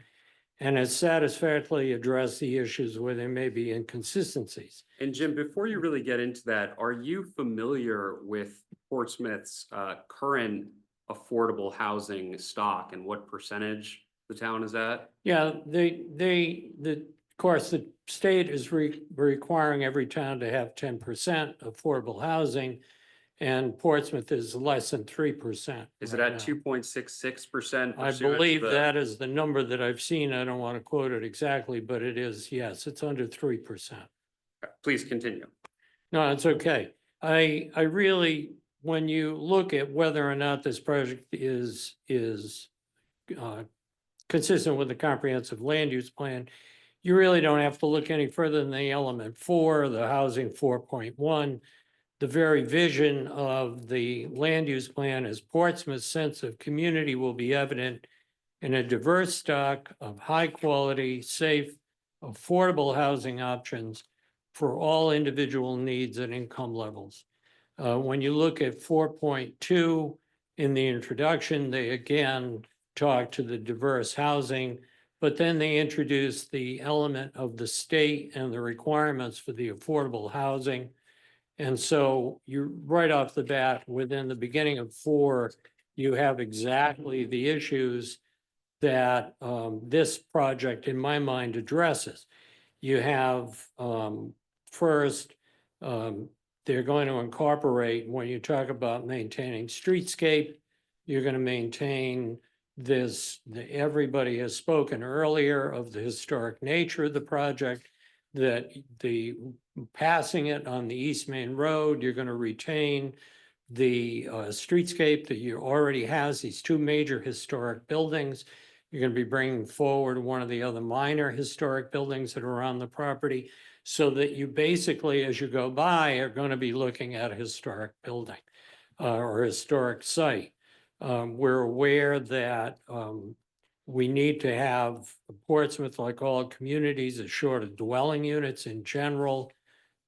and has satisfactorily addressed the issues where there may be inconsistencies. And Jim, before you really get into that, are you familiar with Portsmouth's current affordable housing stock and what percentage the town is at? Yeah, of course, the state is requiring every town to have 10% affordable housing, and Portsmouth is less than 3%. Is it right at now. 2.66%? I believe that is the number that I've seen. I don't want to quote it exactly, but it is, yes, it's under 3%. Please continue. No, it's okay. I really, when you look at whether or not this project is consistent with the comprehensive land use plan, you really don't have to look any further than the element 4, the housing 4.1. The very vision of the land use plan is Portsmouth's sense of community will be evident in a diverse stock of high quality, safe, affordable housing options for all individual needs and income levels. When you look at 4.2 in the introduction, they again talk to the diverse housing, but then they introduce the element of the state and the requirements for the affordable housing. And so you're right off the bat, within the beginning of 4, you have exactly the issues that this project, in my mind, addresses. You have first, they're going to incorporate, when you talk about maintaining streetscape, you're going to maintain this, everybody has spoken earlier of the historic nature of the project, that the passing it on the East Main Road, you're going to retain the streetscape that you already has, these 2 major historic buildings. You're going to be bringing forward one of the other minor historic buildings that are on the property, so that you basically, as you go by, are going to be looking at a historic building or historic site. We're aware that we need to have Portsmouth, like all communities, is short of dwelling units in general.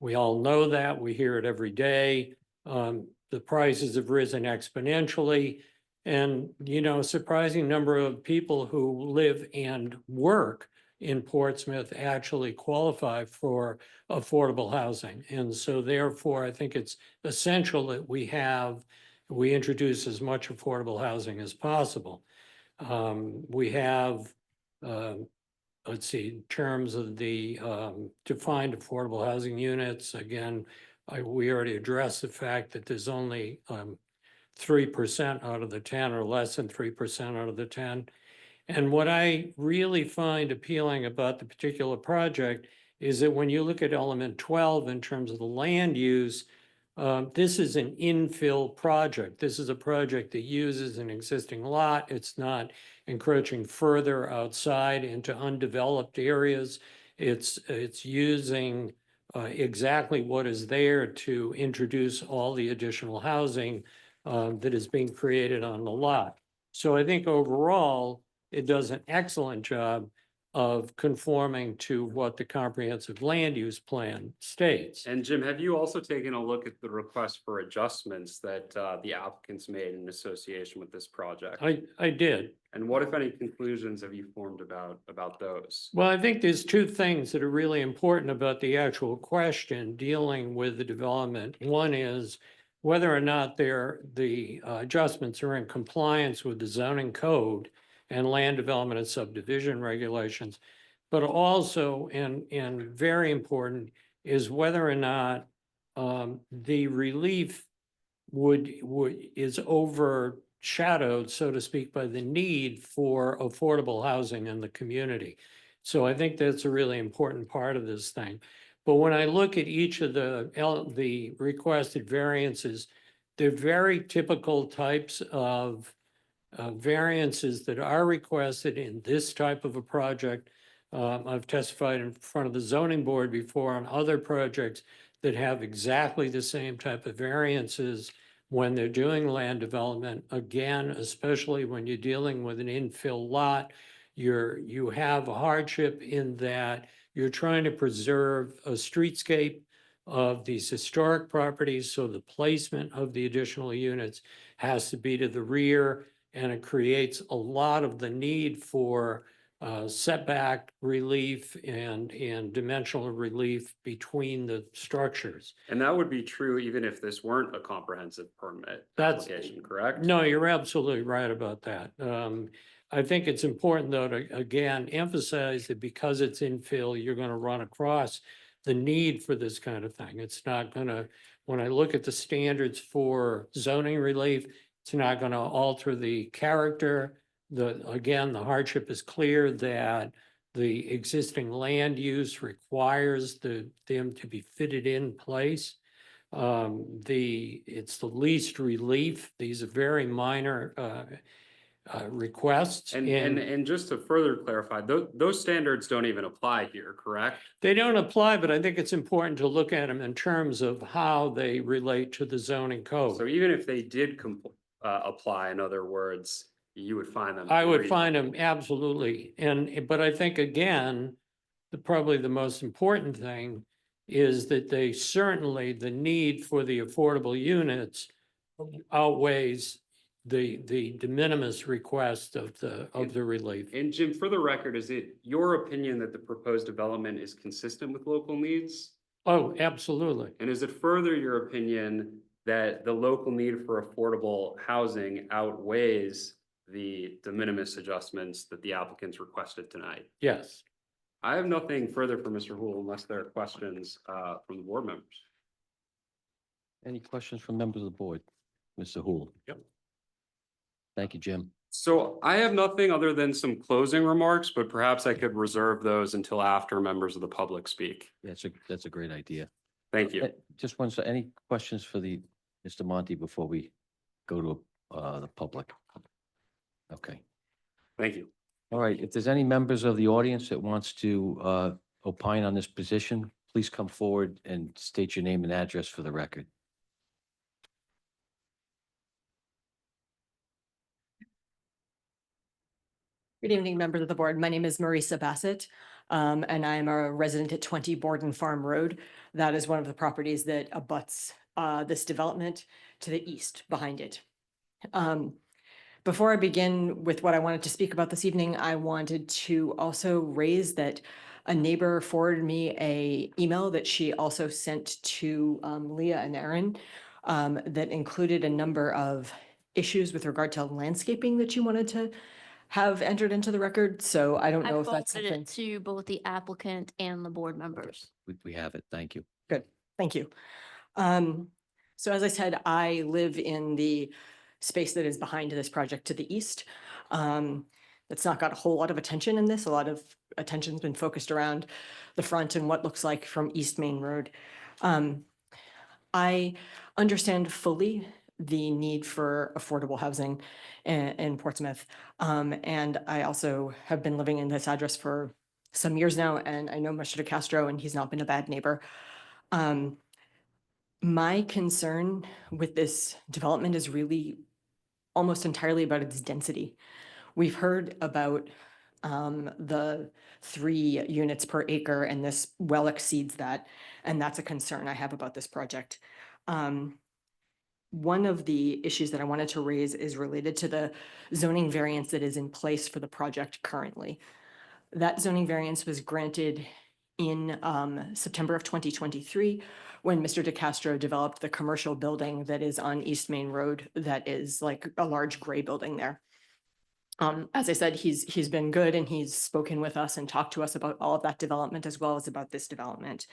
We all know that. We hear it every day. The prices have risen exponentially. And, you know, a surprising number of people who live and work in Portsmouth actually qualify for affordable housing. And so therefore, I think it's essential that we introduce as much affordable housing as possible. We have, let's see, in terms of the defined affordable housing units, again, we already addressed the fact that there's only 3% out of the 10 or less than 3% out of the 10. And what I really find appealing about the particular project is that when you look at element 12 in terms of the land use, this is an infill project. This is a project that uses an existing lot. It's not encroaching further outside into undeveloped areas. It's using exactly what is there to introduce all the additional housing that is being created on the lot. So I think overall, it does an excellent job of conforming to what the comprehensive land use plan states. And Jim, have you also taken a look at the request for adjustments that the applicants made in association with this project? I did. And what, if any, conclusions have you formed about those? Well, I think there's 2 things that are really important about the actual question dealing with the development. One is whether or not the adjustments are in compliance with the zoning code and land development and subdivision regulations. But also, and very important, is whether or not the relief is overshadowed, so to speak, by the need for affordable housing in the community. So I think that's a really important part of this thing. But when I look at each of the requested variances, they're very typical types of variances that are requested in this type of a project. I've testified in front of the zoning board before on other projects that have exactly the same type of variances when they're doing land development. Again, especially when you're dealing with an infill lot, you have a hardship in that you're trying to preserve a streetscape of these historic properties. So the placement of the additional units has to be to the rear, and it creates a lot of the need for setback relief and dimensional relief between the structures. And that would be true even if this weren't a comprehensive permit That's- application, correct? No, you're absolutely right about that. I think it's important though to, again, emphasize that because it's infill, you're gonna run across the need for this kind of thing. It's not gonna, when I look at the standards for zoning relief, it's not gonna alter the character. Again, the hardship is clear that the existing land use requires them to be fitted in place. It's the least relief. These are very minor requests. And just to further clarify, those standards don't even apply here, correct? They don't apply, but I think it's important to look at them in terms of how they relate to the zoning So code. even if they did apply, in other words, you would find them. I would find them reasonable. absolutely. But I think again, probably the most important thing is that they certainly, the need for the affordable units outweighs the de minimis request of the relief. And Jim, for the record, is it your opinion that the proposed development is consistent with local needs? Oh, absolutely. And is it further your opinion that the local need for affordable housing outweighs the de minimis adjustments that the applicants requested tonight? Yes. I have nothing further for Mr. Hool unless there are questions from the board members. Any questions from members of the board? Mr. Hool? Yep. Thank you, Jim. So I have nothing other than some closing remarks, but perhaps I could reserve those until after members of the public speak. That's a great idea. Thank you. Just one, so any questions for Mr. Monty before we go to the public? Okay. Thank you. All right. If there's any members of the audience that wants to opine on this position, please come forward and state your name and address for the record. Good evening, members of the board. My name is Marisa Bassett, and I'm a resident at 20 Borden Farm Road. That is one of the properties that abuts this development to the east behind it. Before I begin with what I wanted to speak about this evening, I wanted to also raise that a neighbor forwarded me an email that she also sent to Leah and Aaron that included a number of issues with regard to landscaping that you wanted to have entered into the record. So I don't know I if that's forwarded something. it to both the applicant and the board members. We have it. Thank you. Good, thank you. So as I said, I live in the space that is behind this project to the east. It's not got a whole lot of attention in this. A lot of attention's been focused around the front and what looks like from East Main Road. I understand fully the need for affordable housing in Portsmouth. And I also have been living in this address for some years now, and I know Mr. DeCastro, and he's not been a bad neighbor. My concern with this development is really almost entirely about its density. We've heard about the 3 units per acre, and this well exceeds that. And that's a concern I have about this project. One of the issues that I wanted to raise is related to the zoning variance that is in place for the project currently. That zoning variance was granted in September of 2023 when Mr. DeCastro developed the commercial building that is on East Main Road that is like a large gray building there. As I said, he's been good, and he's spoken with us and talked to us about all of that development as well as about this development.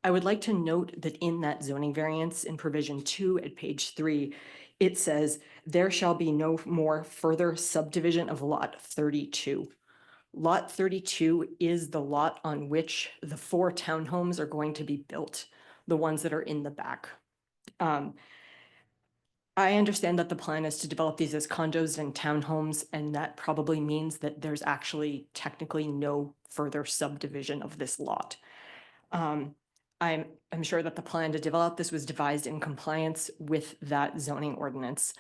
I would like to note that in that zoning variance in provision 2 at page 3, it says there shall be no more further subdivision of lot 32. Lot 32 is the lot on which the 4 townhomes are going to be built, the ones that are in the back. I understand that the plan is to develop these as condos and townhomes, and that probably means that there's actually technically no further subdivision of this lot. I'm sure that the plan to develop this was devised in compliance with that zoning ordinance.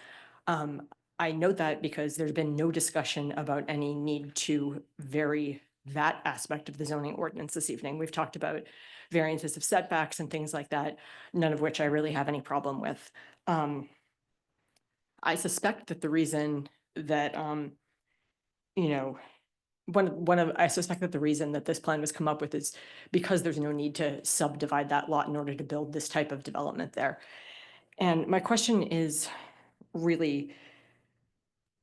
I note that because there's been no discussion about any need to vary that aspect of the zoning ordinance this evening. We've talked about variances of setbacks and things like that, none of which I really have any problem with. I suspect that the reason that, I suspect that the reason that this plan was come up with is because there's no need to subdivide that lot in order to build this type of development there. And my question is really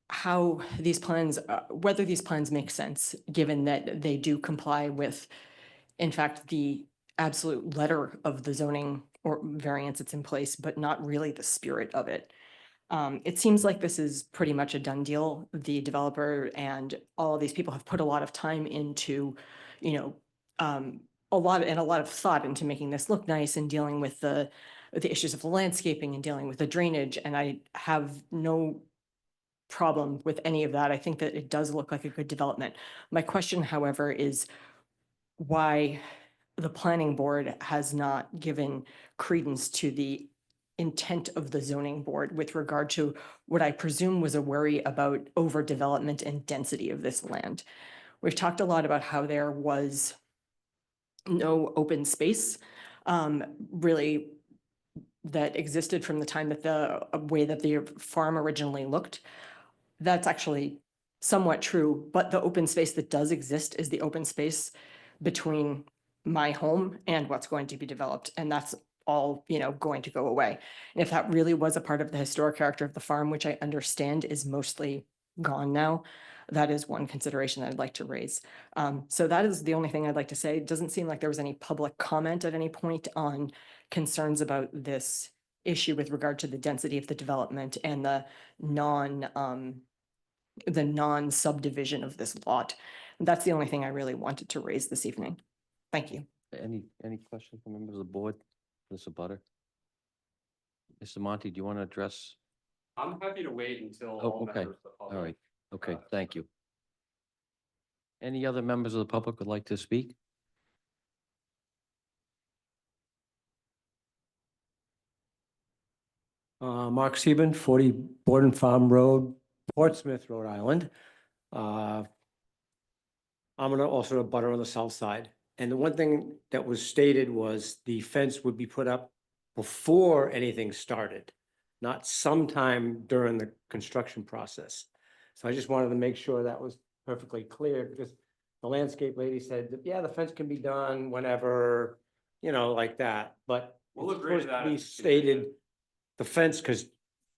how these plans, whether these plans make sense, given that they do comply with, in fact, the absolute letter of the zoning or variance that's in place, but not really the spirit of it. It seems like this is pretty much a done deal. The developer and all of these people have put a lot of time into, you know, a lot of thought into making this look nice and dealing with the issues of the landscaping and dealing with the drainage. And I have no problem with any of that. I think that it does look like a good development. My question, however, is why the planning board has not given credence to the intent of the zoning board with regard to what I presume was a worry about overdevelopment and density of this land. We've talked a lot about how there was no open space, really, that existed from the time that the way that the farm originally looked. That's actually somewhat true, but the open space that does exist is the open space between my home and what's going to be developed. And that's all, you know, going to go away. And if that really was a part of the historic character of the farm, which I understand is mostly gone now, that is one consideration that I'd like to raise. So that is the only thing I'd like to say. It doesn't seem like there was any public comment at any point on concerns about this issue with regard to the density of the development and the non-subdivision of this lot. That's the only thing I really wanted to raise this evening. Thank you. Any questions from members of the board? Mr. Butter? Mr. Monty, do you want to address? I'm happy to wait until Oh, all okay. members of the public. All right. Okay, thank you. Any other members of the public would like to speak? Mark Sieben, 40 Borden Farm Road, Portsmouth, Rhode Island. I'm also a butter on the south side. And the one thing that was stated was the fence would be put up before anything started, not sometime during the construction process. So I just wanted to make sure that was perfectly clear, because the landscape lady said, that, yeah, the fence can be done whenever, you know, like that, but We'll it's agree to supposed that be as a stated the fence, because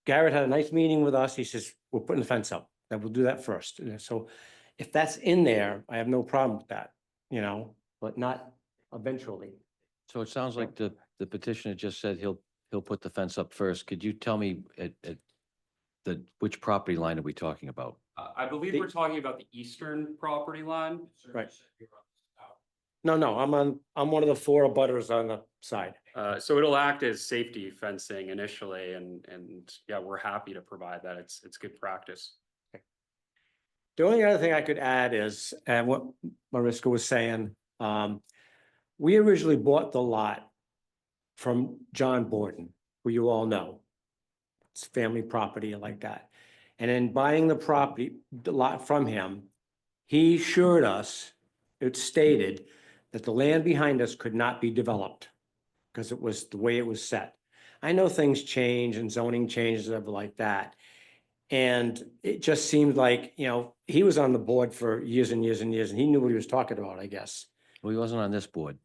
Garrett had a nice meeting with us. He says, we're putting the fence up, that we'll do that first. And so if that's in there, I have no problem with that, you know, but not eventually. So it sounds like the petitioner just said he'll put the fence up first. Could you tell me at which property line are we talking about? I believe we're talking about the eastern property line. Right. No, I'm one of the 4 abutters on the side. So it'll act as safety fencing initially, and yeah, we're happy to provide that. It's good practice. The only other thing I could add is, and what Mariska was saying, we originally bought the lot from John Borden, who you all know. It's family property like that. And in buying the lot from him, he assured us, it stated that the land behind us could not be developed because it was the way it was set. I know things change and zoning changes and everything like that. And it just seemed like, you know, he was on the board for years and years and years, and he knew what he was talking about, I guess. Well, he wasn't on this board.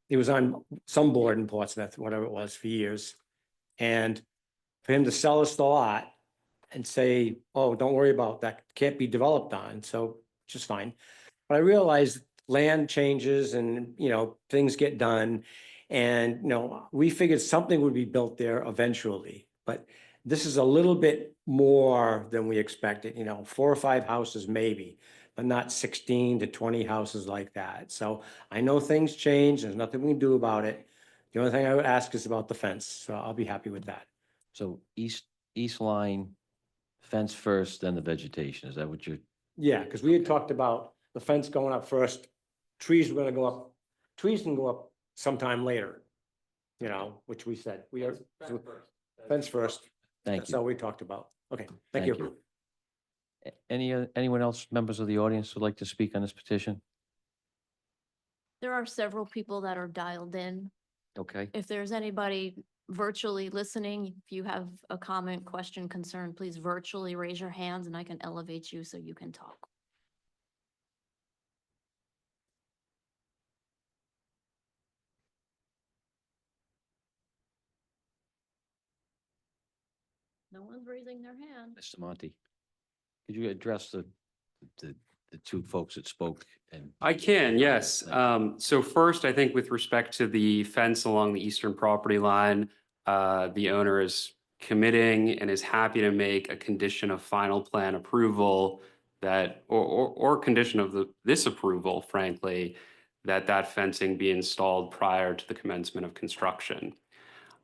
He was on some board in Portsmouth, whatever it was, for years. And for him to sell us the lot and say, oh, don't worry about that, can't be developed on, so just fine. But I realized land changes and, you know, things get done. And, you know, we figured something would be built there eventually, but this is a little bit more than we expected, you know, 4 or 5 houses maybe, but not 16 to 20 houses like that. So I know things change, there's nothing we can do about it. The only thing I would ask is about the fence, so I'll be happy with that. So east line, fence first, then the vegetation. Is that what you're? Yeah, because we had talked about the fence going up first, trees were gonna go up, trees can go up sometime later, you know, which we said, we are, fence first. Thank That's you. all we talked about. Okay, thank you. Anyone else, members of the audience would like to speak on this petition? There are several people that are dialed in. Okay, If there's anybody virtually listening, if you have a comment, question, concern, please virtually raise your hands and I can elevate you so you can talk. No one's raising their hand. Mr. Monty, could you address the, the two folks that spoke and? I can, yes. Thank So first, I think with respect to the fence along the eastern property line, the owner is committing and is happy to make a condition of final plan approval that, or condition of this approval, frankly, that fencing be installed prior to the commencement of construction.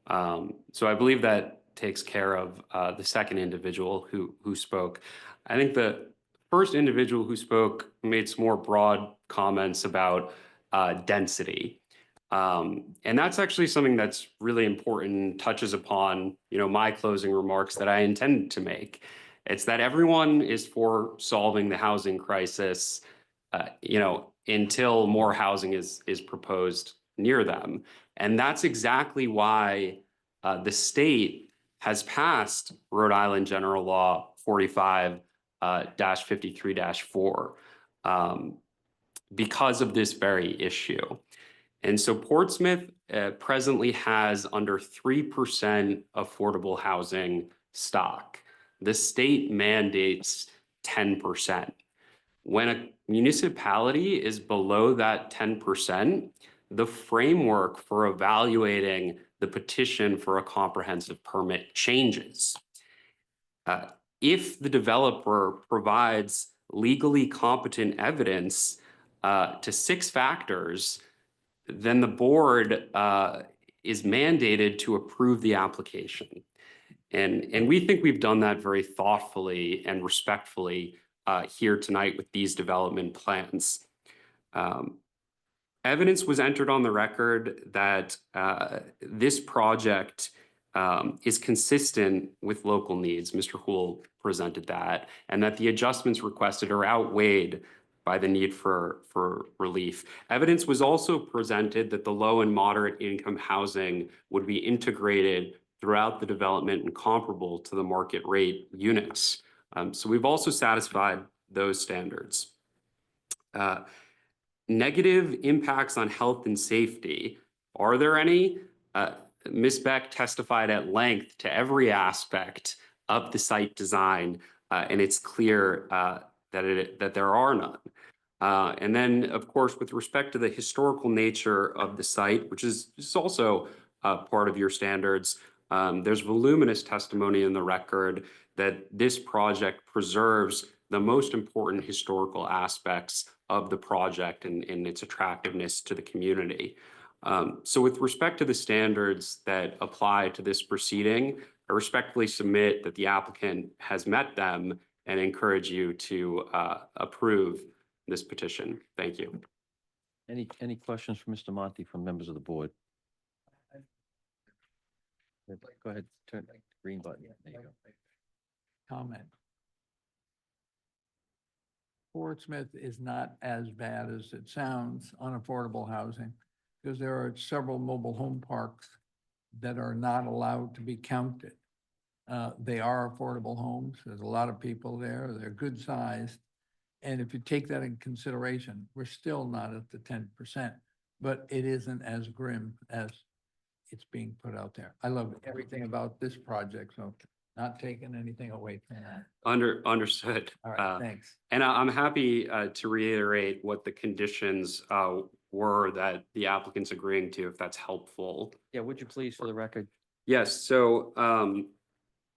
So I believe that takes care of the second individual who spoke. I think the first individual who spoke made some more broad comments about density. And that's actually something that's really important, touches upon, my closing remarks that I intended to make. It's that everyone is for solving the housing crisis, until more housing is proposed near them. And that's exactly why the state has passed Rhode Island General Law 45 53-4 because of this very issue. And so Portsmouth presently has under 3% affordable housing stock. The state mandates 10%. When a municipality is below that 10%, the framework for evaluating the petition for a comprehensive permit changes. If the developer provides legally competent evidence to 6 factors, then the board is mandated to approve the application. And we think we've done that very thoughtfully and respectfully here tonight with these development plans. Evidence was entered on the record that this project is consistent with local needs. Mr. Houle presented that, and that the adjustments requested are outweighed by the need for relief. Evidence was also presented that the low and moderate income housing would be integrated throughout the development and comparable to the market rate units. So we've also satisfied those standards. Negative impacts on health and safety. Are there any? Ms. Beck testified at length to every aspect of the site design, and it's clear that there are none. And then, of course, with respect to the historical nature of the site, which is also part of your standards, there's voluminous testimony in the record that this project preserves the most important historical aspects of the project and its attractiveness to the community. So with respect to the standards that apply to this proceeding, I respectfully submit that the applicant has met them and encourage you to approve this petition. Thank you. Any questions for Mr. Monty from members of the board? Go ahead, turn the green button. There you go. Comment. Portsmouth is not as bad as it sounds on affordable housing, because there are several mobile home parks that are not allowed to be counted. They are affordable homes. There's a lot of people there. They're good sized. And if you take that in consideration, we're still not at the 10%, but it isn't as grim as it's being put out there. I love everything about this project, so not taking anything away from that. Understood. All right, thanks. And I'm happy to reiterate what the conditions were that the applicant's agreeing to, if that's helpful. Yeah, would you please, for the record? Yes, so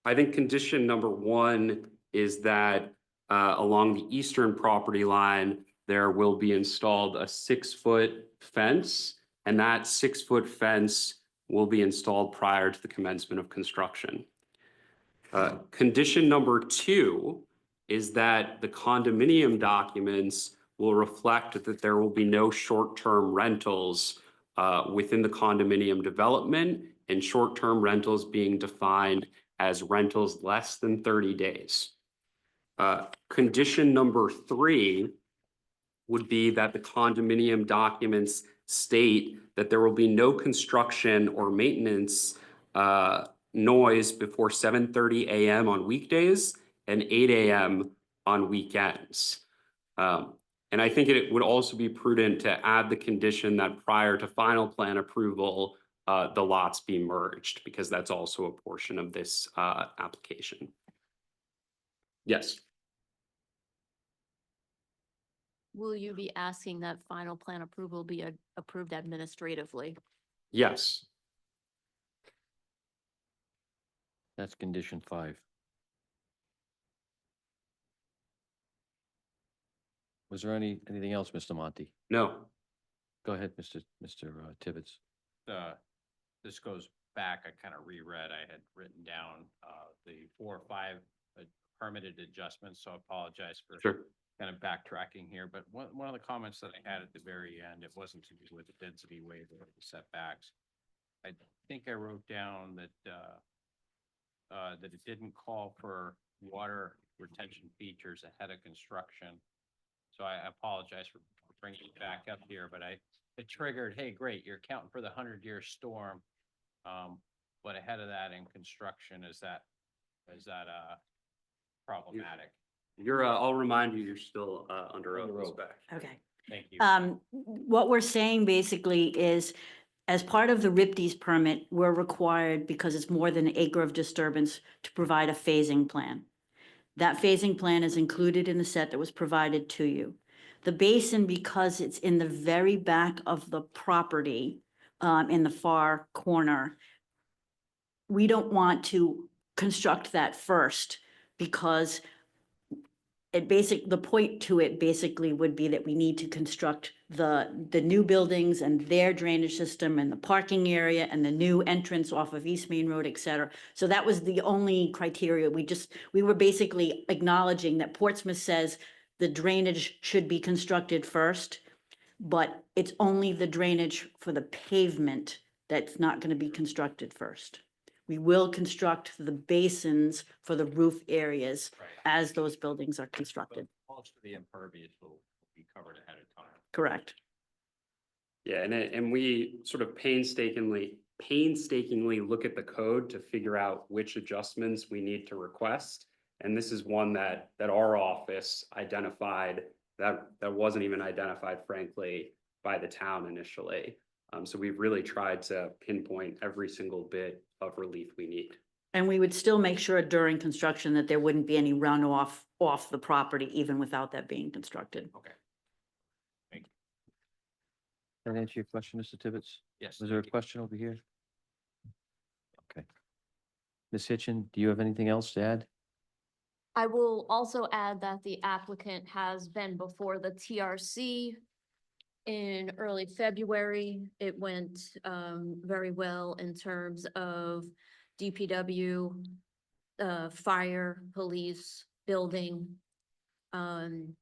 I think condition number 1 is that along the eastern property line, there will be installed a 6-foot fence, and that 6-foot fence will be installed prior to the commencement of construction. Condition number 2 is that the condominium documents will reflect that there will be no short-term rentals within the condominium development, and short-term rentals being defined as rentals less than 30 days. Condition number 3 would be that the condominium documents state that there will be no construction or maintenance noise before 7:30 a.m. on weekdays and 8 a.m. on weekends. And I think it would also be prudent to add the condition that prior to final plan approval, the lots be merged, because that's also a portion of this application. Yes, Will you be asking that final plan approval be approved administratively? yes. That's condition 5. Was there anything else, Mr. Monty? No. Go ahead, Mr. Tibbetts. This goes back, I kind of reread, I had written down, the 4 or 5 permitted adjustments, so I apologize for Sure. kind of backtracking here, but one of the comments that I had at the very end, it wasn't to do with the density waiver or the setbacks. I think I wrote down that, that it didn't call for water retention features ahead of construction. So I apologize for bringing it back up here, but it triggered, hey, great, you're accounting for the 100-year storm. But ahead of that in construction, is that problematic? I'll remind you, you're still under oath. Under oath. Okay. Thank you. What we're saying basically is, as part of the RIPD's permit, we're required, because it's more than an acre of disturbance, to provide a phasing plan. That phasing plan is included in the set that was provided to you. The basin, because it's in the very back of the property, in the far corner, we don't want to construct that first, because the point to it basically would be that we need to construct the new buildings and their drainage system and the parking area and the new entrance off of East Main Road, et cetera. So that was the only criteria. We were basically acknowledging that Portsmouth says the drainage should be constructed first, but it's only the drainage for the pavement that's not going to be constructed first. We will construct the basins for the roof areas as those buildings are constructed. Most of the impervious will be covered ahead of time. Correct. Yeah, and we sort of painstakingly look at the code to figure out which adjustments we need to request. And this is one that our office identified that wasn't even identified, frankly, by the town initially. So we've really tried to pinpoint every single bit of relief we need. And we would still make sure during construction that there wouldn't be any runoff off the property, even without that being constructed. Okay. Thank you. That answer your question, Mr. Tibbetts? Yes. Was there a question over here? Okay. Ms. Hitchin, do you have anything else to add? I will also add that the applicant has been before the TRC in early February. It went very well in terms of DPW, fire, police, building. And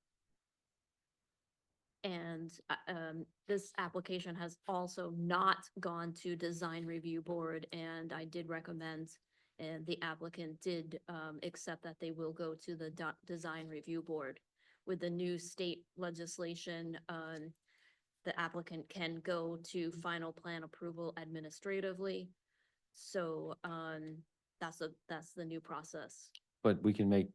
this application has also not gone to design review board, and I did recommend, and the applicant did accept that they will go to the design review board. With the new state legislation, the applicant can go to final plan approval administratively. So that's the new process. But we can make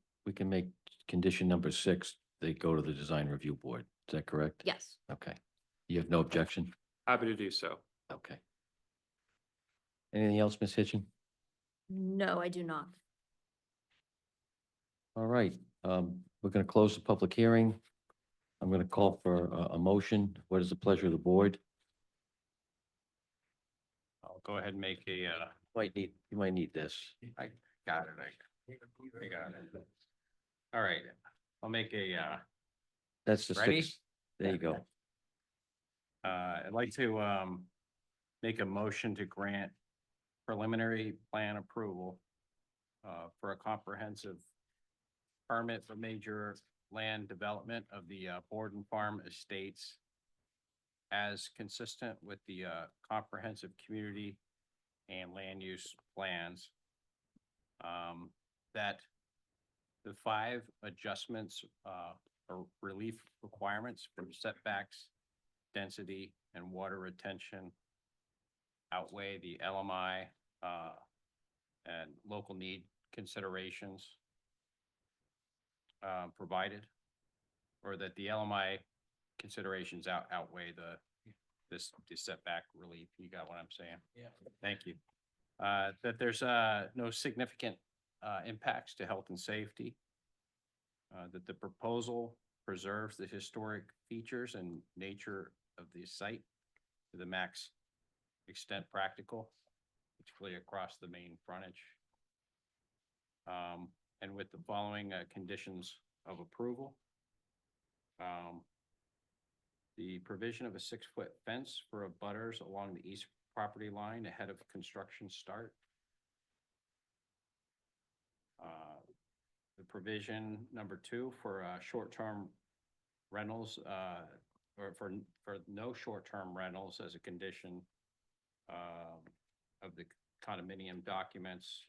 condition number 6, they go to the design review board. Is that correct? Yes. Okay. You have no objection? Happy to do so. Okay. Anything else, Ms. Hitchin? No, I do not. All right, we're going to close the public hearing. I'm going to call for a motion. What is the pleasure of the board? I'll go ahead and make a, You might need this. I got it. I got it. All right, I'll make a, That's the ready? 6. There you go. I'd like to, make a motion to grant preliminary plan approval for a comprehensive permit for major land development of the Borden Farm Estates as consistent with the comprehensive community and land use plans. That the 5 adjustments or relief requirements from setbacks, density, and water retention outweigh the LMI and local need considerations provided, or that the LMI considerations outweigh this setback relief. You got what I'm saying? Yeah. Thank you. That there's no significant impacts to health and safety. That the proposal preserves the historic features and nature of the site to the max extent practical, particularly across the main frontage. And with the following conditions of approval. The provision of a 6-foot fence for abutters along the east property line ahead of construction start. The provision number 2 for short-term rentals, or for no short-term rentals as a condition of the condominium documents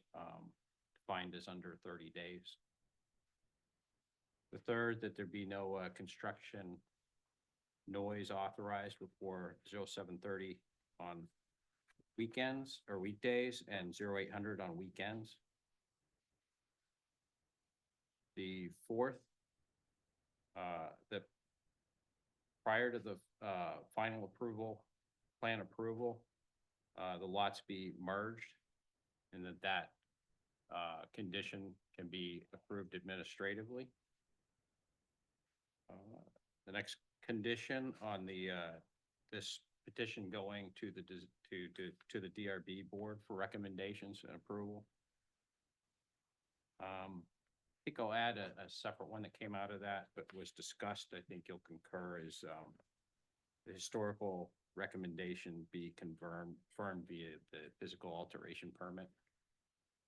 defined as under 30 days. The third, that there be no construction noise authorized before 07:30 on weekends or weekdays and 0800 on weekends. The fourth, that prior to the final plan approval, the lots be merged, and that condition can be approved administratively. The next condition on the this petition going to the DRB board for recommendations and approval. I think I'll add a separate one that came out of that, but was discussed. I think you'll concur is the historical recommendation be confirmed via the physical alteration permit.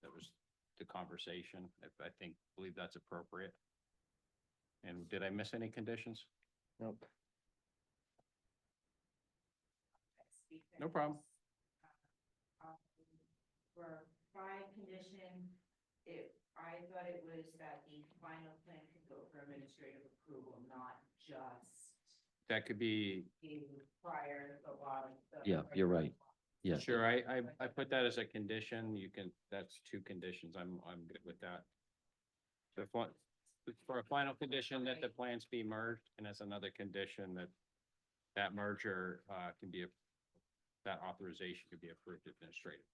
That was the conversation. I believe that's appropriate. And did I miss any conditions? Nope. No problem. For my condition, I thought it was that the final plan could go for administrative approval, not just That could be, prior to the law. Yeah, you're right. Yeah. sure, I put that as a condition. You can, that's 2 conditions. I'm good with that. So for a final condition that the plans be merged, and as another condition that merger that authorization could be approved administratively.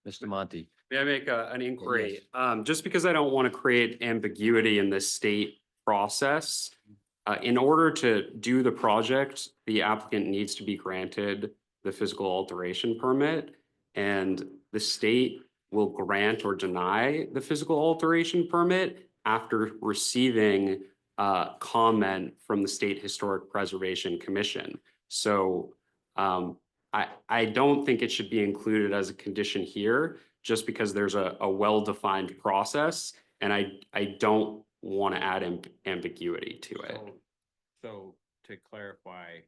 Mr. Monty. May I make an inquiry? Yes. Just because I don't want to create ambiguity in the state process, in order to do the project, the applicant needs to be granted the physical alteration permit, and the state will grant or deny the physical alteration permit after receiving comment from the State Historic Preservation Commission. So I don't think it should be included as a condition here, just because there's a well-defined process, and I don't want to add ambiguity to it. So to clarify,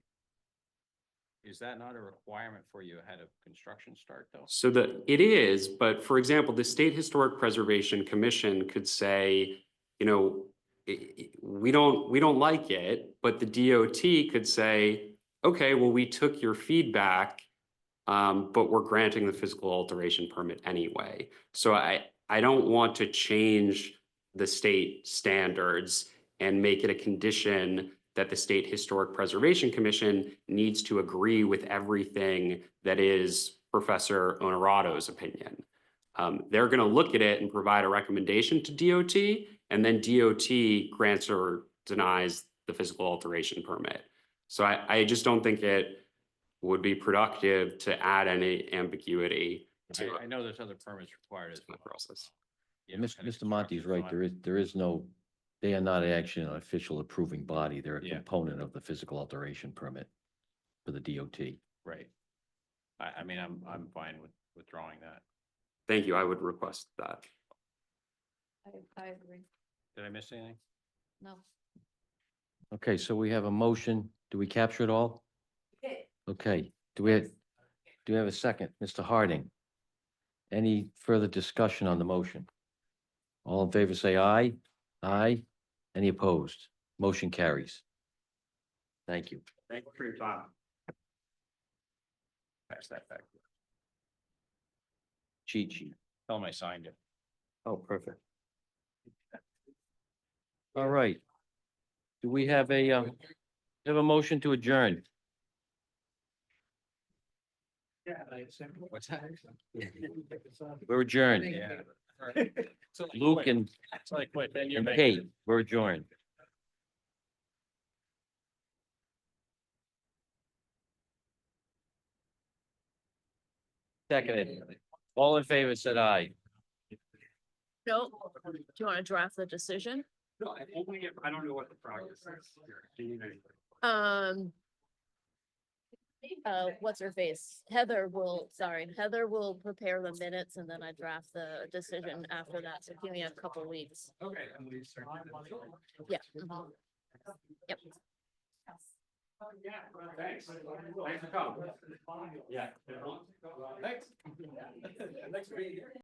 is that not a requirement for you ahead of construction start though? So it is, but for example, the State Historic Preservation Commission could say, you know, we don't like it, but the DOT could say, okay, well, we took your feedback, but we're granting the physical alteration permit anyway. So I don't want to change the state standards and make it a condition that the State Historic Preservation Commission needs to agree with everything that is Professor Onorado's opinion. They're going to look at it and provide a recommendation to DOT, and then DOT grants or denies the physical alteration permit. So I just don't think it would be productive to add any ambiguity to I know there's other permits required as the well. process. You know, Mr. kind of Mr. Monty's construction right. on- There is no, they are not actually an official approving body. They're a Yeah. component of the physical alteration permit for the DOT. Right. I mean, I'm fine with withdrawing that. Thank you. I would request that. I agree. Did I miss anything? No. Okay, so we have a motion. Do we capture it all? Okay, do we have a second? Mr. Harding? Any further discussion on the motion? All in favor, say aye. Aye. Any opposed? Motion carries. Thank you. Thank you for your time. Pass that back. Cheat sheet. Tell them I signed it. Oh, perfect. All right. Do we have a motion to adjourn? What's that? We're adjourned. Luke and Kate, we're adjourned. Seconded. All in favor, said aye. No, do you want to draft the decision? No, only if, I don't know what the progress is here. Do you need anything? What's her face? Heather will prepare the minutes and then I draft the decision after that. So give me a couple weeks. Okay. And we start. Yeah. Mhm. Yep. Yeah, thanks. Thanks for coming. Yeah. Thanks. Thanks for being here.